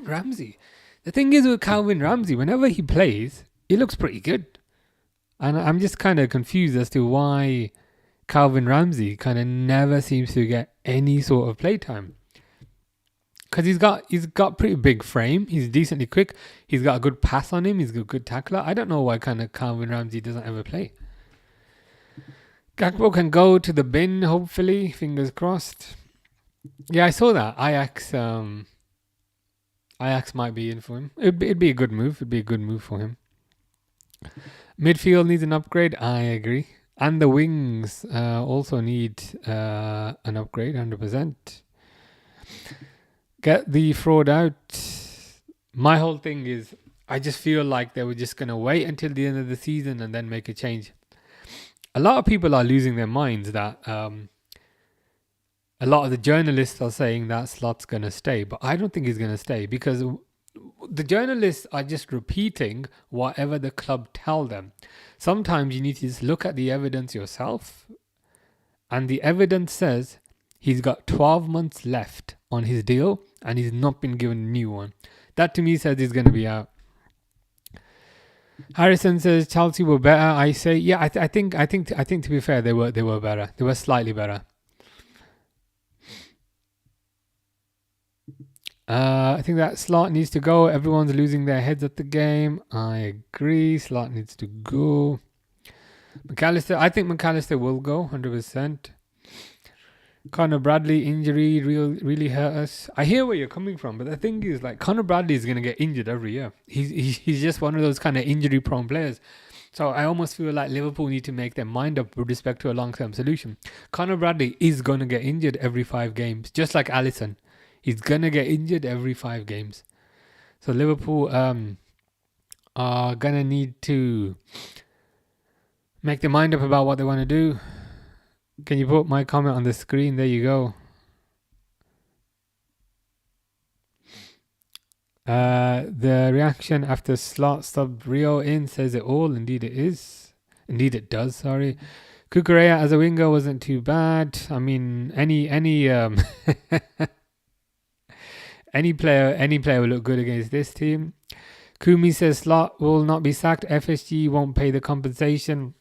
Ramsey. The thing is with Calvin Ramsey, whenever he plays, he looks pretty good. And I'm just kind of confused as to why Calvin Ramsey kind of never seems to get any sort of playtime. Because he's got pretty big frame. He's decently quick. He's got a good pass on him. He's a good tackler. I don't know why kind of Calvin Ramsey doesn't ever play. Gakpo can go to the bin, hopefully. Fingers crossed. Yeah, I saw that. Ajax might be in for him. It'd be a good move. It'd be a good move for him. Midfield needs an upgrade. I agree. And the wings also need an upgrade, 100%. Get the fraud out. My whole thing is, I just feel like they were just going to wait until the end of the season and then make a change. A lot of people are losing their minds that... a lot of the journalists are saying that Slot's going to stay, but I don't think he's going to stay because the journalists are just repeating whatever the club tell them. Sometimes you need to just look at the evidence yourself, and the evidence says he's got 12 months left on his deal and he's not been given a new one. That to me says he's going to be out. Harrison says Chelsea were better. I say, yeah, I think to be fair, they were better. They were slightly better. I think that Slot needs to go. Everyone's losing their heads at the game. I agree. Slot needs to go. McAllister. I think McAllister will go 100%. Connor Bradley injury really hurt us. I hear where you're coming from, but the thing is, like, Connor Bradley is gonna get injured every year. He's just one of those kind of injury-prone players. So I almost feel like Liverpool need to make their mind up with respect to a long-term solution. Connor Bradley is gonna get injured every 5 games, just like Alisson. He's going to get injured every 5 games. So Liverpool are going to need to make their mind up about what they want to do. Can you put my comment on the screen? There you go. The reaction after Slot subbed Rio in says it all. Indeed it is. Indeed it does, sorry. Kukurea as a winger wasn't too bad. I mean, any player will look good against this team. Kumi says Slot will not be sacked. FSG won't pay the compensation.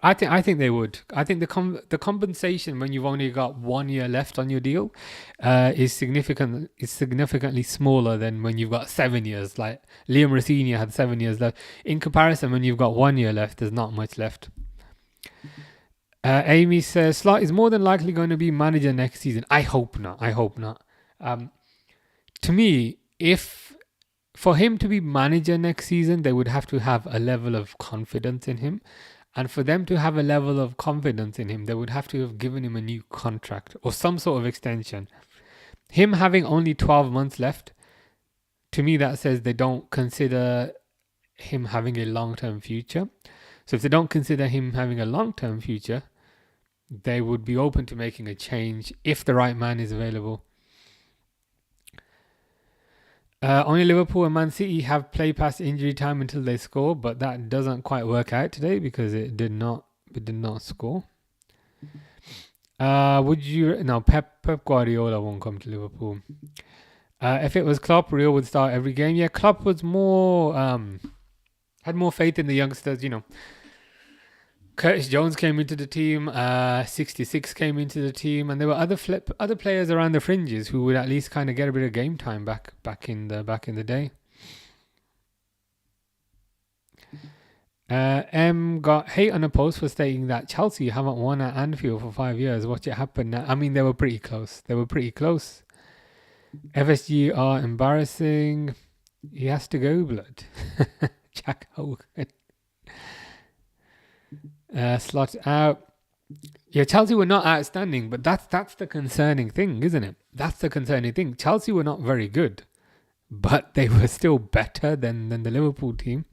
I think they would. I think the compensation when you've only got 1 year left on your deal is significantly smaller than when you've got 7 years. Like Liam Rossini had 7 years left. In comparison, when you've got 1 year left, there's not much left. Amy says Slot is more than likely going to be manager next season. I hope not. To me, for him to be manager next season, they would have to have a level of confidence in him. And for them to have a level of confidence in him, they would have to have given him a new contract or some sort of extension. Him having only 12 months left, to me that says they don't consider him having a long-term future. So if they don't consider him having a long-term future, they would be open to making a change if the right man is available. Only Liverpool and Man City have play past injury time until they score, but that doesn't quite work out today because it did not score. Pep Guardiola won't come to Liverpool. If it was Klopp, Rio would start every game. Yeah, Klopp was more had more faith in the youngsters. Curtis Jones came into the team, 66 came into the team, and there were other players around the fringes who would at least kind of get a bit of game time back in the day. M got hate on a post for stating that Chelsea haven't won at Anfield for 5 years. Watch it happen now. I mean, they were pretty close. FSG are embarrassing. He has to go, blood. Jack Hogan. Slot out. Yeah, Chelsea were not outstanding, but that's the concerning thing, isn't it? That's the concerning thing. Chelsea were not very good, but they were still better than the Liverpool team.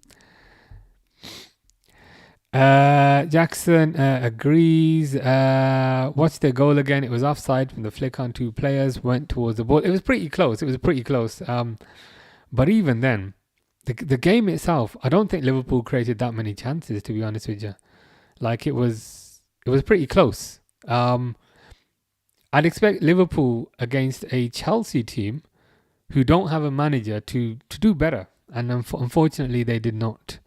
Jackson agrees. Watch the goal again. It was offside from the flick on two players. Went towards the ball. It was pretty close. But even then, the game itself, I don't think Liverpool created that many chances, to be honest with you. Like it was pretty close. I'd expect Liverpool against a Chelsea team who don't have a manager to do better, and unfortunately they did not.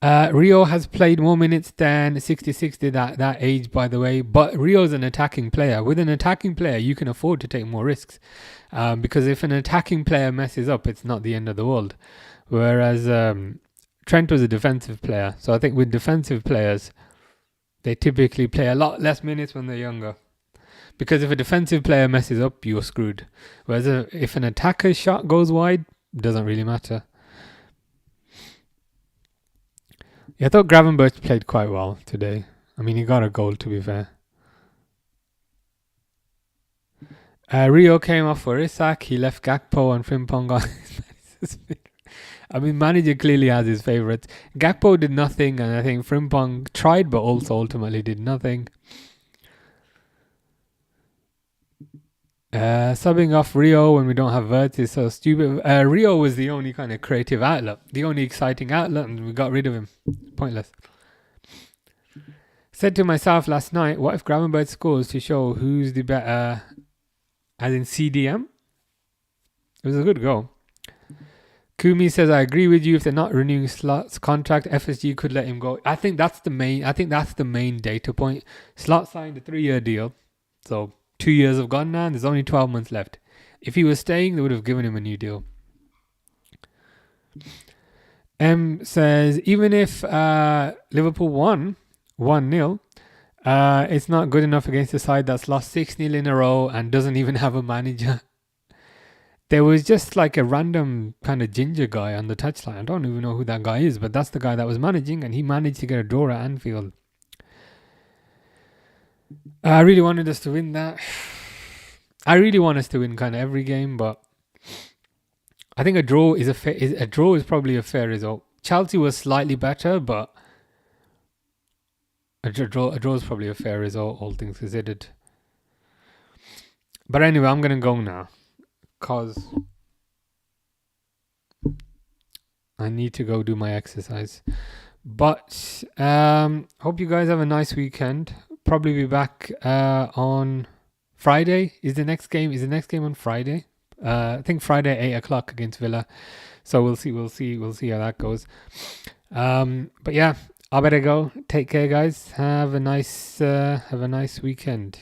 Rio has played more minutes than 66 did at that age, by the way. But Rio's an attacking player. With an attacking player, you can afford to take more risks, because if an attacking player messes up, it's not the end of the world. Whereas Trent was a defensive player. So I think with defensive players, they typically play a lot less minutes when they're younger. Because if a defensive player messes up, you're screwed. Whereas if an attacker's shot goes wide, it doesn't really matter. Yeah, I thought Gravenberch played quite well today. I mean, he got a goal, to be fair. Rio came off for Isak. He left Gakpo and Frimpong on. I mean, manager clearly has his favourites. Gakpo did nothing, and I think Frimpong tried, but also ultimately did nothing. Subbing off Rio when we don't have Wirtz is so stupid. Rio was the only kind of creative outlet, the only exciting outlet, and we got rid of him. Pointless. Said to myself last night, what if Gravenberch scores to show who's the better, as in CDM? It was a good goal. Kumi says, I agree with you. If they're not renewing Slot's contract, FSG could let him go. I think that's the main data point. Slot signed a 3-year deal, so 2 years have gone now, and there's only 12 months left. If he was staying, they would have given him a new deal. M says, even if Liverpool won 1-0, it's not good enough against a side that's lost 6-0 in a row and doesn't even have a manager. There was just like a random kind of ginger guy on the touchline. I don't even know who that guy is, but that's the guy that was managing, and he managed to get a draw at Anfield. I really wanted us to win that. I really want us to win kind of every game, but I think a draw is probably a fair result. Chelsea was slightly better, but a draw is probably a fair result, all things considered. But anyway, I'm gonna go now, cause I need to go do my exercise. But hope you guys have a nice weekend. Probably be back on Friday. Is the next game on Friday? I think Friday 8 o'clock against Villa. So we'll see how that goes. But yeah, I better go. Take care, guys. Have a nice weekend.